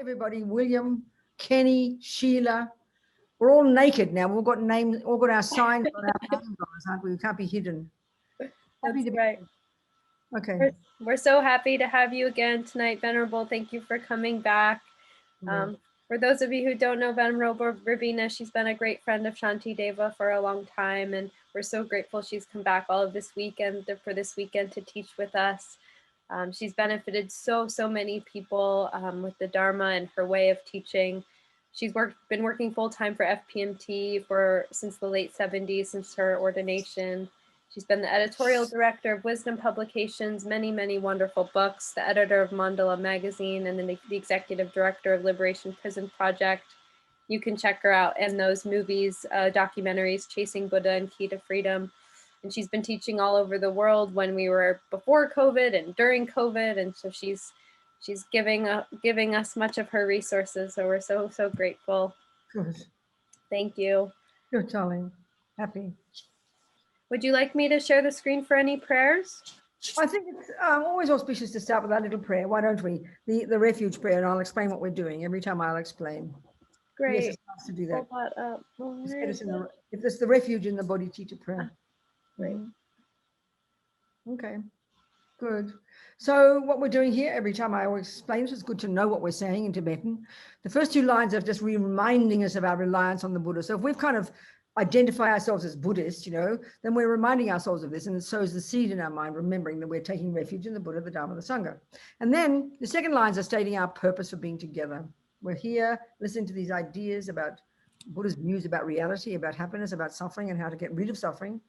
everybody. William, Kenny, Sheila. We're all naked now. We've got names, all got our signs on our names on us, aren't we? We can't be hidden. That's right. Okay. We're so happy to have you again tonight, Venerable. Thank you for coming back. For those of you who don't know Venerable Robina, she's been a great friend of Shantideva for a long time, and we're so grateful she's come back all of this weekend to teach with us. She's benefited so many people with the Dharma and her way of teaching. She's been working full-time for FPMT since the late 70s, since her ordination. She's been the editorial director of Wisdom Publications, many wonderful books, the editor of Mandala Magazine, and then the executive director of Liberation Prison Project. You can check her out and those movies, documentaries, Chasing Buddha and Key to Freedom. And she's been teaching all over the world when we were before COVID and during COVID. And so she's giving us much of her resources. So we're so grateful. Good. Thank you. Good, darling. Happy. Would you like me to share the screen for any prayers? I think it's always auspicious to start with that little prayer. Why don't we? The Refuge Prayer, and I'll explain what we're doing. Every time I'll explain. Great. Yes, it's nice to do that. Pull that up. If there's the refuge in the body teacher prayer. Great. Okay, good. So what we're doing here, every time I always explain, it's good to know what we're saying in Tibetan. The first two lines are just reminding us of our reliance on the Buddha. So if we've kind of identify ourselves as Buddhists, then we're reminding ourselves of this, and it sows the seed in our mind, remembering that we're taking refuge in the Buddha, the Dharma, the Sangha. And then the second lines are stating our purpose for being together. We're here listening to these ideas about Buddha's views about reality, about happiness, about suffering, and how to get rid of suffering.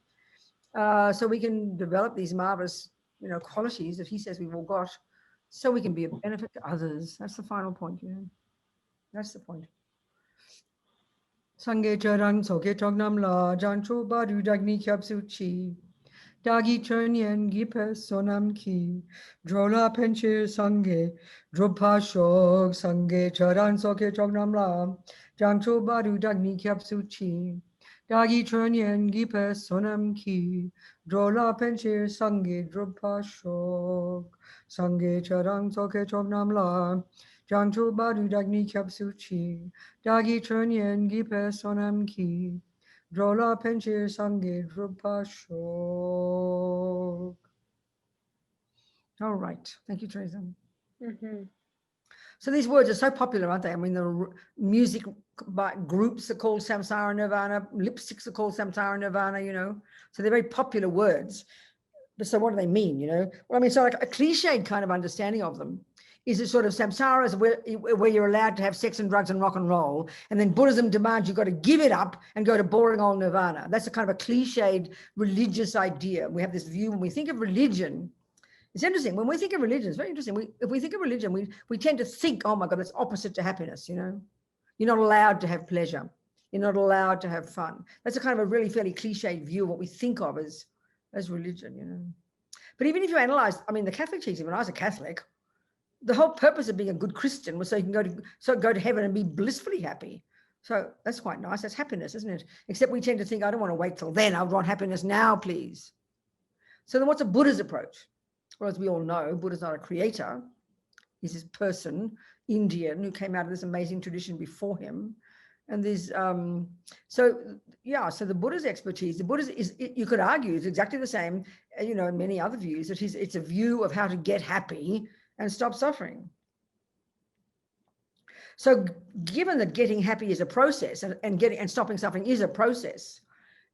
So we can develop these marvelous, qualities that he says we've all got, so we can be a benefit to others. That's the final point, That's the point. Sangye charang soke chognam la jancho badu dagni kyapsuchi dagi chernyen gipe sonam ki drola penche sangye dropa shog sangye charang soke chognam la jancho badu dagni kyapsuchi dagi chernyen gipe sonam ki drola penche sangye dropa shog sangye charang soke chognam la Jangcho Badu Dagni Kyapsuchi, Dagi Chernyen Gipe Sonam Ki, Drola Penche Sange Drupa Shok. All right. Thank you, Teresa. So these words are so popular, aren't they? I mean, the music groups are called Samsara Nirvana, lipsticks are called Samsara Nirvana, So they're very popular words. But so what do they mean, Well, I mean, so like a cliched kind of understanding of them is a sort of samsara is where you're allowed to have sex and drugs and rock and roll. And then Buddhism demands you've got to give it up and go to boring old nirvana. That's a kind of a cliched religious idea. We have this view when we think of religion. It's interesting. When we think of religion, it's very interesting. If we think of religion, we tend to think, oh my God, that's opposite to happiness, You're not allowed to have pleasure. You're not allowed to have fun. That's a kind of a really fairly cliched view of what we think of as religion, But even if you analyze, I mean, the Catholic teaching, when I was a Catholic, the whole purpose of being a good Christian was so you can go to heaven and be blissfully happy. So that's quite nice. That's happiness, isn't it? Except we tend to think, I don't want to wait till then. I want happiness now, please. So then what's a Buddha's approach? Well, as we all know, Buddha's not a creator. He's this person, Indian, who came out of this amazing tradition before him. And there's, so the Buddha's expertise, the Buddha's you could argue, is exactly the same, in many other views, that it's a view of how to get happy and stop suffering. So given that getting happy is a process and stopping suffering is a process,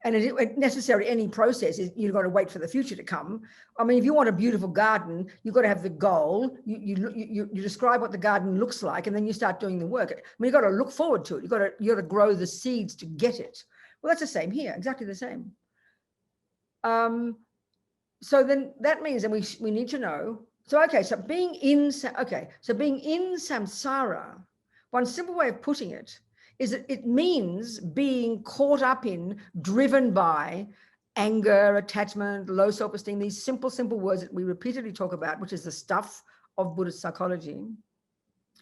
and necessarily any process is you've got to wait for the future to come. I mean, if you want a beautiful garden, you've got to have the goal. You describe what the garden looks like, and then you start doing the work. I mean, you've got to look forward to it. You got to grow the seeds to get it. Well, that's the same here, exactly the same. So then that means that we need to know. So being in samsara, one simple way of putting it is that it means being caught up in, driven by anger, attachment, low self-esteem, these simple words that we repeatedly talk about, which is the stuff of Buddhist psychology.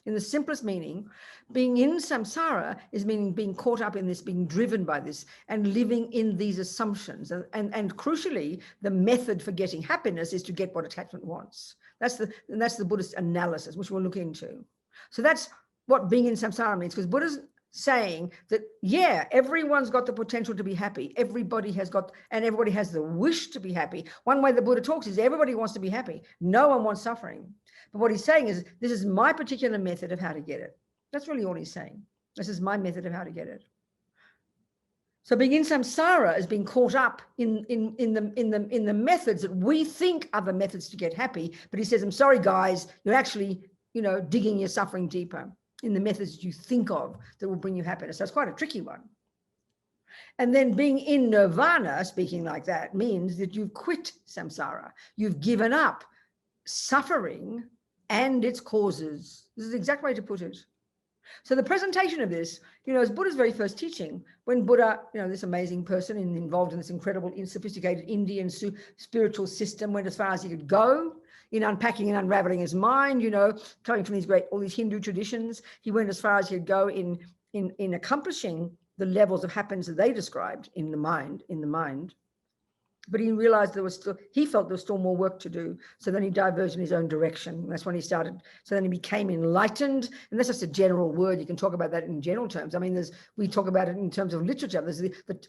In the simplest meaning, being in samsara is meaning being caught up in this, being driven by this, and living in these assumptions. And crucially, the method for getting happiness is to get what attachment wants. That's the Buddhist analysis, which we'll look into. So that's what being in samsara means, because Buddha's saying that, yeah, everyone's got the potential to be happy. Everybody has got, and everybody has the wish to be happy. One way the Buddha talks is everybody wants to be happy. No one wants suffering. But what he's saying is, this is my particular method of how to get it. That's really all he's saying. This is my method of how to get it. So being in samsara is being caught up in the methods that we think are the methods to get happy. But he says, I'm sorry, guys, you're actually, digging your suffering deeper in the methods you think of that will bring you happiness. So it's quite a tricky one. And then being in nirvana, speaking like that, means that you've quit samsara. You've given up suffering and its causes. This is the exact way to put it. So the presentation of this, is Buddha's very first teaching. When Buddha, this amazing person involved in this incredible, sophisticated Indian spiritual system, went as far as he could go in unpacking and unraveling his mind, coming from all these Hindu traditions. He went as far as he could go in accomplishing the levels of happiness that they described in the mind. But he realized he felt there was still more work to do. So then he diverged in his own direction. That's when he started. So then he became enlightened. And that's just a general word. You can talk about that in general terms. I mean, we talk about it in terms of literature. There's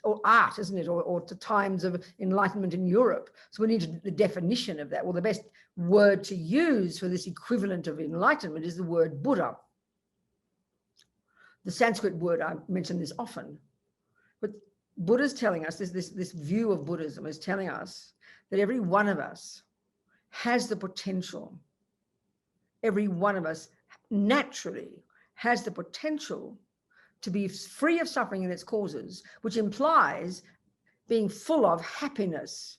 or art, isn't it? Or the times of enlightenment in Europe. So we need the definition of that. Well, the best word to use for this equivalent of enlightenment is the word Buddha. The Sanskrit word, I mention this often. But Buddha's telling us, this view of Buddhism is telling us that every one of us has the potential. Every one of us naturally has the potential to be free of suffering and its causes, which implies being full of happiness.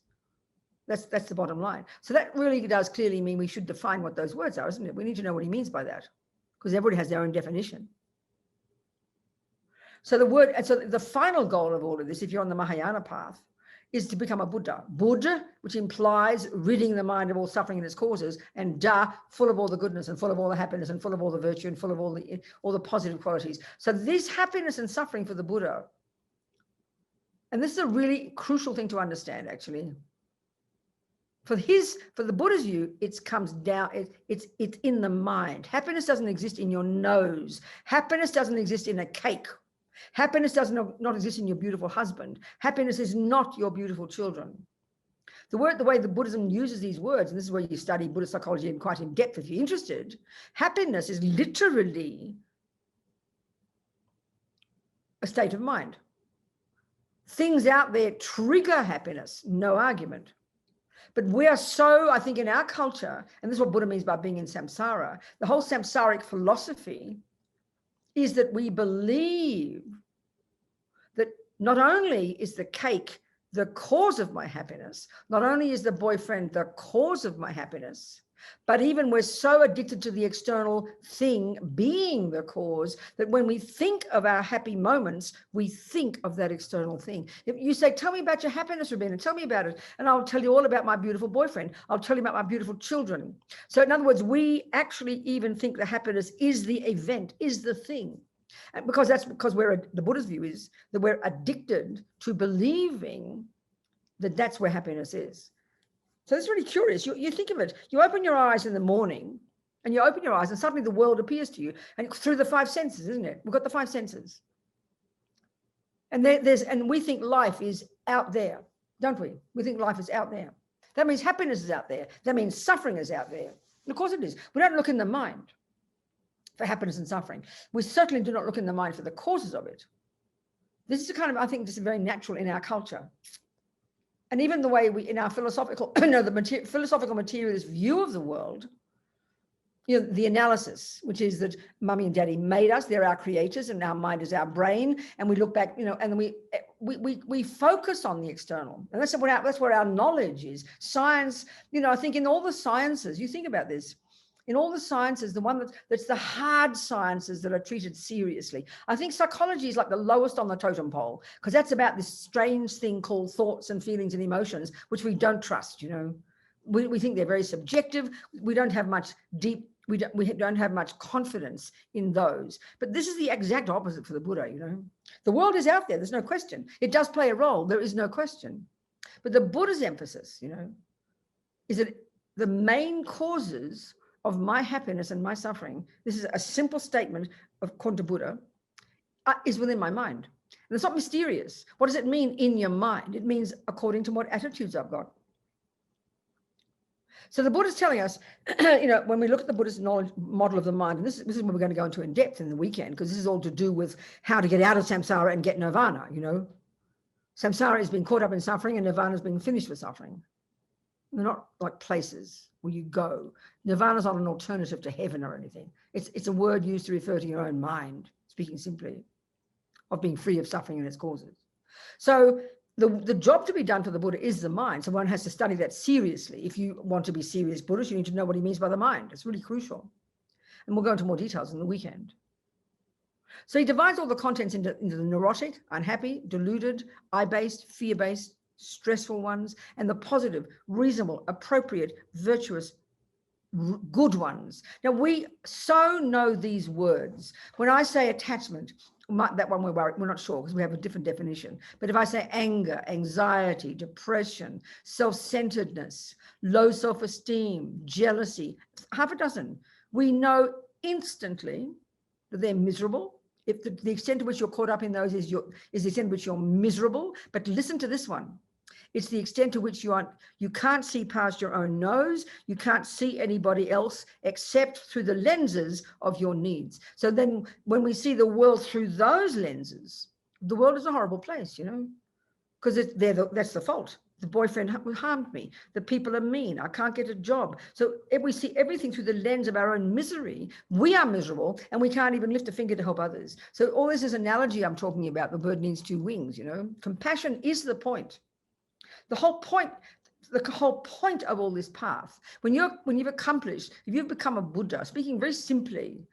That's the bottom line. So that really does clearly mean we should define what those words are, isn't it? We need to know what he means by that, because everybody has their own definition. So the final goal of all of this, if you're on the Mahayana path, is to become a Buddha. Buddha, which implies ridding the mind of all suffering and its causes, and Da, full of all the goodness and full of all the happiness and full of all the virtue and full of all the positive qualities. So this happiness and suffering for the Buddha, and this is a really crucial thing to understand, actually. For the Buddha's view, it comes down, it's in the mind. Happiness doesn't exist in your nose. Happiness doesn't exist in a cake. Happiness does not exist in your beautiful husband. Happiness is not your beautiful children. The way the Buddhism uses these words, and this is where you study Buddhist psychology quite in depth if you're interested, happiness is literally a state of mind. Things out there trigger happiness, no argument. But we are so, I think, in our culture, and this is what Buddha means by being in samsara, the whole samsaric philosophy is that we believe that not only is the cake the cause of my happiness, not only is the boyfriend the cause of my happiness, but even we're so addicted to the external thing being the cause that when we think of our happy moments, we think of that external thing. If you say, tell me about your happiness, Robina, tell me about it, and I'll tell you all about my beautiful boyfriend. I'll tell you about my beautiful children. So in other words, we actually even think the happiness is the event, is the thing. And because the Buddha's view is that we're addicted to believing that that's where happiness is. So it's really curious. You think of it, you open your eyes in the morning and you open your eyes and suddenly the world appears to you, and through the five senses, isn't it? We've got the five senses. And and we think life is out there, don't we? We think life is out there. That means happiness is out there. That means suffering is out there. And of course it is. We don't look in the mind for happiness and suffering. We certainly do not look in the mind for the causes of it. This is I think this is very natural in our culture. And even the way in our philosophical, philosophical materialist view of the world, the analysis, which is that mummy and daddy made us, they're our creators, and our mind is our brain, and we look back, and we focus on the external, and that's where our knowledge is. Science, I think in all the sciences, you think about this. In all the sciences, the one that's the hard sciences that are treated seriously. I think psychology is like the lowest on the totem pole, because that's about this strange thing called thoughts and feelings and emotions, which we don't trust. We think they're very subjective. We don't have much we don't have much confidence in those. But this is the exact opposite for the Buddha. The world is out there. There's no question. It does play a role. There is no question. But the Buddha's emphasis, is that the main causes of my happiness and my suffering, this is a simple statement of according to Buddha, is within my mind. And it's not mysterious. What does it mean in your mind? It means according to what attitudes I've got. So the Buddha's telling us, when we look at the Buddhist knowledge model of the mind, and this is what we're going to go into in depth in the weekend, because this is all to do with how to get out of samsara and get nirvana, Samsara is being caught up in suffering, and nirvana is being finished with suffering. They're not like places where you go. Nirvana is not an alternative to heaven or anything. It's a word used to refer to your own mind, speaking simply, of being free of suffering and its causes. So the job to be done for the Buddha is the mind. So one has to study that seriously. If you want to be serious Buddhist, you need to know what he means by the mind. It's really crucial. And we'll go into more details in the weekend. So he divides all the contents into the neurotic, unhappy, deluded, I-based, fear-based, stressful ones, and the positive, reasonable, appropriate, virtuous, good ones. Now, we so know these words. When I say attachment, that one we're not sure because we have a different definition. But if I say anger, anxiety, depression, self-centeredness, low self-esteem, jealousy, half a dozen, we know instantly that they're miserable. If the extent to which you're caught up in those is the extent to which you're miserable. But listen to this one. It's the extent to which you can't see past your own nose. You can't see anybody else except through the lenses of your needs. So then when we see the world through those lenses, the world is a horrible place, because that's the fault. The boyfriend harmed me. The people are mean. I can't get a job. So if we see everything through the lens of our own misery, we are miserable and we can't even lift a finger to help others. So all this is analogy I'm talking about. The bird needs two wings, Compassion is the point. The whole point of all this path, when you've accomplished, if you've become a Buddha, speaking very simply,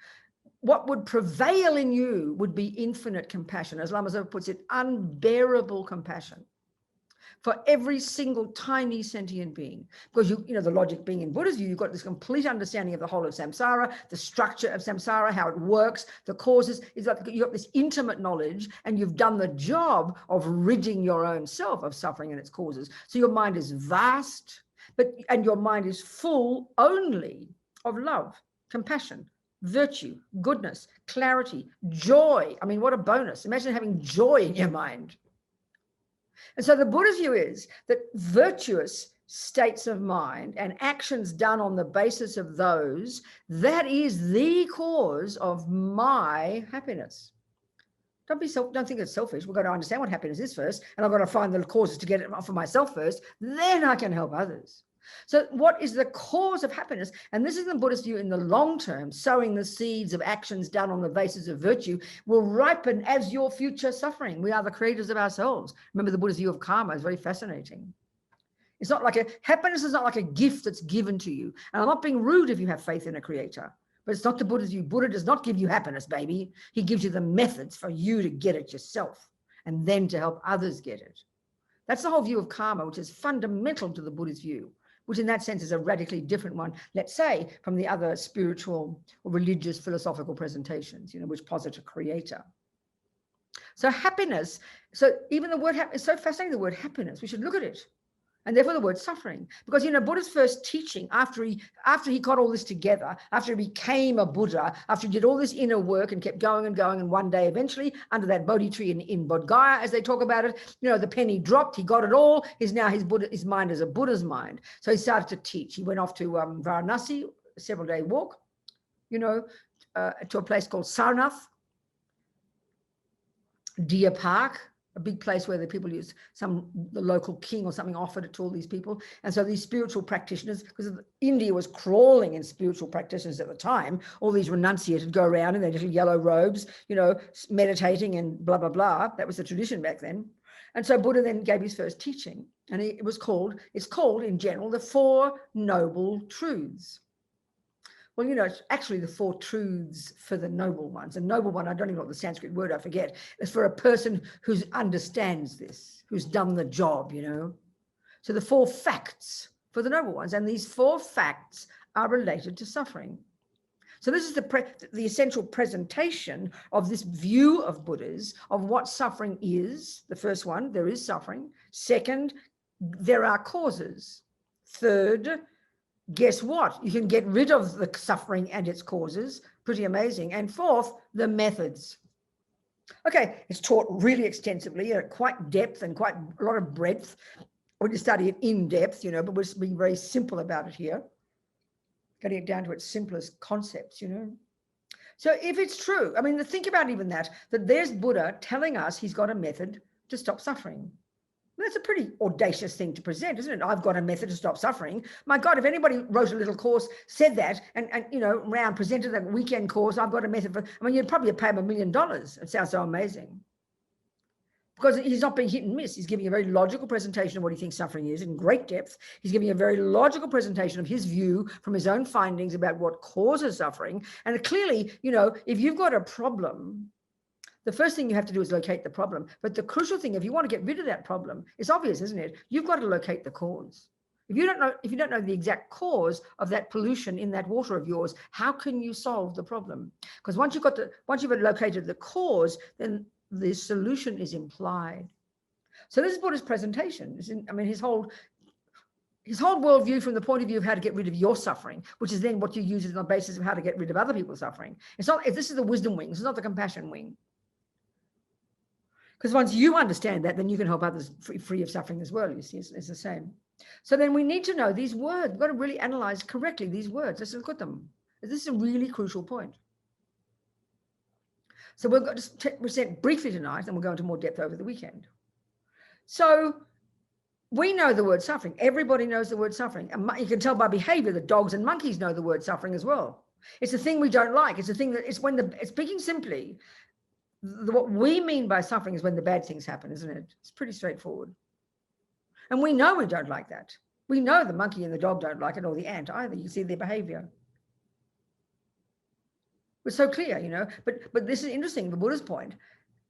what would prevail in you would be infinite compassion. As Lama Zopa puts it, unbearable compassion for every single tiny sentient being. Because the logic being in Buddha's view, you've got this complete understanding of the whole of samsara, the structure of samsara, how it works, the causes. It's like you've got this intimate knowledge and you've done the job of ridding your own self of suffering and its causes. So your mind is vast, and your mind is full only of love, compassion, virtue, goodness, clarity, joy. I mean, what a bonus. Imagine having joy in your mind. And so the Buddha's view is that virtuous states of mind and actions done on the basis of those, that is the cause of my happiness. Don't think it's selfish. We've got to understand what happiness is first, and I've got to find the causes to get it for myself first. Then I can help others. So what is the cause of happiness? And this is the Buddhist view in the long term. Sowing the seeds of actions done on the basis of virtue will ripen as your future suffering. We are the creators of ourselves. Remember, the Buddhist view of karma is very fascinating. It's not like happiness is not like a gift that's given to you. And I'm not being rude if you have faith in a creator, but it's not the Buddha's view. Buddha does not give you happiness, baby. He gives you the methods for you to get it yourself and then to help others get it. That's the whole view of karma, which is fundamental to the Buddhist view, which in that sense is a radically different one, let's say, from the other spiritual or religious philosophical presentations, which posit a creator. So happiness, so even the word it's so fascinating, the word happiness, we should look at it. And therefore the word suffering, because Buddha's first teaching after he got all this together, after he became a Buddha, after he did all this inner work and kept going and going, and one day eventually under that Bodhi tree in Bodh Gaya, as they talk about it, the penny dropped, he got it all. His mind is a Buddha's mind. So he started to teach. He went off to Varanasi, a several-day walk, to a place called Sarnath, Deer Park, a big place where the people use the local king or something offered it to all these people. And so these spiritual practitioners, because India was crawling in spiritual practitioners at the time, all these renunciates would go around in their little yellow robes, meditating and blah, blah, blah. That was the tradition back then. And so Buddha then gave his first teaching, and it's called in general, the Four Noble Truths. Well, it's actually the four truths for the noble ones. A noble one, I don't even know what the Sanskrit word, I forget. It's for a person who understands this, who's done the job, So the four facts for the noble ones. And these four facts are related to suffering. So this is the essential presentation of this view of Buddha's of what suffering is. The first one, there is suffering. Second, there are causes. Third, guess what? You can get rid of the suffering and its causes. Pretty amazing. And fourth, the methods. Okay, it's taught really extensively, at quite depth and quite a lot of breadth when you study it in depth, but we're being very simple about it here, getting it down to its simplest concepts, So if it's true, I mean, think about even that there's Buddha telling us he's got a method to stop suffering. That's a pretty audacious thing to present, isn't it? I've got a method to stop suffering. My God, if anybody wrote a little course, said that, and round presented that weekend course, I've got a method for, I mean, you'd probably pay him $1 million. It sounds so amazing. Because he's not being hit and miss. He's giving a very logical presentation of what he thinks suffering is in great depth. He's giving a very logical presentation of his view from his own findings about what causes suffering. And clearly, if you've got a problem, the first thing you have to do is locate the problem. But the crucial thing, if you want to get rid of that problem, it's obvious, isn't it? You've got to locate the cause. If you don't know the exact cause of that pollution in that water of yours, how can you solve the problem? Because once you've located the cause, then the solution is implied. So this is Buddha's presentation. His whole worldview from the point of view of how to get rid of your suffering, which is then what you use as on the basis of how to get rid of other people's suffering. It's not, if this is the wisdom wing, this is not the compassion wing. Because once you understand that, then you can help others free of suffering as well. You see, it's the same. So then we need to know these words. We've got to really analyze correctly these words. Let's look at them. This is a really crucial point. So we've got to present briefly tonight, and we'll go into more depth over the weekend. So we know the word suffering. Everybody knows the word suffering. And you can tell by behavior that dogs and monkeys know the word suffering as well. It's a thing we don't like. It's a thing that it's speaking simply. What we mean by suffering is when the bad things happen, isn't it? It's pretty straightforward. And we know we don't like that. We know the monkey and the dog don't like it, or the ant either. You see their behavior. It's so clear, but this is interesting, the Buddha's point.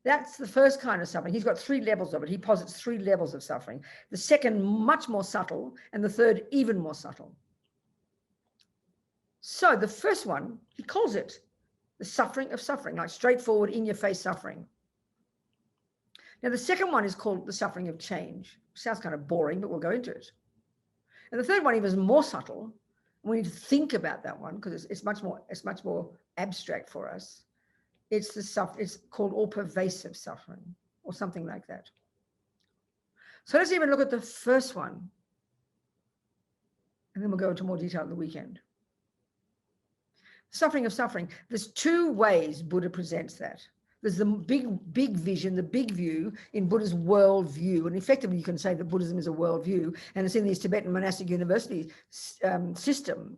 That's the first kind of suffering. He's got 3 levels of it. He posits 3 levels of suffering. The second, much more subtle, and the third, even more subtle. So the first one, he calls it the suffering of suffering, like straightforward, in-your-face suffering. Now, the second one is called the suffering of change. Sounds kind of boring, but we'll go into it. And the third one, even more subtle. We need to think about that one because it's much more abstract for us. It's called all-pervasive suffering or something like that. So let's even look at the first one, and then we'll go into more detail on the weekend. Suffering of suffering. There's 2 ways Buddha presents that. There's the big vision, the big view in Buddha's world view. And effectively, you can say that Buddhism is a world view. And it's in these Tibetan monastic university system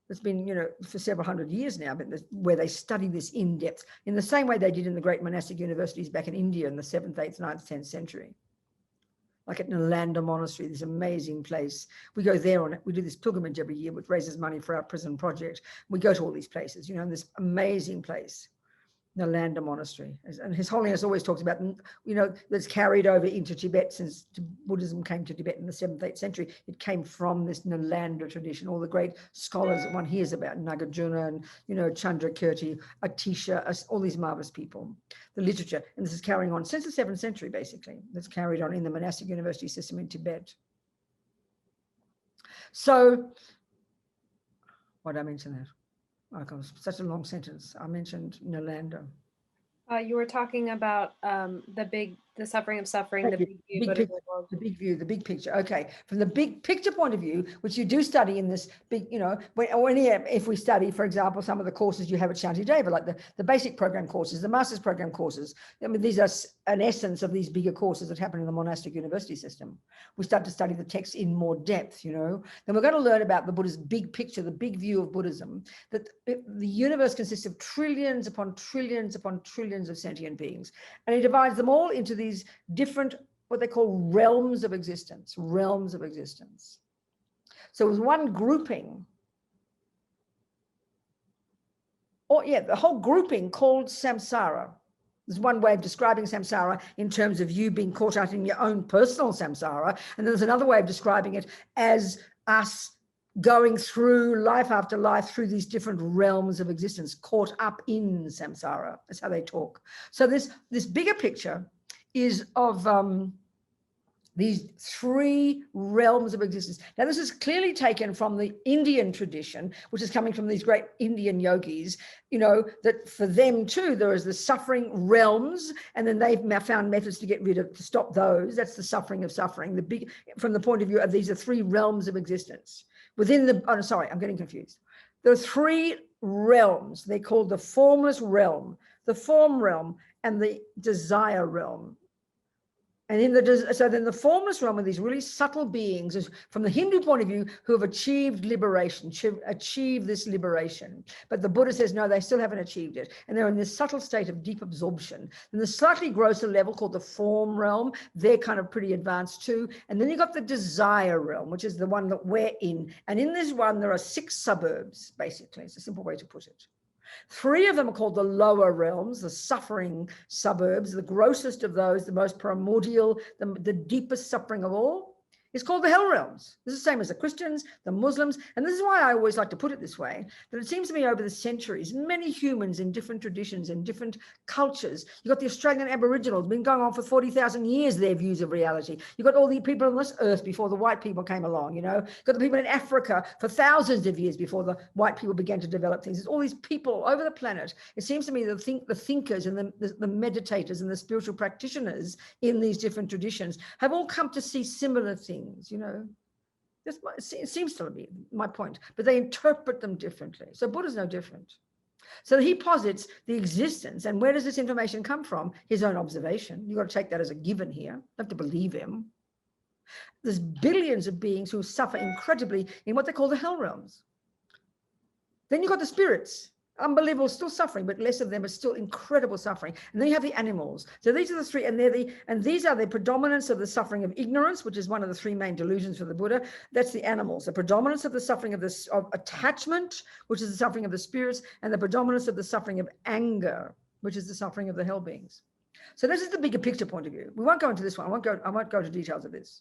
that's been, for several hundred years now, but where they study this in depth in the same way they did in the great monastic universities back in India in the 7th, 8th, 9th, 10th century. Like at Nalanda Monastery, this amazing place. We go there we do this pilgrimage every year, which raises money for our prison project. We go to all these places, in this amazing place, Nalanda Monastery. And His Holiness always talks about, that's carried over into Tibet since Buddhism came to Tibet in the 7th, 8th century. It came from this Nalanda tradition. All the great scholars that one hears about, Nagarjuna and, Chandrakirti, Atisha, all these marvelous people. The literature, and this is carrying on since the 7th century, basically. That's carried on in the monastic university system in Tibet. So, why did I mention that? Oh, it was such a long sentence. I mentioned Nalanda. You were talking about the suffering of suffering, the big view, the big view, the big picture. Okay, from the big picture point of view, which you do study in this big, if we study, for example, some of the courses you have at Shantideva, like the basic program courses, the master's program courses. I mean, these are an essence of these bigger courses that happen in the monastic university system. We start to study the text in more depth, Then we're going to learn about the Buddha's big picture, the big view of Buddhism, that the universe consists of trillions upon trillions upon trillions of sentient beings. And he divides them all into these different, what they call realms of existence. So it was one grouping, the whole grouping called samsara. There's one way of describing samsara in terms of you being caught out in your own personal samsara. And there's another way of describing it as us going through life after life through these different realms of existence, caught up in samsara. That's how they talk. So this bigger picture is of these three realms of existence. Now, this is clearly taken from the Indian tradition, which is coming from these great Indian yogis, you know, that for them too, there is the suffering realms, and then they've found methods to get rid of, to stop those. That's the suffering of suffering. The big, from the point of view of these are three realms of existence. Within the, oh, sorry, I'm getting confused. There are three realms. They're called the formless realm, the form realm, and the desire realm. And in the, so then the formless realm are these really subtle beings, from the Hindu point of view, who have achieved liberation, achieved this liberation. But the Buddha says, no, they still haven't achieved it. And they're in this subtle state of deep absorption. And the slightly grosser level called the form realm, they're kind of pretty advanced too. And then you've got the desire realm, which is the one that we're in. And in this one, there are 6 suburbs, basically. It's a simple way to put it. 3 of them are called the lower realms, the suffering suburbs. The grossest of those, the most primordial, the deepest suffering of all, is called the hell realms. This is the same as the Christians, the Muslims. And this is why I always like to put it this way, that it seems to me over the centuries, many humans in different traditions, in different cultures, you've got the Australian Aboriginals, been going on for 40,000 years, their views of reality. You've got all the people on this earth before the white people came along, you know. You've got the people in Africa for thousands of years before the white people began to develop things. There's all these people all over the planet. It seems to me that the thinkers and the meditators and the spiritual practitioners in these different traditions have all come to see similar things. You know, it seems to be my point, but they interpret them differently. So Buddha's no different. So he posits the existence, and where does this information come from? His own observation. You've got to take that as a given here. You have to believe him. There's billions of beings who suffer incredibly in what they call the hell realms. Then you've got the spirits. Unbelievable, still suffering, but less of them, but still incredible suffering. And then you have the animals. So these are the 3, and these are the predominance of the suffering of ignorance, which is one of the 3 main delusions for the Buddha. That's the animals. The predominance of the suffering of attachment, which is the suffering of the spirits, and the predominance of the suffering of anger, which is the suffering of the hell beings. So this is the bigger picture point of view. We won't go into this one. I won't go to details of this.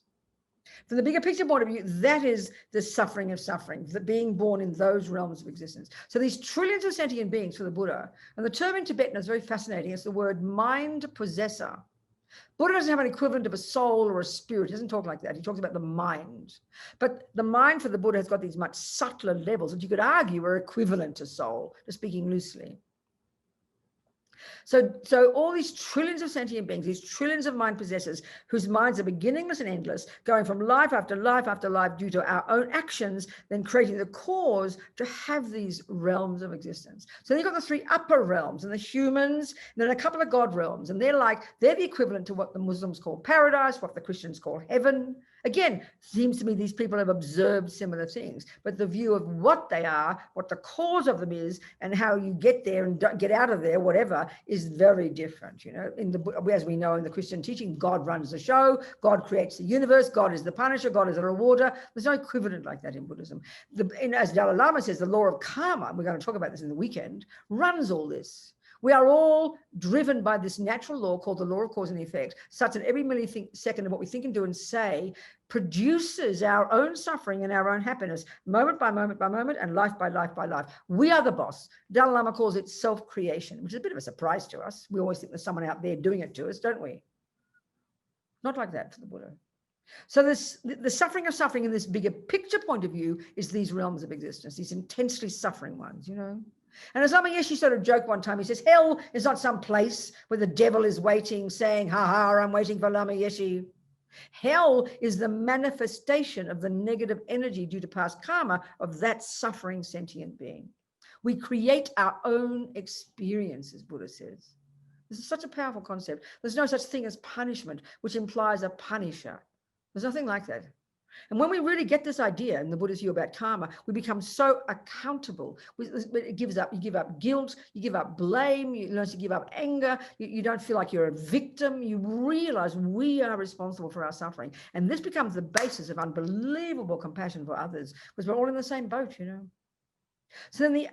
From the bigger picture point of view, that is the suffering of suffering, the being born in those realms of existence. So these trillions of sentient beings for the Buddha, and the term in Tibetan is very fascinating. It's the word mind possessor. Buddha doesn't have an equivalent of a soul or a spirit. He doesn't talk like that. He talks about the mind. But the mind for the Buddha has got these much subtler levels that you could argue are equivalent to soul, just speaking loosely. So all these trillions of sentient beings, these trillions of mind possessors, whose minds are beginningless and endless, going from life after life after life due to our own actions, then creating the cause to have these realms of existence. So you've got the 3 upper realms, and the humans, and then a couple of God realms, and they're the equivalent to what the Muslims call paradise, what the Christians call heaven. Again, seems to me these people have observed similar things, but the view of what they are, what the cause of them is, and how you get there and get out of there, whatever, is very different. You know, as we know in the Christian teaching, God runs the show, God creates the universe, God is the punisher, God is the rewarder. There's no equivalent like that in Buddhism. As Dalai Lama says, the law of karma, we're going to talk about this in the weekend, runs all this. We are all driven by this natural law called the law of cause and effect, such that every millisecond of what we think and do and say produces our own suffering and our own happiness, moment by moment by moment, and life by life by life. We are the boss. Dalai Lama calls it self-creation, which is a bit of a surprise to us. We always think there's someone out there doing it to us, don't we? Not like that for the Buddha. So the suffering of suffering in this bigger picture point of view is these realms of existence, these intensely suffering ones, you know. And as Lama Yeshe sort of joked one time, he says, hell is not some place where the devil is waiting, saying, ha ha, I'm waiting for Lama Yeshe. Hell is the manifestation of the negative energy due to past karma of that suffering sentient being. We create our own experiences, Buddha says. This is such a powerful concept. There's no such thing as punishment, which implies a punisher. There's nothing like that. And when we really get this idea in the Buddha's view about karma, we become so accountable. You give up guilt, you give up blame, you learn to give up anger, you don't feel like you're a victim, you realize we are responsible for our suffering. And this becomes the basis of unbelievable compassion for others, because we're all in the same boat, you know. So then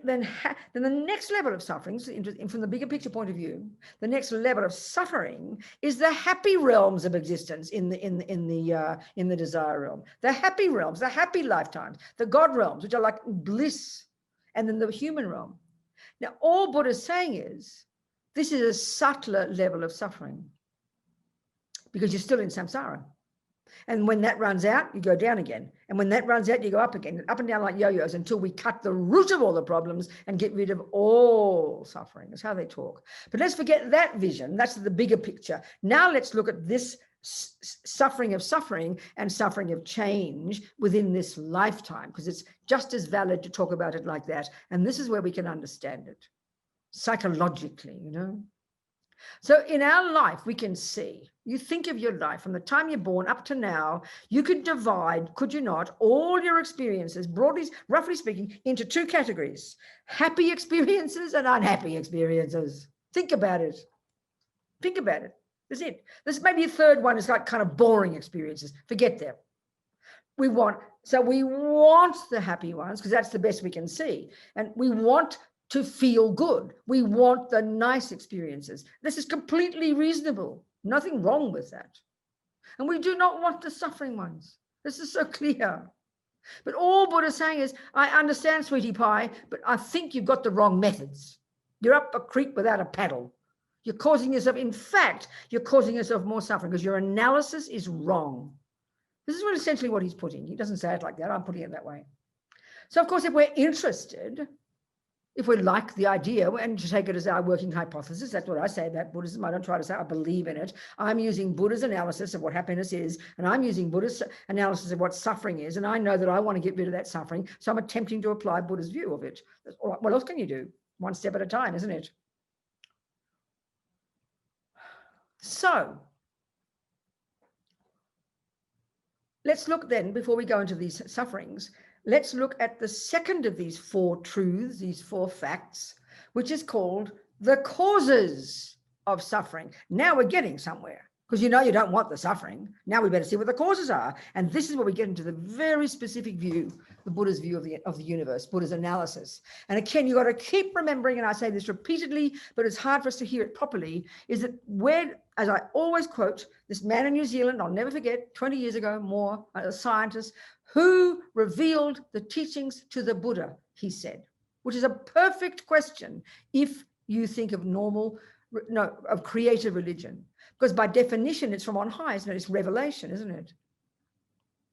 the next level of suffering, from the bigger picture point of view, the next level of suffering is the happy realms of existence in the desire realm, the happy realms, the happy lifetimes, the God realms, which are like bliss, and then the human realm. Now, all Buddha's saying is this is a subtler level of suffering because you're still in samsara. And when that runs out, you go down again. And when that runs out, you go up again, up and down like yo-yos until we cut the root of all the problems and get rid of all suffering. That's how they talk. But let's forget that vision. That's the bigger picture. Now let's look at this suffering of suffering and suffering of change within this lifetime, because it's just as valid to talk about it like that. And this is where we can understand it psychologically, you know. So in our life, we can see, you think of your life from the time you're born up to now, you could divide, could you not, all your experiences, broadly, roughly speaking, into two categories: happy experiences and unhappy experiences. Think about it. Think about it. That's it. There's maybe a third one is like kind of boring experiences. Forget them. We want the happy ones because that's the best we can see. And we want to feel good. We want the nice experiences. This is completely reasonable. Nothing wrong with that. And we do not want the suffering ones. This is so clear. But all Buddha's saying is, I understand, sweetie pie, but I think you've got the wrong methods. You're up a creek without a paddle. You're causing yourself, in fact, you're causing yourself more suffering because your analysis is wrong. This is essentially what he's putting. He doesn't say it like that. I'm putting it that way. So, of course, if we're interested, if we like the idea and to take it as our working hypothesis, that's what I say about Buddhism. I don't try to say I believe in it. I'm using Buddha's analysis of what happiness is, and I'm using Buddha's analysis of what suffering is, and I know that I want to get rid of that suffering, so I'm attempting to apply Buddha's view of it. What else can you do? One step at a time, isn't it? So let's look then, before we go into these sufferings, let's look at the second of these four truths, these four facts, which is called the causes of suffering. Now we're getting somewhere, because you know you don't want the suffering. Now we better see what the causes are. And this is where we get into the very specific view, the Buddha's view of the universe, Buddha's analysis. And again, you've got to keep remembering, and I say this repeatedly, but it's hard for us to hear it properly, is that where, as I always quote, this man in New Zealand, I'll never forget, 20 years ago, more, a scientist, who revealed the teachings to the Buddha, he said, which is a perfect question if you think of of creative religion. Because by definition, it's from on high, isn't it? It's revelation, isn't it?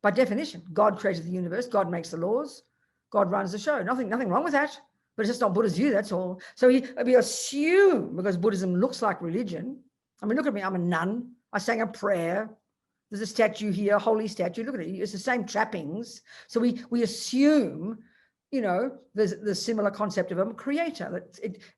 By definition, God created the universe, God makes the laws, God runs the show. Nothing wrong with that, but it's just not Buddha's view, that's all. So we assume, because Buddhism looks like religion, I mean, look at me, I'm a nun, I sang a prayer, there's a statue here, a holy statue, look at it, it's the same trappings. So we assume, you know, there's the similar concept of a creator.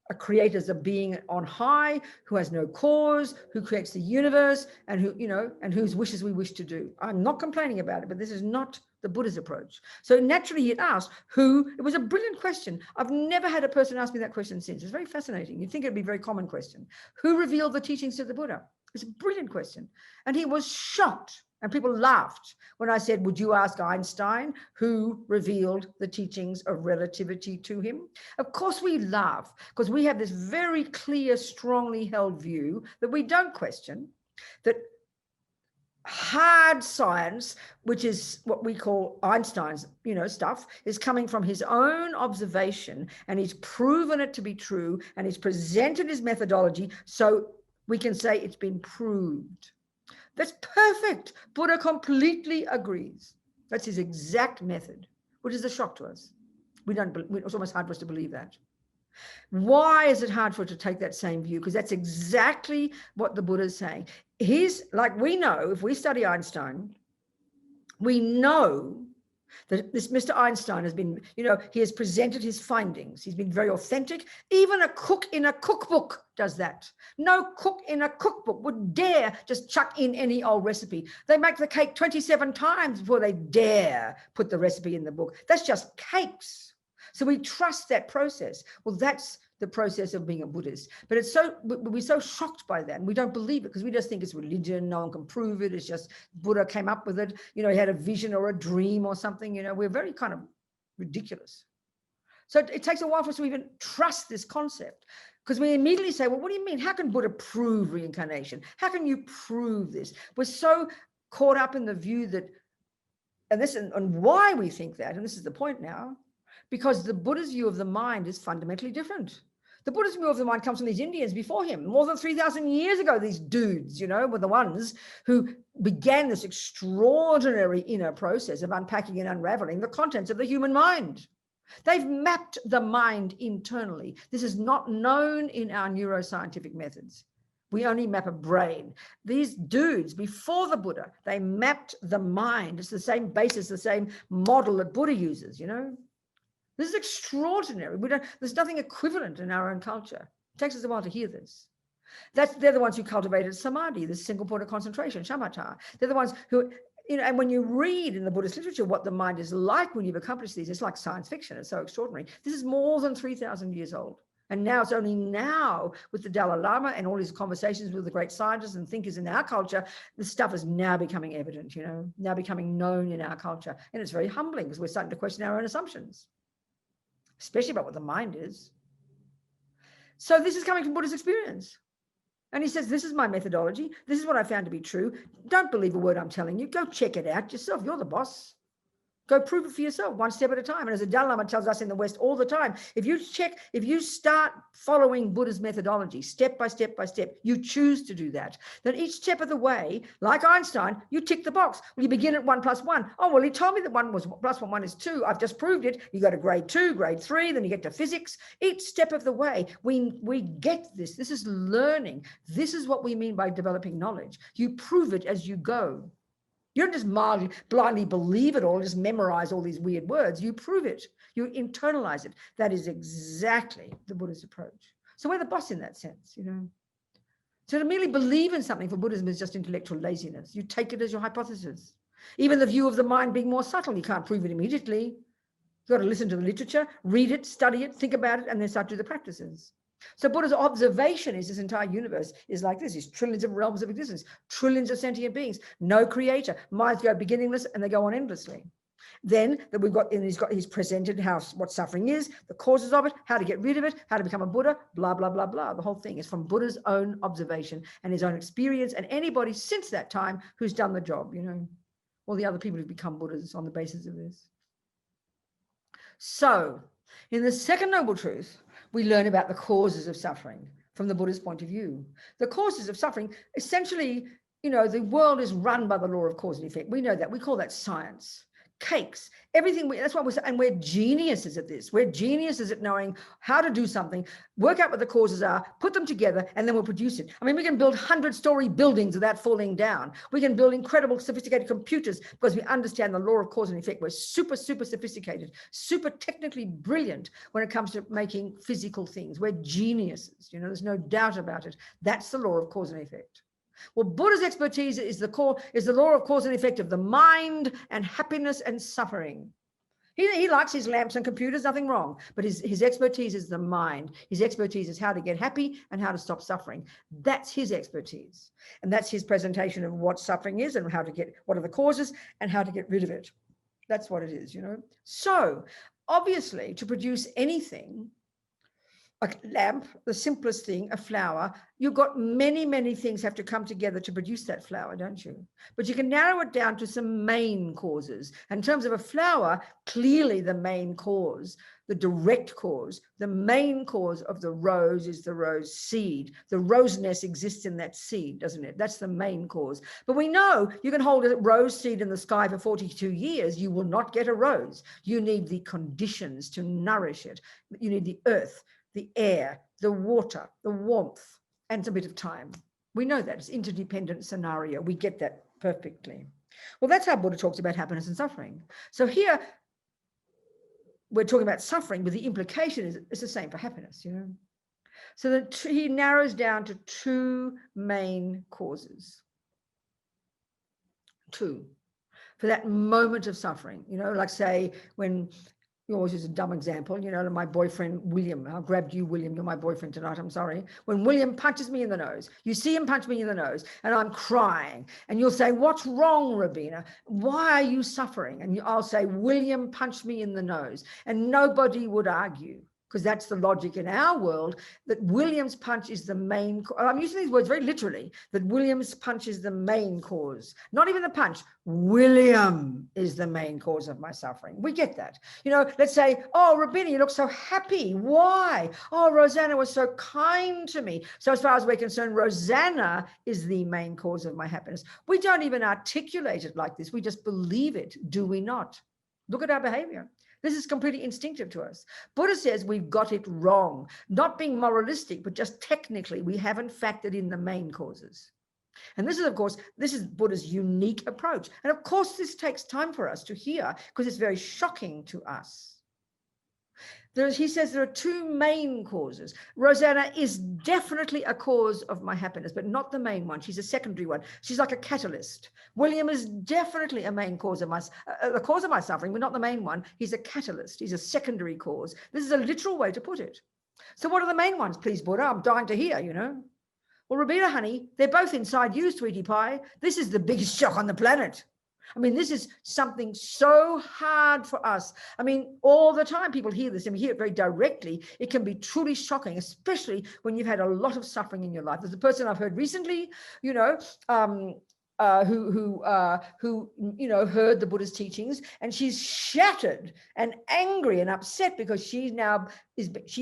A creator is a being on high who has no cause, who creates the universe, and who, you know, and whose wishes we wish to do. I'm not complaining about it, but this is not the Buddha's approach. So naturally he asked it was a brilliant question. I've never had a person ask me that question since. It's very fascinating. You'd think it'd be a very common question. Who revealed the teachings to the Buddha? It's a brilliant question. And he was shocked. And people laughed when I said, would you ask Einstein who revealed the teachings of relativity to him? Of course we laugh, because we have this very clear, strongly held view that we don't question, that hard science, which is what we call Einstein's, you know, stuff, is coming from his own observation, and he's proven it to be true, and he's presented his methodology, so we can say it's been proved. That's perfect. Buddha completely agrees. That's his exact method, which is a shock to us. It's almost hard for us to believe that. Why is it hard for us to take that same view? Because that's exactly what the Buddha is saying. Like we know, if we study Einstein, we know that this Mr. Einstein has been, you know, he has presented his findings. He's been very authentic. Even a cook in a cookbook does that. No cook in a cookbook would dare just chuck in any old recipe. They make the cake 27 times before they dare put the recipe in the book. That's just cakes. So we trust that process. Well, that's the process of being a Buddhist. But we're so shocked by that, and we don't believe it because we just think it's religion. No one can prove it. It's just Buddha came up with it. You know, he had a vision or a dream or something. You know, we're very kind of ridiculous. So it takes a while for us to even trust this concept, because we immediately say, well, what do you mean? How can Buddha prove reincarnation? How can you prove this? We're so caught up in the view that, and why we think that, and this is the point now, because the Buddha's view of the mind is fundamentally different. The Buddhist view of the mind comes from these Indians before him. More than 3,000 years ago, these dudes, were the ones who began this extraordinary inner process of unpacking and unraveling the contents of the human mind. They've mapped the mind internally. This is not known in our neuroscientific methods. We only map a brain. These dudes, before the Buddha, they mapped the mind. It's the same basis, the same model that Buddha uses, This is extraordinary. There's nothing equivalent in our own culture. It takes us a while to hear this. They're the ones who cultivated samadhi, this single point of concentration, shamatha. They're the ones who, and when you read in the Buddhist literature what the mind is like when you've accomplished these, it's like science fiction. It's so extraordinary. This is more than 3,000 years old. And now it's only now with the Dalai Lama and all his conversations with the great scientists and thinkers in our culture, this stuff is now becoming evident, now becoming known in our culture. And it's very humbling because we're starting to question our own assumptions, especially about what the mind is. So this is coming from Buddha's experience. And he says, this is my methodology. This is what I found to be true. Don't believe a word I'm telling you. Go check it out yourself. You're the boss. Go prove it for yourself, one step at a time. And as the Dalai Lama tells us in the West all the time, if you start following Buddha's methodology, step by step by step, you choose to do that, then each step of the way, like Einstein, you tick the box. Well, you begin at 1 + 1. Oh, well, he told me that 1 + 1 is 2. I've just proved it. You go to grade 2, grade 3, then you get to physics. Each step of the way, we get this. This is learning. This is what we mean by developing knowledge. You prove it as you go. You don't just blindly believe it all, just memorize all these weird words. You prove it. You internalize it. That is exactly the Buddhist approach. So we're the boss in that sense, So to merely believe in something for Buddhism is just intellectual laziness. You take it as your hypothesis. Even the view of the mind being more subtle, you can't prove it immediately. You've got to listen to the literature, read it, study it, think about it, and then start to do the practices. So Buddha's observation is this entire universe is like this. There's trillions of realms of existence, trillions of sentient beings, no creator. Minds go beginningless and they go on endlessly. Then that he's presented what suffering is, the causes of it, how to get rid of it, how to become a Buddha, blah, blah, blah, blah. The whole thing is from Buddha's own observation and his own experience, and anybody since that time who's done the job, all the other people who've become Buddhas on the basis of this. So in the second noble truth, we learn about the causes of suffering from the Buddhist point of view. The causes of suffering, essentially, the world is run by the law of cause and effect. We know that. We call that science. Cakes, everything. That's what we're saying. And we're geniuses at this. We're geniuses at knowing how to do something, work out what the causes are, put them together, and then we'll produce it. I mean, we can build 100-story buildings without falling down. We can build incredible, sophisticated computers because we understand the law of cause and effect. We're super, super sophisticated, super technically brilliant when it comes to making physical things. We're geniuses. There's no doubt about it. That's the law of cause and effect. Well, Buddha's expertise is the law of cause and effect of the mind and happiness and suffering. He likes his lamps and computers, nothing wrong, but his expertise is the mind. His expertise is how to get happy and how to stop suffering. That's his expertise. And that's his presentation of what suffering is and what are the causes and how to get rid of it. That's what it is, So obviously to produce anything, a lamp, the simplest thing, a flower, you've got many, many things have to come together to produce that flower, don't you? But you can narrow it down to some main causes. In terms of a flower, clearly the main cause, the direct cause, the main cause of the rose is the rose seed. The rose nest exists in that seed, doesn't it? That's the main cause. But we know you can hold a rose seed in the sky for 42 years. You will not get a rose. You need the conditions to nourish it. You need the earth, the air, the water, the warmth, and a bit of time. We know that. It's interdependent scenario. We get that perfectly. Well, that's how Buddha talks about happiness and suffering. So here, we're talking about suffering, but the implication is it's the same for happiness, So that he narrows down to 2 main causes. 2. For that moment of suffering, like say when... You always use a dumb example, my boyfriend, William, I grabbed you, William, you're my boyfriend tonight, I'm sorry. When William punches me in the nose, you see him punch me in the nose and I'm crying and you'll say, what's wrong, Robina? Why are you suffering? And I'll say, William punched me in the nose, and nobody would argue. because that's the logic in our world, that William's punch is the main, I'm using these words very literally, that William's punch is the main cause, not even the punch. William is the main cause of my suffering. We get that. You know, let's say, oh, Robina, you look so happy. Why? Oh, Rosanna was so kind to me. So as far as we're concerned, Rosanna is the main cause of my happiness. We don't even articulate it like this. We just believe it, do we not? Look at our behavior. This is completely instinctive to us. Buddha says we've got it wrong, not being moralistic, but just technically we haven't factored in the main causes. And this is, of course, this is Buddha's unique approach. And of course, this takes time for us to hear because it's very shocking to us. He says there are two main causes. Rosanna is definitely a cause of my happiness, but not the main one. She's a secondary one. She's like a catalyst. William is definitely a main cause of the cause of my suffering, but not the main one. He's a catalyst. He's a secondary cause. This is a literal way to put it. So what are the main ones, please, Buddha? I'm dying to hear, you know. Well, Robina, honey, they're both inside you, sweetie pie. This is the biggest shock on the planet. I mean, this is something so hard for us. I mean, all the time people hear this and we hear it very directly. It can be truly shocking, especially when you've had a lot of suffering in your life. There's a person I've heard recently, you know, who you know, heard the Buddha's teachings, and she's shattered and angry and upset because she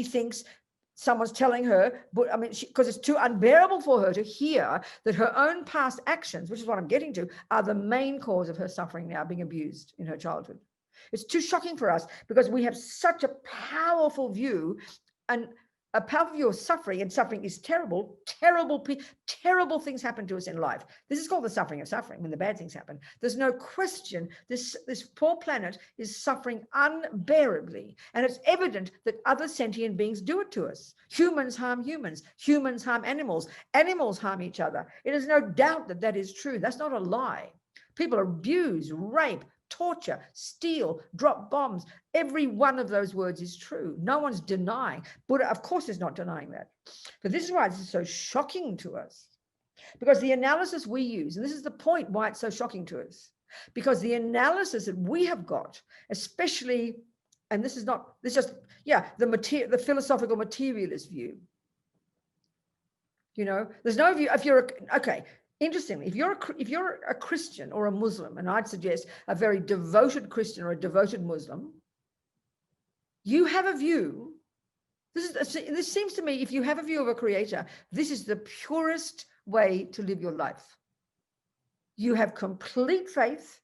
thinks someone's telling her, but I mean, because it's too unbearable for her to hear that her own past actions, which is what I'm getting to, are the main cause of her suffering now, being abused in her childhood. It's too shocking for us because we have such a powerful view, and a powerful view of suffering, and suffering is terrible, terrible things happen to us in life. This is called the suffering of suffering, when the bad things happen. There's no question this poor planet is suffering unbearably, and it's evident that other sentient beings do it to us. Humans harm humans, humans harm animals, animals harm each other. It is no doubt that that is true. That's not a lie. People abuse, rape, torture, steal, drop bombs. Every one of those words is true. No one's denying. Buddha, of course, is not denying that. But this is why this is so shocking to us. Because the analysis we use, and this is the point why it's so shocking to us, because the analysis that we have got, especially, and this is just, yeah, the philosophical materialist view. You know, there's no view, if you're, okay, interestingly, if you're a Christian or a Muslim, and I'd suggest a very devoted Christian or a devoted Muslim, you have a view. This seems to me, if you have a view of a creator, this is the purest way to live your life. You have complete faith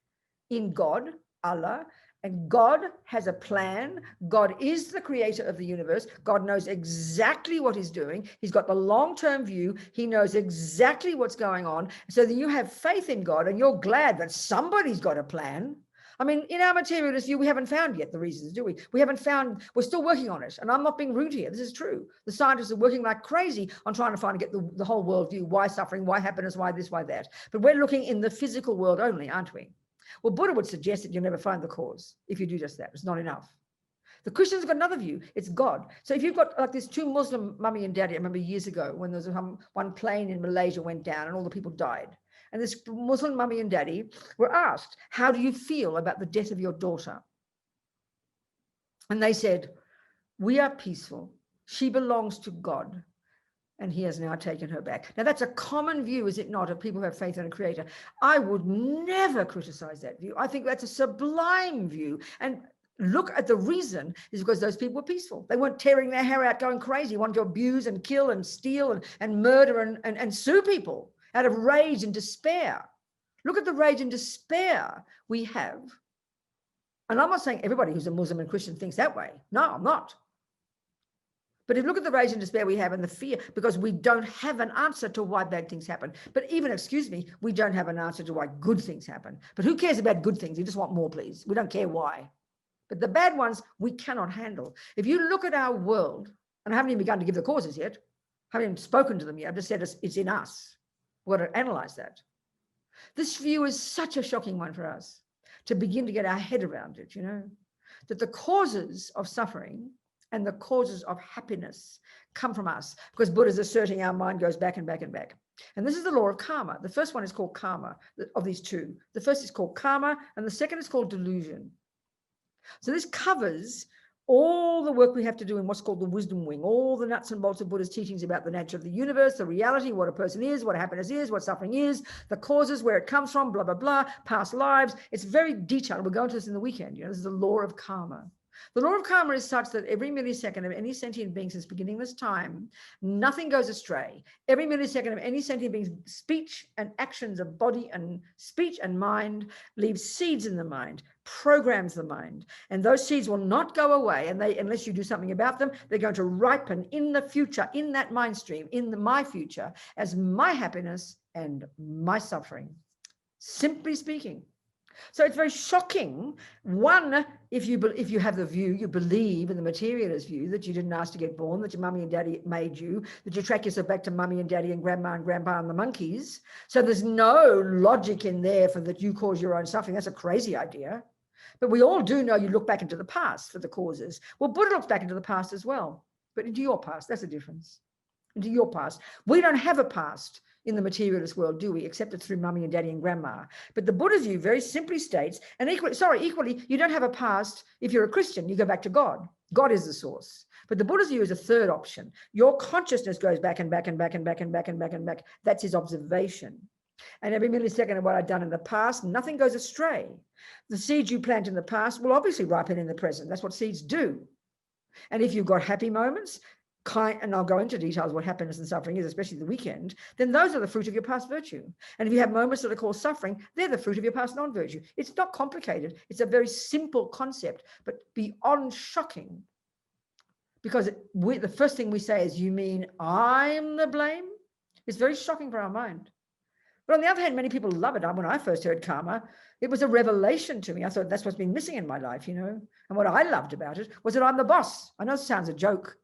in God, Allah, and God has a plan. God is the creator of the universe. God knows exactly what he's doing. He's got the long-term view. He knows exactly what's going on. So that you have faith in God and you're glad that somebody's got a plan. I mean, in our materialist view, we haven't found yet the reasons, do we? We haven't found, we're still working on it. And I'm not being rude here. This is true. The scientists are working like crazy on trying to get the whole world view. Why suffering? Why happiness? Why this? Why that? But we're looking in the physical world only, aren't we? Well, Buddha would suggest that you'll never find the cause if you do just that. It's not enough. The Christians have got another view. It's God. So if you've got like these two Muslim mummy and daddy, I remember years ago when there was one plane in Malaysia went down and all the people died. And this Muslim mummy and daddy were asked, how do you feel about the death of your daughter? And they said, we are peaceful. She belongs to God. And he has now taken her back. Now, that's a common view, is it not, of people who have faith in a creator? I would never criticize that view. I think that's a sublime view. And look at the reason is because those people were peaceful. They weren't tearing their hair out, going crazy, wanting to abuse and kill and steal and murder and sue people out of rage and despair. Look at the rage and despair we have. And I'm not saying everybody who's a Muslim and Christian thinks that way. No, I'm not. But if you look at the rage and despair we have and the fear, because we don't have an answer to why bad things happen. But even, excuse me, we don't have an answer to why good things happen. But who cares about good things? You just want more, please. We don't care why. But the bad ones, we cannot handle. If you look at our world, and I haven't even begun to give the causes yet, I haven't even spoken to them yet, I've just said it's in us. We've got to analyze that. This view is such a shocking one for us to begin to get our head around it, you know, that the causes of suffering and the causes of happiness come from us, because Buddha's asserting our mind goes back and back and back. And this is the law of karma. The first one is called karma, of these two. The first is called karma, and the second is called delusion. So this covers all the work we have to do in what's called the wisdom wing, all the nuts and bolts of Buddha's teachings about the nature of the universe, the reality, what a person is, what happiness is, what suffering is, the causes, where it comes from, blah, blah, blah, past lives. It's very detailed. We'll go into this in the weekend. This is the law of karma. The law of karma is such that every millisecond of any sentient being since beginningless time, nothing goes astray. Every millisecond of any sentient being's speech and actions of body and speech and mind leaves seeds in the mind, programs the mind. And those seeds will not go away. And unless you do something about them, they're going to ripen in the future, in that mind stream, my future, as my happiness and my suffering. Simply speaking. So it's very shocking. One, if you have the view, you believe in the materialist view that you didn't ask to get born, that your mummy and daddy made you, that you track yourself back to mummy and daddy and grandma and grandpa and the monkeys. So there's no logic in there for that you cause your own suffering. That's a crazy idea. But we all do know you look back into the past for the causes. Well, Buddha looks back into the past as well, but into your past. That's the difference. Into your past. We don't have a past in the materialist world, do we? Except it's through mummy and daddy and grandma. But the Buddha's view very simply states, and equally, you don't have a past if you're a Christian. You go back to God. God is the source. But the Buddha's view is a third option. Your consciousness goes back and back and back and back and back and back and back. That's his observation. And every millisecond of what I've done in the past, nothing goes astray. The seeds you plant in the past will obviously ripen in the present. That's what seeds do. And if you've got happy moments, and I'll go into details what happiness and suffering is, especially the weekend, then those are the fruit of your past virtue. And if you have moments that are called suffering, they're the fruit of your past non-virtue. It's not complicated. It's a very simple concept, but beyond shocking. Because the first thing we say is, you mean I'm the blame? It's very shocking for our mind. But on the other hand, many people love it. When I first heard karma, it was a revelation to me. I thought that's what's been missing in my life, And what I loved about it was that I'm the boss. I know it sounds a joke,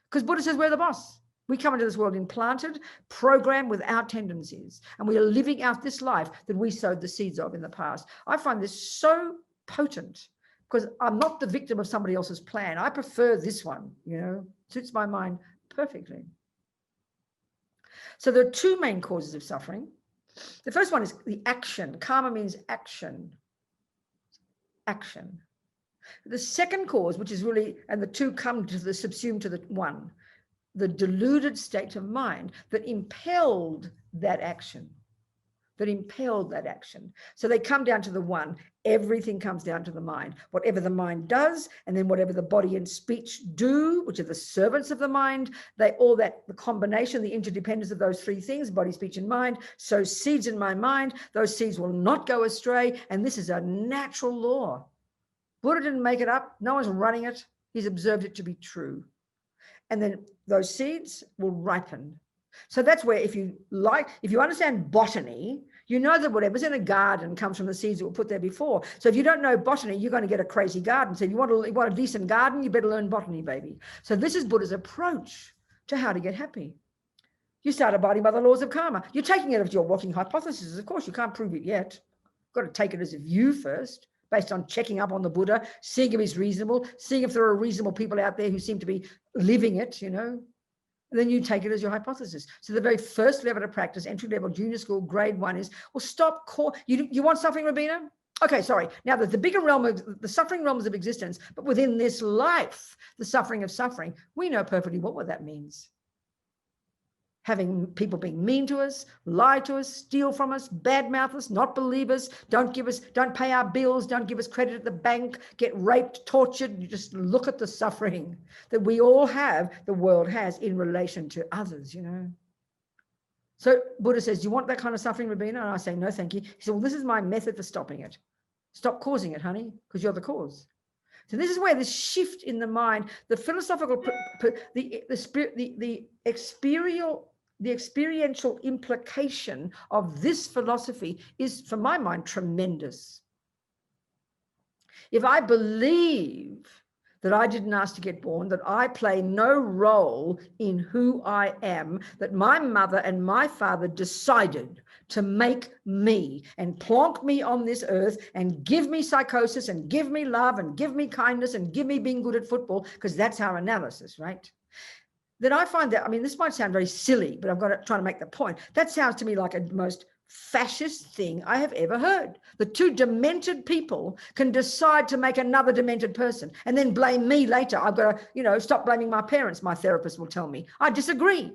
because Buddha says we're the boss. We come into this world implanted, programmed with our tendencies, and we are living out this life that we sowed the seeds of in the past. I find this so potent because I'm not the victim of somebody else's plan. I prefer this one, suits my mind perfectly. So there are two main causes of suffering. The first one is the action. Karma means action. Action. The second cause, which is really, and the two come to the subsumed to the one, the deluded state of mind that impelled that action. So they come down to the one. Everything comes down to the mind. Whatever the mind does, and then whatever the body and speech do, which are the servants of the mind, the combination, the interdependence of those three things, body, speech, and mind, sow seeds in my mind. Those seeds will not go astray. And this is a natural law. Buddha didn't make it up. No one's running it. He's observed it to be true. And then those seeds will ripen. So that's where if you understand botany, you know that whatever's in a garden comes from the seeds that were put there before. So if you don't know botany, you're going to get a crazy garden. So if you want a decent garden, you better learn botany, baby. So this is Buddha's approach to how to get happy. You start abiding by the laws of karma. You're taking it as your working hypothesis. Of course, you can't prove it yet. You've got to take it as a view first, based on checking up on the Buddha, seeing if he's reasonable, seeing if there are reasonable people out there who seem to be living it, And then you take it as your hypothesis. So the very first level of practice, entry level, junior school, grade 1 is, well, stop. You want suffering, Robina? Okay, sorry. Now there's the bigger realm of the suffering realms of existence, but within this life, the suffering of suffering, we know perfectly what that means. Having people being mean to us, lie to us, steal from us, badmouth us, not believe us, don't pay our bills, don't give us credit at the bank, get raped, tortured. You just look at the suffering that we all have, the world has in relation to others, So Buddha says, do you want that kind of suffering, Robina? And I say, no, thank you. He said, well, this is my method for stopping it. Stop causing it, honey, because you're the cause. So this is where this shift in the mind, the philosophical, the experiential implication of this philosophy is, for my mind, tremendous. If I believe that I didn't ask to get born, that I play no role in who I am, that my mother and my father decided to make me and plonk me on this earth and give me psychosis and give me love and give me kindness and give me being good at football, because that's our analysis, right? Then I find that, this might sound very silly, but I've got to try to make the point. That sounds to me like a most fascist thing I have ever heard. The two demented people can decide to make another demented person and then blame me later. I've got to, stop blaming my parents, my therapist will tell me. I disagree.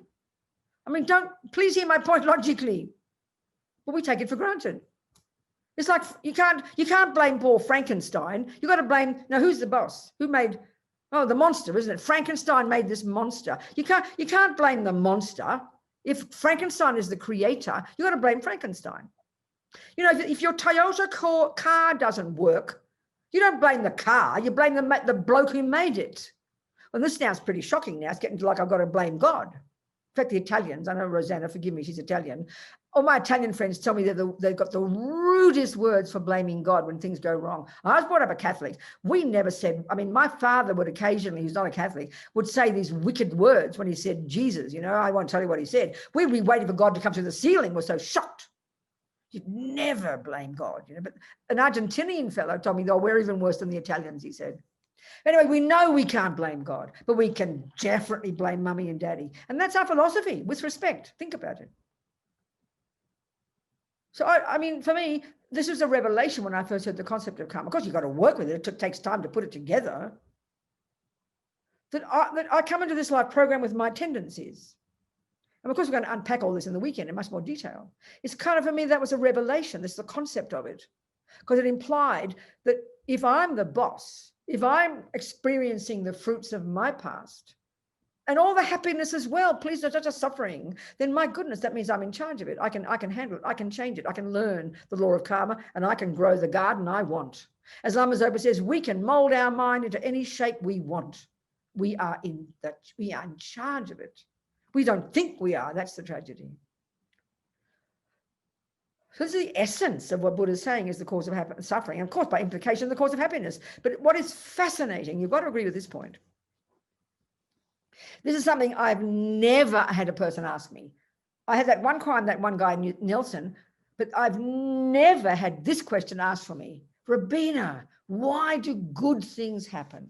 I mean, please hear my point logically. But we take it for granted. It's like you can't blame poor Frankenstein. You've got to blame, now who's the boss? Who made, the monster, isn't it? Frankenstein made this monster. You can't blame the monster. If Frankenstein is the creator, you've got to blame Frankenstein. If your Toyota car doesn't work, you don't blame the car, you blame the bloke who made it. Well, this sounds pretty shocking now. It's getting to like I've got to blame God. In fact, the Italians, I know Rosanna, forgive me, she's Italian. All my Italian friends tell me that they've got the rudest words for blaming God when things go wrong. I was brought up a Catholic. We never said, my father would occasionally, who's not a Catholic, would say these wicked words when he said Jesus, I won't tell you what he said. We'd be waiting for God to come through the ceiling. We're so shocked. You'd never blame God, But an Argentinian fellow told me, we're even worse than the Italians, he said. Anyway, we know we can't blame God, but we can definitely blame mummy and daddy. And that's our philosophy, with respect. Think about it. So, for me, this was a revelation when I first heard the concept of karma. Of course, you've got to work with it. It takes time to put it together. That I come into this life program with my tendencies. And of course, we're going to unpack all this in the weekend in much more detail. It's kind of, for me, that was a revelation. This is the concept of it. Because it implied that if I'm the boss, if I'm experiencing the fruits of my past, and all the happiness as well, please not just suffering, then my goodness, that means I'm in charge of it. I can handle it. I can change it. I can learn the law of karma, and I can grow the garden I want. As Lama Zopa says, we can mold our mind into any shape we want. We are in charge of it. We don't think we are. That's the tragedy. So this is the essence of what Buddha is saying is the cause of suffering, and of course, by implication, the cause of happiness. But what is fascinating, you've got to agree with this point. This is something I've never had a person ask me. I had that one guy, Nelson, but I've never had this question asked for me. Robina, why do good things happen?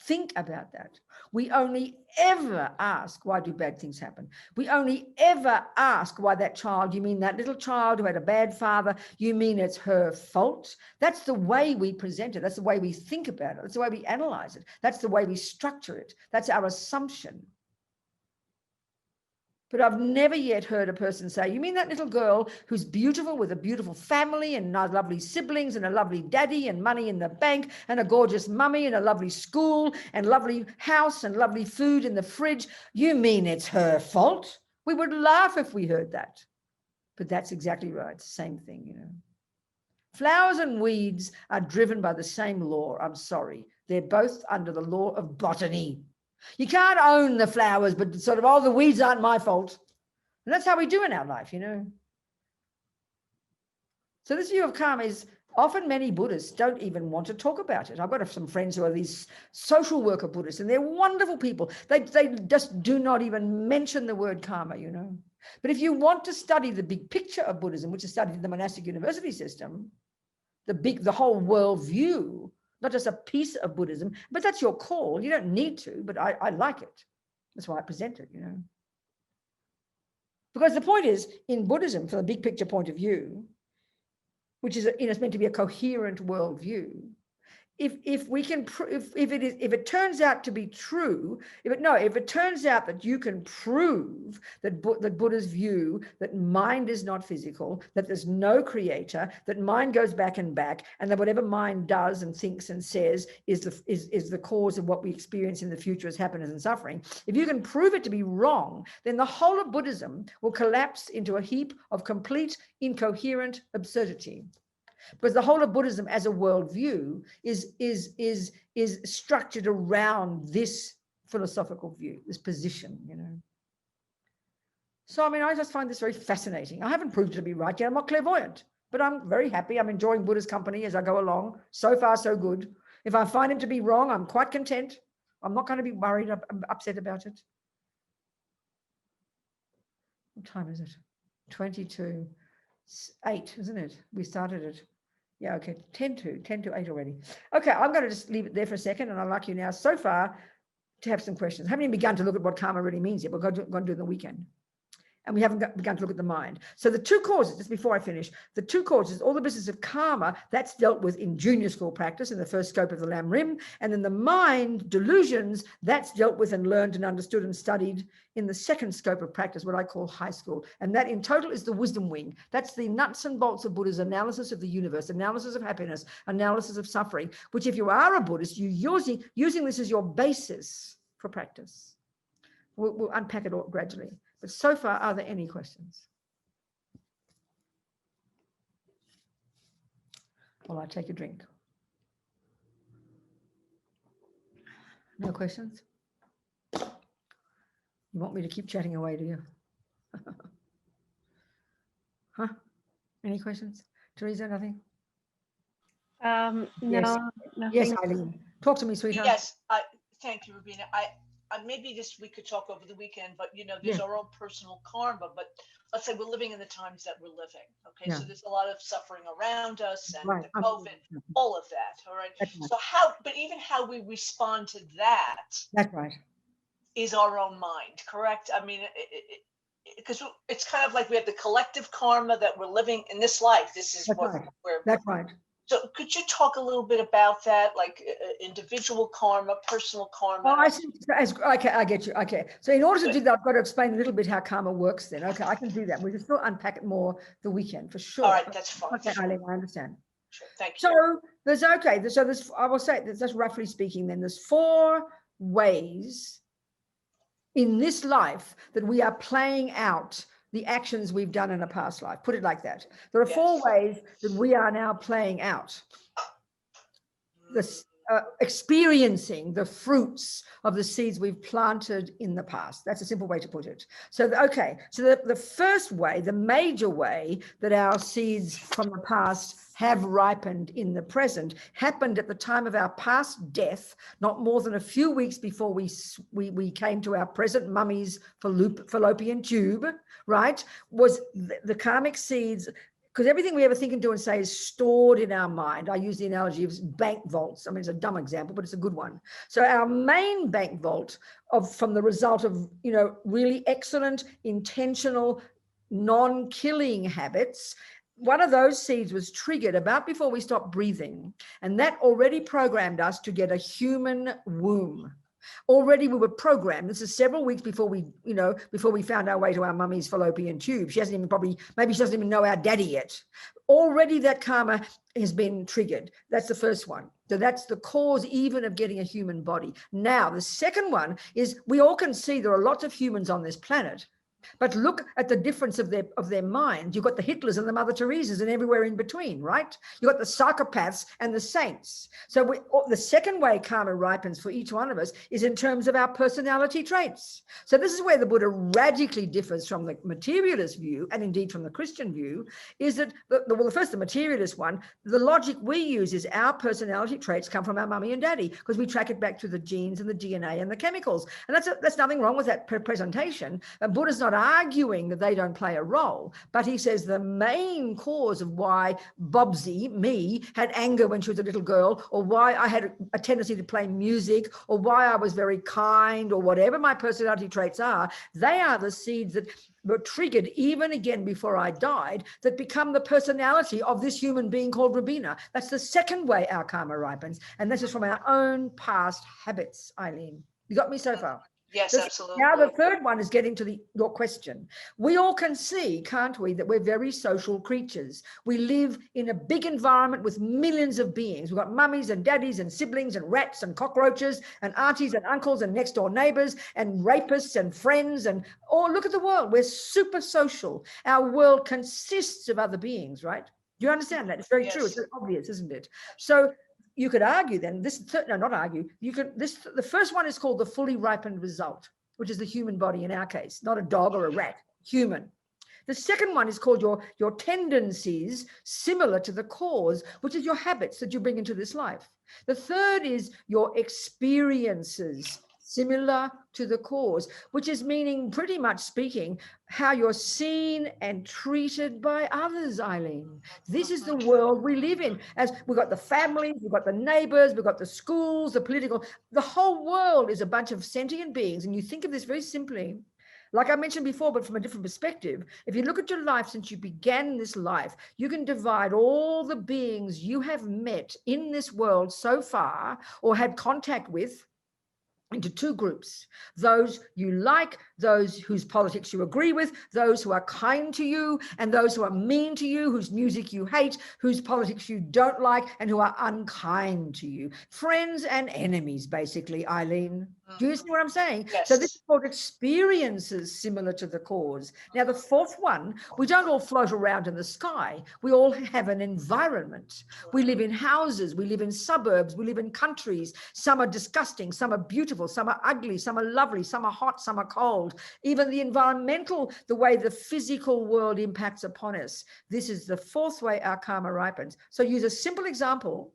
Think about that. We only ever ask, why do bad things happen? We only ever ask why that child, you mean that little child who had a bad father, you mean it's her fault? That's the way we present it. That's the way we think about it. That's the way we analyze it. That's the way we structure it. That's our assumption. But I've never yet heard a person say, you mean that little girl who's beautiful with a beautiful family and lovely siblings and a lovely daddy and money in the bank and a gorgeous mummy and a lovely school and lovely house and lovely food in the fridge, you mean it's her fault? We would laugh if we heard that. But that's exactly right. It's the same thing, Flowers and weeds are driven by the same law. I'm sorry. They're both under the law of botany. You can't own the flowers, but sort of, the weeds aren't my fault. And that's how we do in our life, So this view of karma is often many Buddhists don't even want to talk about it. I've got some friends who are these social worker Buddhists, and they're wonderful people. They just do not even mention the word karma, But if you want to study the big picture of Buddhism, which is studied in the monastic university system, the whole world view, not just a piece of Buddhism, but that's your call. You don't need to, but I like it. That's why I present it, Because the point is, in Buddhism, from the big picture point of view, which is it's meant to be a coherent worldview, if it turns out to be true, if it turns out that you can prove that Buddha's view that mind is not physical, that there's no creator, that mind goes back and back, and that whatever mind does and thinks and says is the cause of what we experience in the future as happiness and suffering, if you can prove it to be wrong, then the whole of Buddhism will collapse into a heap of complete incoherent absurdity. Because the whole of Buddhism as a worldview is structured around this philosophical view, this position, So, I just find this very fascinating. I haven't proved it to be right yet. I'm not clairvoyant, but I'm very happy. I'm enjoying Buddha's company as I go along. So far, so good. If I find him to be wrong, I'm quite content. I'm not going to be worried, upset about it. What time is it? 22. 8, isn't it? We started it. Yeah, okay, 10 to 8 already. Okay, I'm going to just leave it there for a second, and I'd like you now, so far, to have some questions. I haven't even begun to look at what karma really means yet. We're going to do it in the weekend. And we haven't begun to look at the mind. So the two causes, just before I finish, the two causes, all the business of karma, that's dealt with in junior school practice in the first scope of the Lam Rim. And then the mind, delusions, that's dealt with and learned and understood and studied in the second scope of practice, what I call high school. And that in total is the wisdom wing. That's the nuts and bolts of Buddha's analysis of the universe, analysis of happiness, analysis of suffering, which if you are a Buddhist, you're using this as your basis for practice. We'll unpack it all gradually. But so far, are there any questions? Well, I take a drink. No questions? You want me to keep chatting away, do you? Huh? Any questions? Teresa, nothing? No, Yes. nothing. Yes, Eileen. Talk to me, sweetheart. Yes, thank you, Robina. Maybe we could talk over the weekend, but there's our own personal karma. But let's say we're living in the times that we're living. Okay, so there's a lot of suffering around us and the COVID, all of that. All right. So even how we respond to that, that's right, is our own mind, correct? I mean, because it's kind of like we have the collective karma that we're living in this life. This is that's right. So could you talk a little bit about that, like individual karma, personal karma? Oh, I see. Okay, I get you. Okay. So in order to do that, I've got to explain a little bit how karma works then. Okay, I can do that. We can still unpack it more the weekend for sure. All right, that's fine. Okay, Eileen, I understand. Sure. Thank So you. I will say, just roughly speaking then, there's 4 ways in this life that we are playing out the actions we've done in a past life. Put it like that. There are 4 ways that we are now playing out this, experiencing the fruits of the seeds we've planted in the past. That's a simple way to put it. So, the first way, the major way that our seeds from the past have ripened in the present happened at the time of our past death, not more than a few weeks before we came to our present mummy's fallopian tube, right? Was the karmic seeds, because everything we ever think and do and say is stored in our mind. I use the analogy of bank vaults. I mean, it's a dumb example, but it's a good one. So our main bank vault from the result of, really excellent, intentional, non-killing habits, one of those seeds was triggered about before we stopped breathing. And that already programmed us to get a human womb. Already we were programmed. This is several weeks before we found our way to our mummy's fallopian tube. Maybe she doesn't even know our daddy yet. Already that karma has been triggered. That's the first one. So that's the cause even of getting a human body. Now, the second one is we all can see there are lots of humans on this planet. But look at the difference of their mind. You've got the Hitlers and the Mother Teresas and everywhere in between, right? You've got the psychopaths and the saints. So the second way karma ripens for each one of us is in terms of our personality traits. So this is where the Buddha radically differs from the materialist view, and indeed from the Christian view, is that, the materialist one, the logic we use is our personality traits come from our mummy and daddy, because we track it back to the genes and the DNA and the chemicals. And that's nothing wrong with that presentation. And Buddha's not arguing that they don't play a role, but he says the main cause of why Bobsy, me, had anger when she was a little girl, or why I had a tendency to play music, or why I was very kind, or whatever my personality traits are, they are the seeds that were triggered even again before I died, that become the personality of this human being called Robina. That's the second way our karma ripens. And this is from our own past habits, Eileen. You got me so far? Yes, absolutely. Now the third one is getting to your question. We all can see, can't we, that we're very social creatures. We live in a big environment with millions of beings. We've got mummies and daddies and siblings and rats and cockroaches and aunties and uncles and next door neighbors and rapists and friends and look at the world. We're super social. Our world consists of other beings, right? Do you understand that? It's very true. It's very obvious, isn't it? So you could argue then the first one is called the fully ripened result, which is the human body in our case, not a dog or a rat, human. The second one is called your tendencies, similar to the cause, which is your habits that you bring into this life. The third is your experiences, similar to the cause, which is meaning, pretty much speaking, how you're seen and treated by others, Eileen. This is the world we live in. As we've got the families, we've got the neighbors, we've got the schools, the political, the whole world is a bunch of sentient beings. And you think of this very simply, Like I mentioned before, but from a different perspective, if you look at your life since you began this life, you can divide all the beings you have met in this world so far or had contact with into two groups: those you like, those whose politics you agree with, those who are kind to you, and those who are mean to you, whose music you hate, whose politics you don't like, and who are unkind to you. Friends and enemies, basically, Eileen. Do you see what I'm saying? Yes. So this is called experiences similar to the cause. Now, the fourth one, we don't all float around in the sky. We all have an environment. We live in houses, we live in suburbs, we live in countries. Some are disgusting, some are beautiful, some are ugly, some are lovely, some are hot, some are cold. Even the environmental, the way the physical world impacts upon us. This is the fourth way our karma ripens. So use a simple example.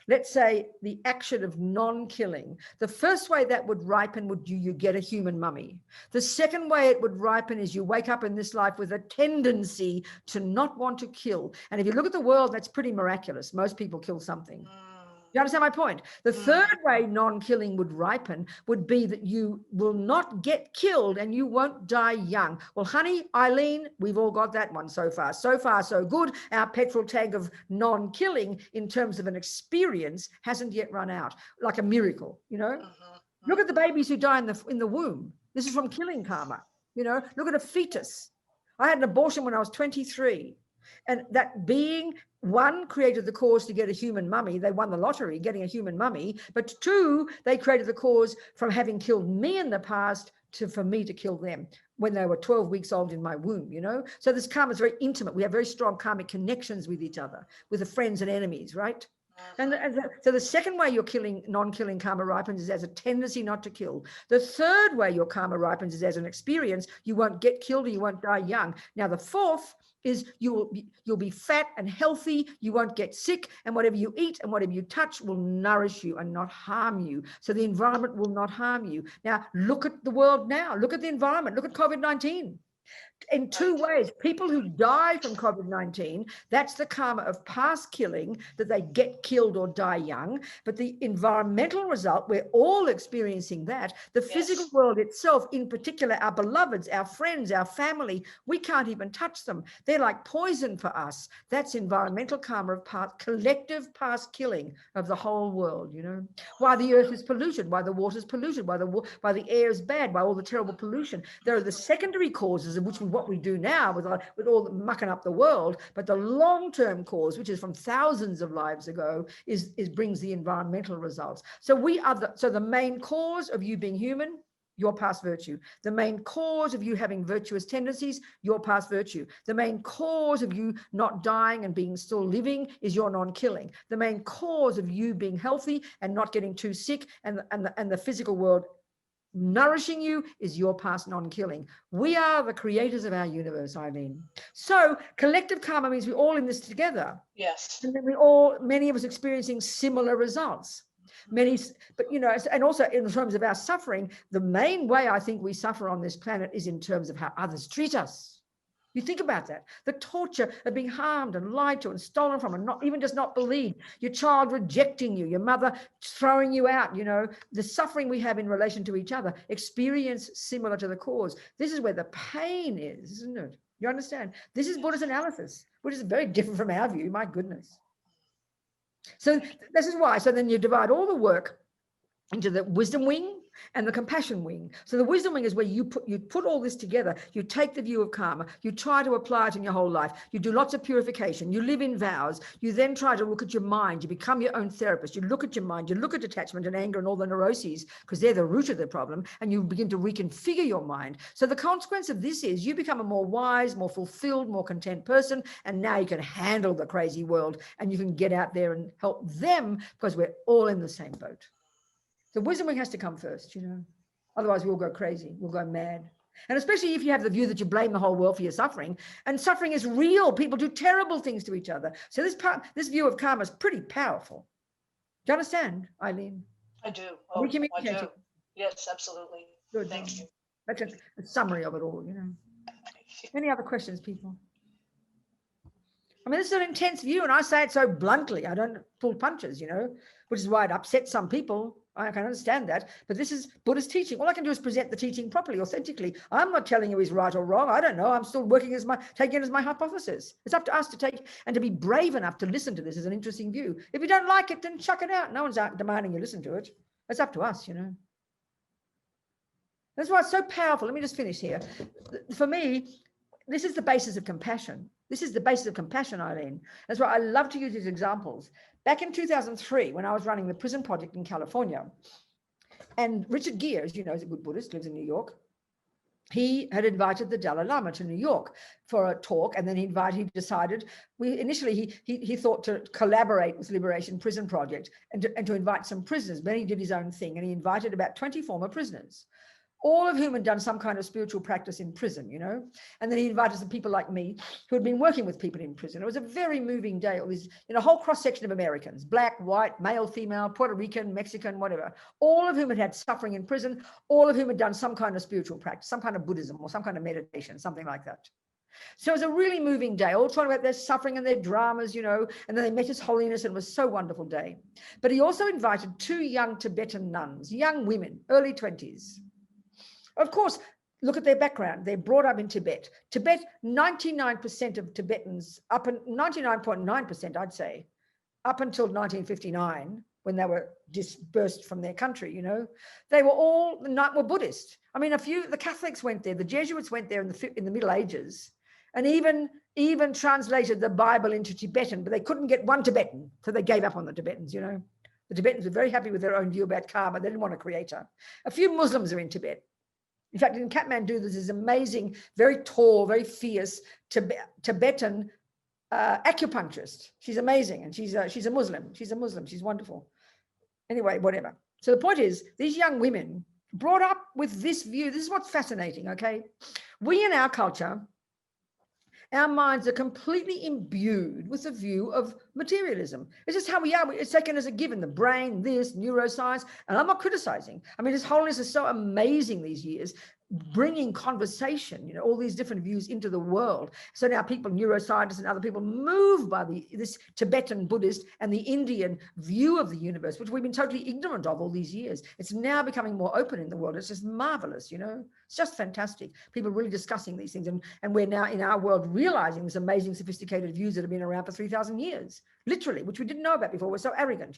Let's say the action of non-killing. The first way that would ripen would you get a human mummy. The second way it would ripen is you wake up in this life with a tendency to not want to kill. And if you look at the world, that's pretty miraculous. Most people kill something. You understand my point? The third way non-killing would ripen would be that you will not get killed and you won't die young. Well, honey, Eileen, we've all got that one so far. So far, so good. Our petrol tank of non-killing in terms of an experience hasn't yet run out, like a miracle, you know? Look at the babies who die in the womb. This is from killing karma, you know? Look at a fetus. I had an abortion when I was 23. And that being, one, created the cause to get a human mummy. They won the lottery getting a human mummy. But two, they created the cause from having killed me in the past for me to kill them when they were 12 weeks old in my womb, you know? So this karma is very intimate. We have very strong karmic connections with each other, with the friends and enemies, right? So the second way your non-killing karma ripens is as a tendency not to kill. The third way your karma ripens is as an experience. You won't get killed or you won't die young. Now, the fourth is you'll be fat and healthy, you won't get sick, and whatever you eat and whatever you touch will nourish you and not harm you. So the environment will not harm you. Now, look at the world now. Look at the environment. Look at COVID-19. In two ways, people who die from COVID-19, that's the karma of past killing, that they get killed or die young. But the environmental result, we're all experiencing that. The physical world itself, in particular, our beloveds, our friends, our family, we can't even touch them. They're like poison for us. That's environmental karma of collective past killing of the whole world, you know. Why the earth is polluted, why the water is polluted, why the air is bad, why all the terrible pollution. There are the secondary causes of which what we do now with all the mucking up the world, but the long-term cause, which is from thousands of lives ago, is brings the environmental results. So the main cause of you being human, your past virtue. The main cause of you having virtuous tendencies, your past virtue. The main cause of you not dying and being still living is your non-killing. The main cause of you being healthy and not getting too sick and the physical world nourishing you is your past non-killing. We are the creators of our universe, Eileen. So collective karma means we're all in this together. Yes. And then many of us experiencing similar results. But you know, and also in terms of our suffering, the main way I think we suffer on this planet is in terms of how others treat us. You think about that, the torture of being harmed and lied to and stolen from and not even just not believed, your child rejecting you, your mother throwing you out, you know, the suffering we have in relation to each other, experience similar to the cause. This is where the pain is, isn't it? You understand? This is Buddha's analysis, which is very different from our view, my goodness. So this is why. So then you divide all the work into the wisdom wing and the compassion wing. So the wisdom wing is where you put all this together. You take the view of karma. You try to apply it in your whole life. You do lots of purification. You live in vows. You then try to look at your mind. You become your own therapist. You look at your mind. You look at attachment and anger and all the neuroses because they're the root of the problem. And you begin to reconfigure your mind. So the consequence of this is you become a more wise, more fulfilled, more content person. And now you can handle the crazy world and you can get out there and help them because we're all in the same boat. The wisdom wing has to come first, you know, otherwise we'll go crazy, we'll go mad. And especially if you have the view that you blame the whole world for your suffering, and suffering is real. People do terrible things to each other. So this view of karma is pretty powerful. Do you understand, Eileen? I do. Oh, I do. Yes, absolutely. Good. Thank you. That's a summary of it all, you know. Any other questions, people? I mean, this is an intense view, and I say it so bluntly. I don't pull punches, you know, which is why it upsets some people. I can understand that, but this is Buddha's teaching. All I can do is present the teaching properly, authentically. I'm not telling you he's right or wrong. I don't know. I'm still working taking it as my hypothesis. It's up to us to take and to be brave enough to listen to this as an interesting view. If you don't like it, then chuck it out. No one's out demanding you listen to it. It's up to us, That's why it's so powerful. Let me just finish here. For me, this is the basis of compassion. This is the basis of compassion, Eileen. That's why I love to use these examples. Back in 2003, when I was running the prison project in California, and Richard Gere, as you know, is a good Buddhist, lives in New York. He had invited the Dalai Lama to New York for a talk, and then he decided, he thought to collaborate with Liberation Prison Project and to invite some prisoners. Then he did his own thing, and he invited about 20 former prisoners, all of whom had done some kind of spiritual practice in prison, and then he invited some people like me who had been working with people in prison. It was a very moving day. It was a whole cross-section of Americans, black, white, male, female, Puerto Rican, Mexican, whatever, all of whom had suffering in prison, all of whom had done some kind of spiritual practice, some kind of Buddhism or some kind of meditation, something like that. So it was a really moving day, all talking about their suffering and their dramas, and then they met His Holiness, and it was so wonderful day. But he also invited 2 young Tibetan nuns, young women, early 20s. Of course, look at their background. They're brought up in Tibet. 99% of Tibetans, 99.9%, I'd say, up until 1959, when they were dispersed from their country, they were all Buddhist. I mean, the Catholics went there, the Jesuits went there in the Middle Ages, and even translated the Bible into Tibetan, but they couldn't get one Tibetan, so they gave up on the Tibetans, The Tibetans were very happy with their own view about karma. They didn't want a creator. A few Muslims are in Tibet. In fact, in Kathmandu, there's this amazing, very tall, very fierce Tibetan acupuncturist. She's amazing, and she's a Muslim. She's wonderful. Anyway, whatever. So the point is, these young women brought up with this view. This is what's fascinating, okay? We in our culture, our minds are completely imbued with the view of materialism. It's just how we are. It's taken as a given, the brain, this, neuroscience, and I'm not criticizing. I mean, His Holiness is so amazing these years, bringing conversation, all these different views into the world. So now people, neuroscientists and other people, moved by this Tibetan Buddhist and the Indian view of the universe, which we've been totally ignorant of all these years. It's now becoming more open in the world. It's just marvelous, It's just fantastic. People really discussing these things. And we're now in our world realizing these amazing, sophisticated views that have been around for 3,000 years, literally, which we didn't know about before. We're so arrogant,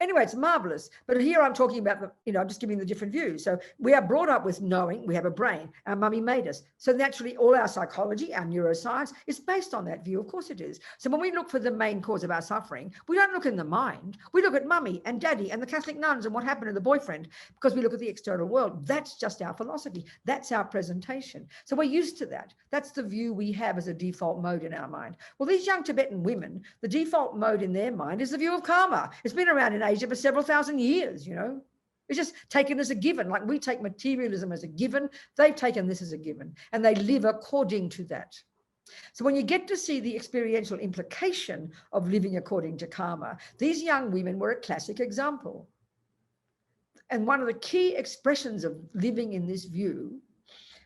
Anyway, it's marvelous. But here I'm talking about I'm just giving the different views. So we are brought up with knowing we have a brain. Our mummy made us. So naturally, all our psychology, our neuroscience is based on that view. Of course it is. So when we look for the main cause of our suffering, we don't look in the mind. We look at mummy and daddy and the Catholic nuns and what happened to the boyfriend, because we look at the external world. That's just our philosophy. That's our presentation. So we're used to that. That's the view we have as a default mode in our mind. Well, these young Tibetan women, the default mode in their mind is the view of karma. It's been around in Asia for several thousand years, It's just taken as a given. Like we take materialism as a given, they've taken this as a given, and they live according to that. So when you get to see the experiential implication of living according to karma, these young women were a classic example. And one of the key expressions of living in this view,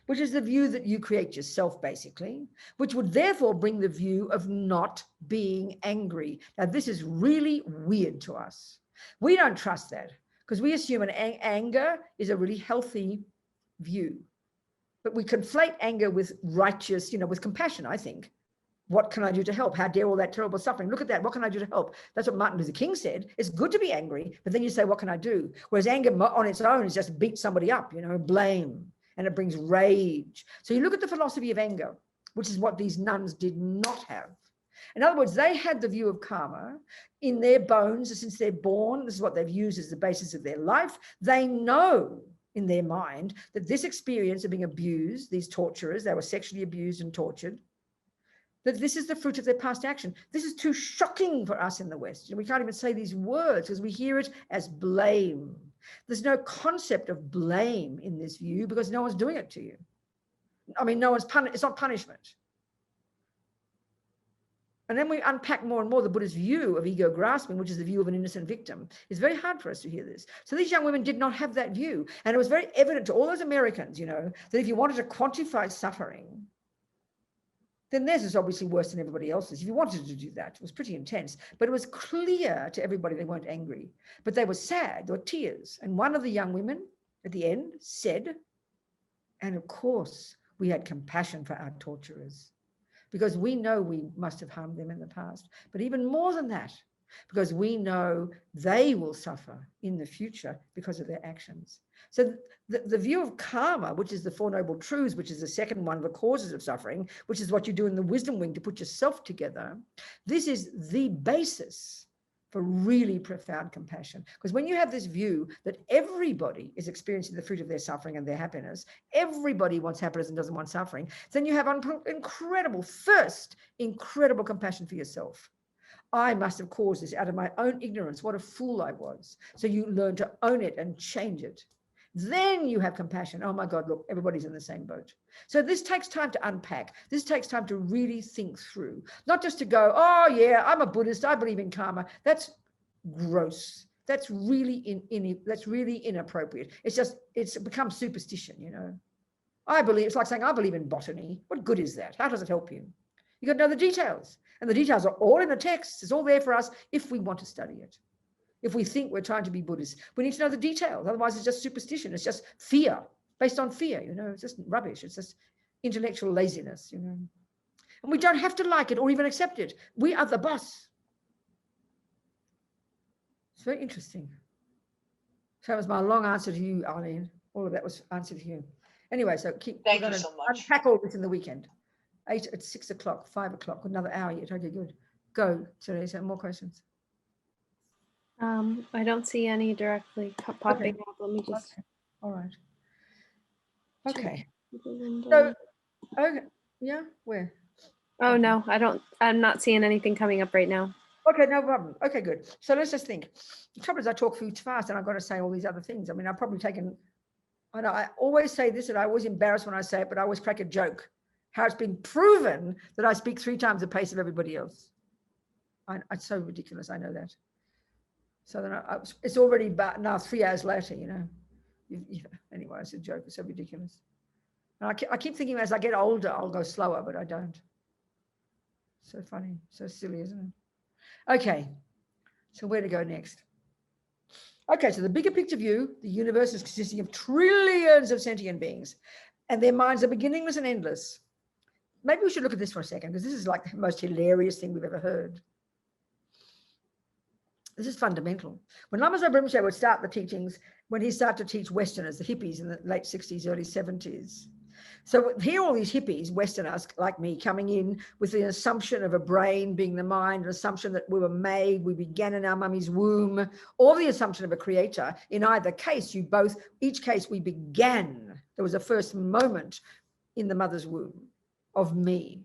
which is the view that you create yourself, basically, which would therefore bring the view of not being angry. Now, this is really weird to us. We don't trust that because we assume anger is a really healthy view. But we conflate anger with righteous, with compassion, I think. What can I do to help? How dare all that terrible suffering? Look at that. What can I do to help? That's what Martin Luther King said. It's good to be angry, but then you say, what can I do? Whereas anger on its own is just beat somebody up, blame, and it brings rage. So you look at the philosophy of anger, which is what these nuns did not have. In other words, they had the view of karma in their bones since they're born. This is what they've used as the basis of their life. They know in their mind that this experience of being abused, these torturers, they were sexually abused and tortured, that this is the fruit of their past action. This is too shocking for us in the West. We can't even say these words because we hear it as blame. There's no concept of blame in this view because no one's doing it to you. I mean, it's not punishment. And then we unpack more and more the Buddha's view of ego grasping, which is the view of an innocent victim. It's very hard for us to hear this. So these young women did not have that view. And it was very evident to all those Americans, that if you wanted to quantify suffering, then theirs is obviously worse than everybody else's. If you wanted to do that, it was pretty intense. But it was clear to everybody they weren't angry, but they were sad. There were tears. And one of the young women at the end said, and of course, we had compassion for our torturers, because we know we must have harmed them in the past. But even more than that, because we know they will suffer in the future because of their actions. So the view of karma, which is the Four Noble Truths, which is the second one of the causes of suffering, which is what you do in the wisdom wing to put yourself together, this is the basis for really profound compassion. Because when you have this view that everybody is experiencing the fruit of their suffering and their happiness, everybody wants happiness and doesn't want suffering, then you have incredible compassion for yourself. I must have caused this out of my own ignorance. What a fool I was. So you learn to own it and change it. Then you have compassion. Oh my God, look, everybody's in the same boat. So this takes time to unpack. This takes time to really think through, not just to go, oh yeah, I'm a Buddhist, I believe in karma. That's gross. That's really that's really inappropriate. It's become superstition, you know. It's like saying, I believe in botany. What good is that? How does it help you? You got to know the details. And the details are all in the text. It's all there for us if we want to study it. If we think we're trying to be Buddhist, we need to know the details. Otherwise, it's just superstition. It's just fear, based on fear, you know. It's just rubbish. It's just intellectual laziness, you know. And we don't have to like it or even accept it. We are the boss. It's very interesting. So that was my long answer to you, Arlene. All of that was answered to you. Anyway, so Thank you so much. Unpack all this in the weekend. 8 at 6 o'clock, 5 o'clock, another hour yet. Okay, good. Go, Teresa. More questions? I don't see any directly popping up. Let me just. Okay. All right. Okay. So, okay. Yeah. Where? Oh no, I'm not seeing anything coming up right now. Okay, no problem. Okay, good. So let's just think. The trouble is, I talk too fast, and I've got to say all these other things. I mean, I've probably taken. I know I always say this, and I always embarrass when I say it, but I always crack a joke. How it's been proven that I speak 3 times the pace of everybody else. It's so ridiculous. I know that. So then it's already about now 3 hours later, you know. Anyway, it's a joke. It's so ridiculous. And I keep thinking as I get older, I'll go slower, but I don't. So funny. So silly, isn't it? Okay. So where to go next? Okay, so the bigger picture view, the universe is consisting of trillions of sentient beings, and their minds are beginningless and endless. Maybe we should look at this for a second, because this is like the most hilarious thing we've ever heard. This is fundamental. When Lama Zopa Rinpoche would start the teachings, when he started to teach Westerners, the hippies in the late 60s, early 70s. So here all these hippies, Westerners like me, coming in with the assumption of a brain being the mind, an assumption that we were made, we began in our mummy's womb, or the assumption of a creator. In either case, each case we began. There was a first moment in the mother's womb of me.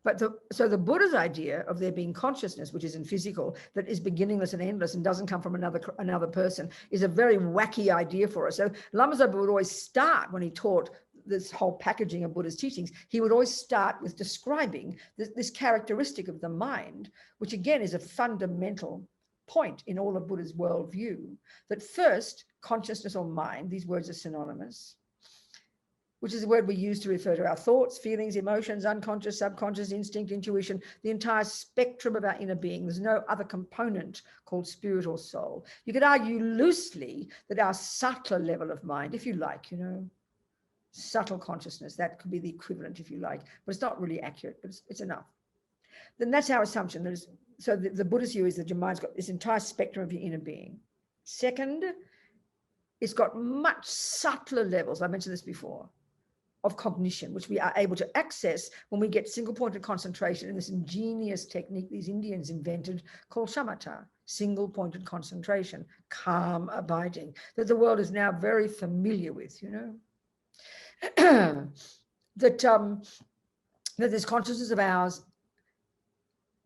But so the Buddha's idea of there being consciousness, which isn't physical, that is beginningless and endless and doesn't come from another person, is a very wacky idea for us. So Lama Zopa would always start, when he taught this whole packaging of Buddha's teachings, he would always start with describing this characteristic of the mind, which again is a fundamental point in all of Buddha's worldview, that first, consciousness or mind, these words are synonymous, which is a word we use to refer to our thoughts, feelings, emotions, unconscious, subconscious, instinct, intuition, the entire spectrum of our inner being. There's no other component called spirit or soul. You could argue loosely that our subtler level of mind, if you like, you know, subtle consciousness, that could be the equivalent, if you like, but it's not really accurate, but it's enough. Then that's our assumption. So the Buddhist view is that your mind's got this entire spectrum of your inner being. Second, it's got much subtler levels, I mentioned this before, of cognition, which we are able to access when we get single-pointed concentration in this ingenious technique these Indians invented called shamatha, single-pointed concentration, calm abiding, that the world is now very familiar with, you know. that this consciousness of ours,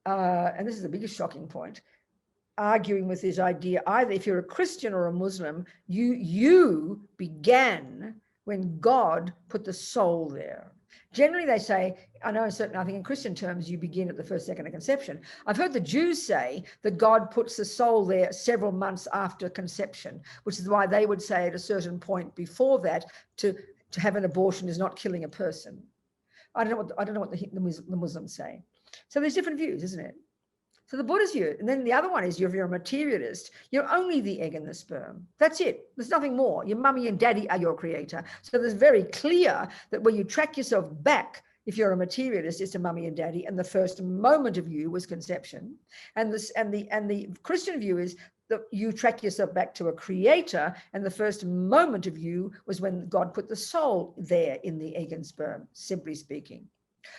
and this is the biggest shocking point, arguing with this idea, either if you're a Christian or a Muslim, you began when God put the soul there. Generally, they say, I think in Christian terms, you begin at the first second of conception. I've heard the Jews say that God puts the soul there several months after conception, which is why they would say at a certain point before that, to have an abortion is not killing a person. I don't know what the Muslims say. So there's different views, isn't it? So the Buddha's view, and then the other one is if you're a materialist, you're only the egg and the sperm. That's it. There's nothing more. Your mummy and daddy are your creator. So there's very clear that when you track yourself back, if you're a materialist, it's to mummy and daddy, and the first moment of you was conception. And the Christian view is that you track yourself back to a creator, and the first moment of you was when God put the soul there in the egg and sperm, simply speaking.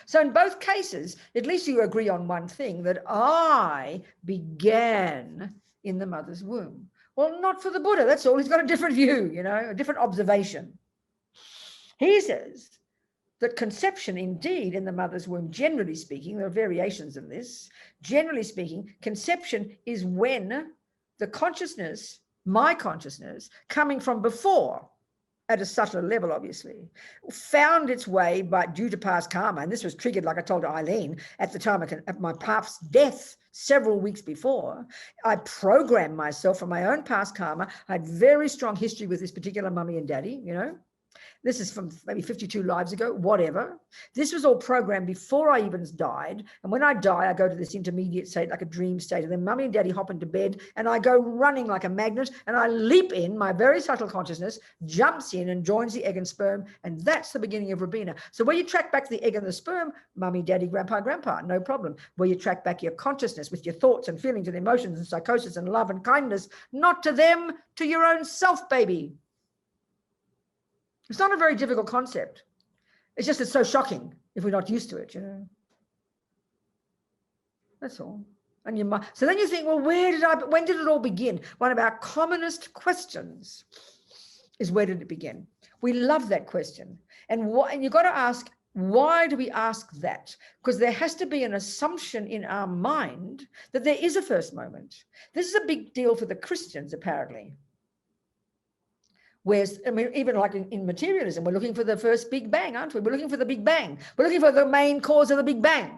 So in both cases, at least you agree on one thing, that I began in the mother's womb. Well, not for the Buddha, that's all. He's got a different view, you know, a different observation. He says that conception, indeed, in the mother's womb, generally speaking, there are variations of this, generally speaking, conception is when the consciousness, my consciousness, coming from before, at a subtler level, obviously, found its way due to past karma. And this was triggered, like I told Eileen, at the time of my pap's death several weeks before. I programmed myself from my own past karma. I had very strong history with this particular mummy and daddy, you know. This is from maybe 52 lives ago, whatever. This was all programmed before I even died. And when I die, I go to this intermediate state, like a dream state. And then mummy and daddy hop into bed and I go running like a magnet and I leap in, my very subtle consciousness jumps in and joins the egg and sperm. And that's the beginning of Robina. So where you track back the egg and the sperm, mummy, daddy, grandpa, no problem. Where you track back your consciousness with your thoughts and feelings and emotions and psychosis and love and kindness, not to them, to your own self, baby. It's not a very difficult concept. It's just it's so shocking if we're not used to it, you know. That's all. And so then you think, well, when did it all begin? One of our commonest questions is, where did it begin? We love that question. And you've got to ask, why do we ask that? Because there has to be an assumption in our mind that there is a first moment. This is a big deal for the Christians, apparently. Whereas, I mean, even like in materialism, we're looking for the first Big Bang, aren't we? We're looking for the Big Bang. We're looking for the main cause of the Big Bang.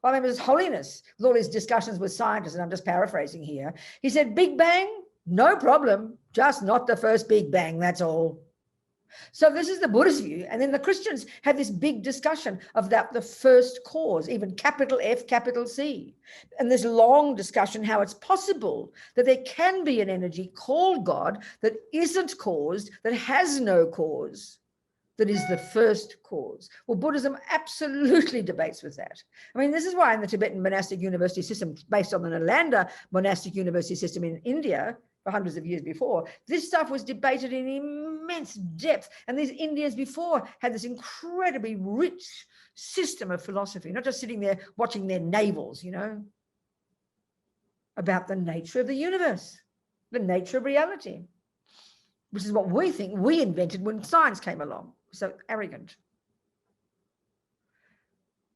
Well, I remember his holiness, with all his discussions with scientists, and I'm just paraphrasing here. He said, Big Bang, no problem, just not the first Big Bang, that's all. So this is the Buddhist view. And then the Christians had this big discussion of the first cause, even capital F, capital C. And this long discussion how it's possible that there can be an energy called God that isn't caused, that has no cause, that is the first cause. Well, Buddhism absolutely debates with that. I mean, this is why in the Tibetan monastic university system, based on the Nalanda monastic university system in India, hundreds of years before, this stuff was debated in immense depth. And these Indians before had this incredibly rich system of philosophy, not just sitting there watching their navels, you know, about the nature of the universe, the nature of reality, which is what we think we invented when science came along. So arrogant.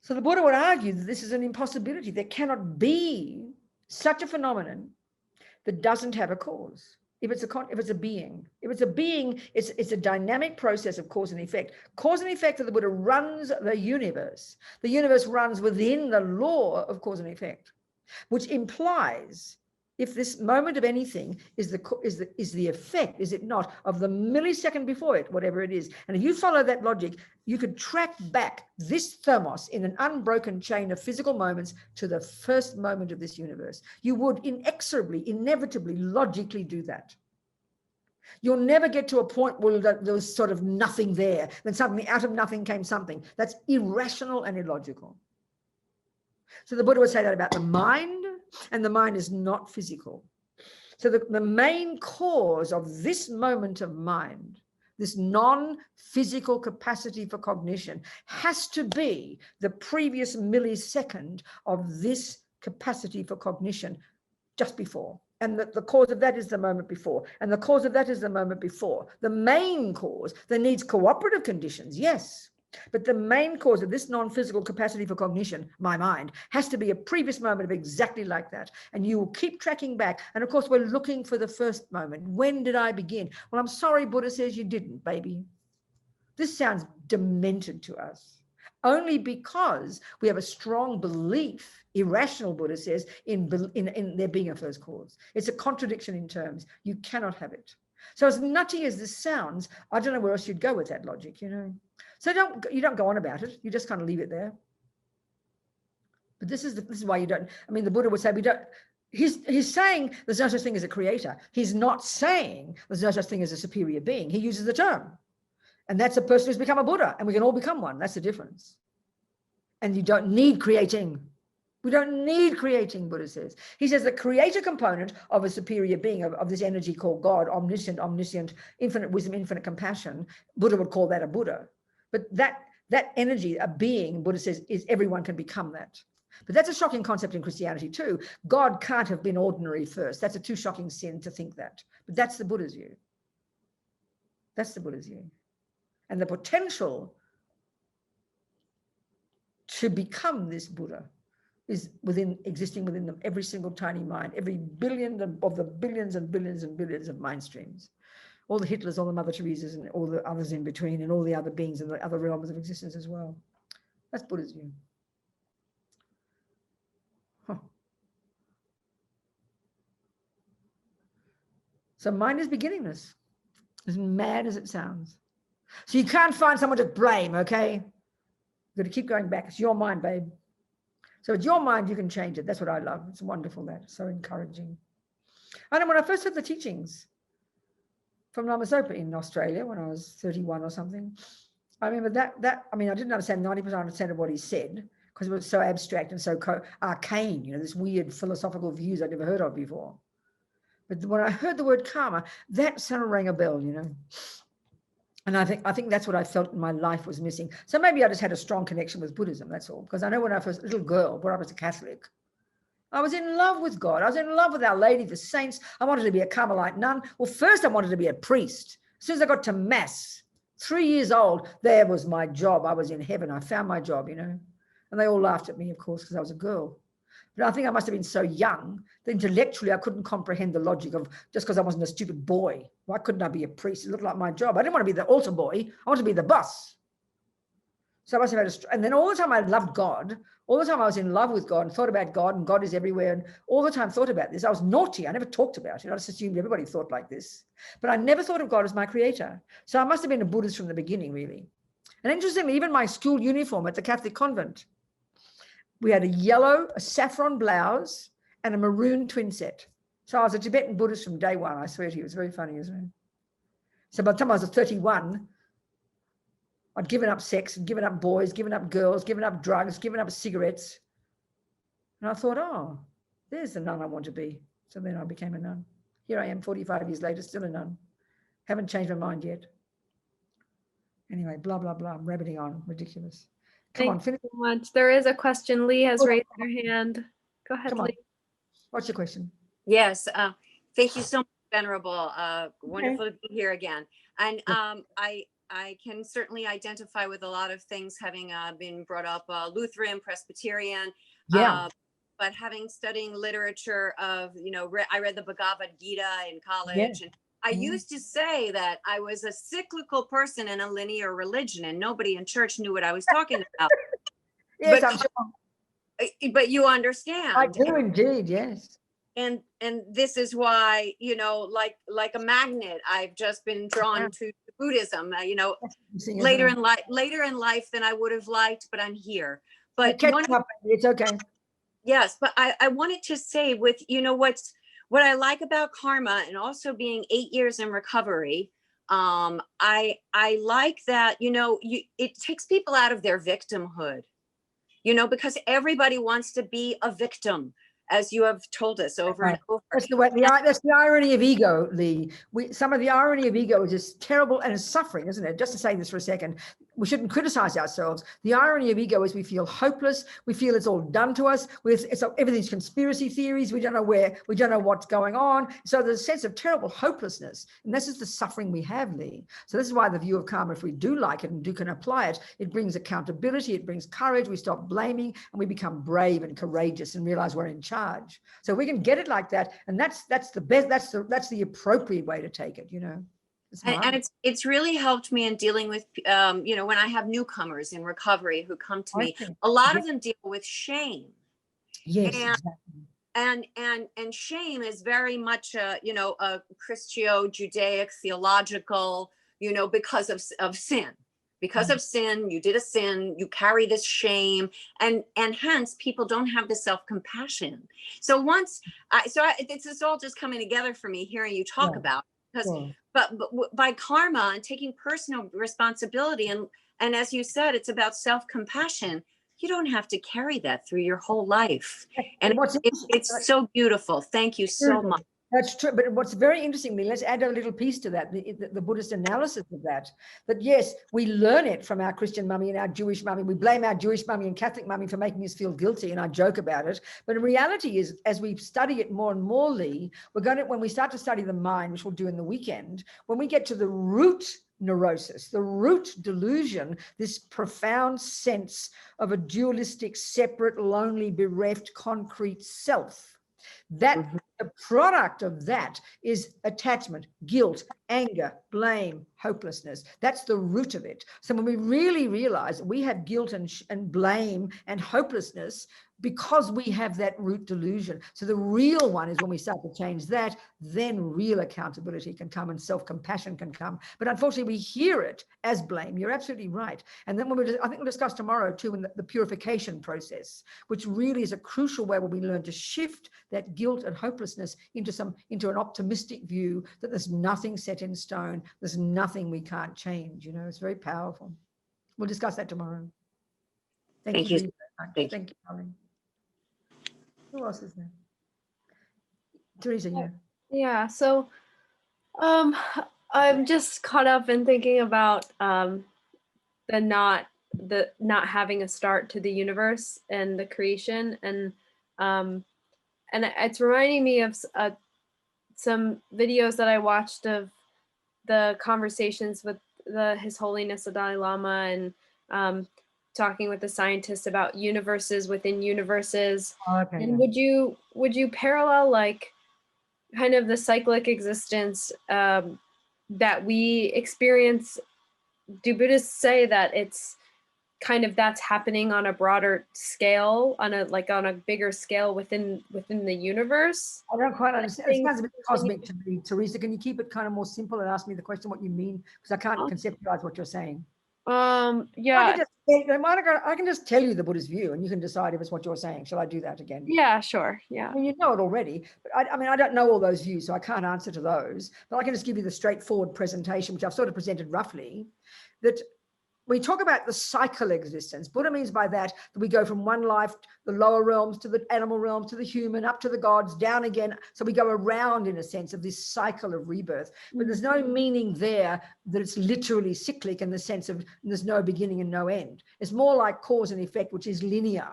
So the Buddha would argue that this is an impossibility. There cannot be such a phenomenon that doesn't have a cause. If it's a being, it's a dynamic process of cause and effect. Cause and effect of the Buddha runs the universe. The universe runs within the law of cause and effect, which implies if this moment of anything is the effect, is it not, of the millisecond before it, whatever it is. And if you follow that logic, you could track back this thermos in an unbroken chain of physical moments to the first moment of this universe. You would inexorably, inevitably, logically do that. You'll never get to a point where there was sort of nothing there, then suddenly out of nothing came something. That's irrational and illogical. So the Buddha would say that about the mind, and the mind is not physical. So the main cause of this moment of mind, this non-physical capacity for cognition, has to be the previous millisecond of this capacity for cognition just before. And the cause of that is the moment before. And the cause of that is the moment before. The main cause that needs cooperative conditions, yes. But the main cause of this non-physical capacity for cognition, my mind, has to be a previous moment of exactly like that. And you will keep tracking back. And of course, we're looking for the first moment. When did I begin? Well, I'm sorry, Buddha says you didn't, baby. This sounds demented to us. Only because we have a strong belief, irrational, Buddha says, in there being a first cause. It's a contradiction in terms. You cannot have it. So as nutty as this sounds, I don't know where else you'd go with that logic, you know. So you don't go on about it. You just kind of leave it there. But this is why you don't. I mean, the Buddha would say we don't. He's saying there's no such thing as a creator. He's not saying there's no such thing as a superior being. He uses the term, and that's a person who's become a Buddha, and we can all become one. That's the difference. And you don't need creating. We don't need creating, Buddha says. He says the creator component of a superior being, of this energy called God, omniscient, infinite wisdom, infinite compassion, Buddha would call that a Buddha. But that energy, a being, Buddha says, is everyone can become that. But that's a shocking concept in Christianity too. God can't have been ordinary first. That's a too shocking sin to think that. But that's the Buddha's view. That's the Buddha's view. And the potential to become this Buddha is existing within them, every single tiny mind, every billion of the billions and billions and billions of mind streams. All the Hitlers, all the Mother Teresas, and all the others in between, and all the other beings in the other realms of existence as well. That's Buddha's view. Huh. So mind is beginningless, as mad as it sounds. So you can't find someone to blame, okay? You've got to keep going back. It's your mind, babe. So it's your mind, you can change it. That's what I love. It's wonderful, that. It's so encouraging. I know when I first heard the teachings from Lama Zopa in Australia when I was 31 or something, I remember that I mean, I didn't understand 90% of what he said because it was so abstract and so arcane, you know, this weird philosophical views I'd never heard of before. But when I heard the word karma, that sort of rang a bell, you know. And I think that's what I felt in my life was missing. So maybe I just had a strong connection with Buddhism, that's all. Because I know when I was a little girl, brought up as a Catholic, I was in love with God. I was in love with Our Lady, the saints. I wanted to be a Carmelite nun. Well, first I wanted to be a priest. As soon as I got to Mass, 3 years old, there was my job. I was in heaven. I found my job, you know. And they all laughed at me, of course, because I was a girl. But I think I must have been so young that intellectually I couldn't comprehend the logic of just because I wasn't a stupid boy. Why couldn't I be a priest? It looked like my job. I didn't want to be the altar boy. I wanted to be the boss. So I must have had and then all the time I loved God. All the time I was in love with God and thought about God, and God is everywhere. And all the time thought about this. I was naughty. I never talked about it. I just assumed everybody thought like this. But I never thought of God as my creator. So I must have been a Buddhist from the beginning, really. And interestingly, even my school uniform at the Catholic convent, we had a saffron blouse and a maroon twin set. So I was a Tibetan Buddhist from day one. I swear to you, it was very funny, isn't it? So by the time I was 31, I'd given up sex, given up boys, given up girls, given up drugs, given up cigarettes. And I thought, oh, there's the nun I want to be. So then I became a nun. Here I am 45 years later, still a nun. Haven't changed my mind yet. Anyway, blah, blah, blah. I'm rabbiting on. Ridiculous. Come on, finish. Thank you so much. There is a question. Lee has raised her hand. Go ahead, Lee. What's your question? Yes. Thank you so much, Venerable. Wonderful to be here again. And I can certainly identify with a lot of things, having been brought up Lutheran, Presbyterian. Yeah. But having studying literature of, you know, I read the Bhagavad Gita in college. Yeah. And I used to say that I was a cyclical person in a linear religion, and nobody in church knew what I was talking about. Yes, but, I'm sure. But you understand. I do indeed, yes. And this is why, you know, like a magnet, I've just been drawn to Buddhism, you know, later in life than I would have liked, but I'm here. But it's okay. Yes, but I wanted to say with, you know, what I like about karma, and also being 8 years in recovery, I like that, you know, it takes people out of their victimhood, you know, because everybody wants to be a victim, as you have told us over and over. That's the irony of ego, Lee. Some of the irony of ego is just terrible and suffering, isn't it? Just to say this for a second, we shouldn't criticize ourselves. The irony of ego is we feel hopeless. We feel it's all done to us. Everything's conspiracy theories. We don't know what's going on. So there's a sense of terrible hopelessness. And this is the suffering we have, Lee. So this is why the view of karma, if we do like it and can apply it, it brings accountability, it brings courage. We stop blaming and we become brave and courageous and realize we're in charge. So we can get it like that. And that's the best, that's the appropriate way to take it, you know. And it's really helped me in dealing with, you know, when I have newcomers in recovery who come to me, a lot of them deal with shame. Yes, exactly. And shame is very much, you know, a Christo-Judaic theological, you know, because of sin, Because of sin, you did a sin, you carry this shame, and hence people don't have the self-compassion. So this is all just coming together for me hearing you talk about, because but by karma and taking personal responsibility, and as you said, it's about self-compassion. You don't have to carry that through your whole life. And it's so beautiful. Thank you so much. That's true. But what's very interesting, let's add a little piece to that, the Buddhist analysis of that yes, we learn it from our Christian mummy and our Jewish mummy. We blame our Jewish mummy and Catholic mummy for making us feel guilty, and I joke about it. But in reality is, as we study it more and more, Lee, when we start to study the mind, which we'll do in the weekend, when we get to the root neurosis, the root delusion, this profound sense of a dualistic, separate, lonely, bereft, concrete self, that the product of that is attachment, guilt, anger, blame, hopelessness. That's the root of it. So when we really realize that we have guilt and blame and hopelessness because we have that root delusion. So the real one is when we start to change that, then real accountability can come and self-compassion can come. But unfortunately, we hear it as blame. You're absolutely right. And then I think we'll discuss tomorrow too, in the purification process, which really is a crucial way where we learn to shift that guilt and hopelessness into an optimistic view that there's nothing set in stone. There's nothing we can't change. It's very powerful. We'll discuss that tomorrow. Thank you very much. Thank you, darling. Who else is there? Teresa, yeah. Yeah, so I'm just caught up in thinking about the not having a start to the universe and the creation, and it's reminding me of some videos that I watched of the conversations with His Holiness the Dalai Lama, and talking with the scientists about universes within universes. Okay, and would you parallel like kind of the cyclic existence that we experience? Do Buddhists say that it's kind of that's happening on a broader scale, on a bigger scale within the universe? I don't quite understand. It sounds a bit cosmic to me, Teresa. Can you keep it kind of more simple and ask me the question what you mean? Because I can't conceptualize what you're saying. Yeah. I can just tell you the Buddhist view, and you can decide if it's what you're saying. Shall I do that again? Yeah, sure. Yeah. I mean, you know it already, but I don't know all those views, so I can't answer to those. But I can just give you the straightforward presentation, which I've sort of presented roughly, that we talk about the cycle existence. Buddha means by that we go from one life, the lower realms, to the animal realms, to the human, up to the gods, down again. So we go around in a sense of this cycle of rebirth. But there's no meaning there that it's literally cyclic in the sense of there's no beginning and no end. It's more like cause and effect, which is linear.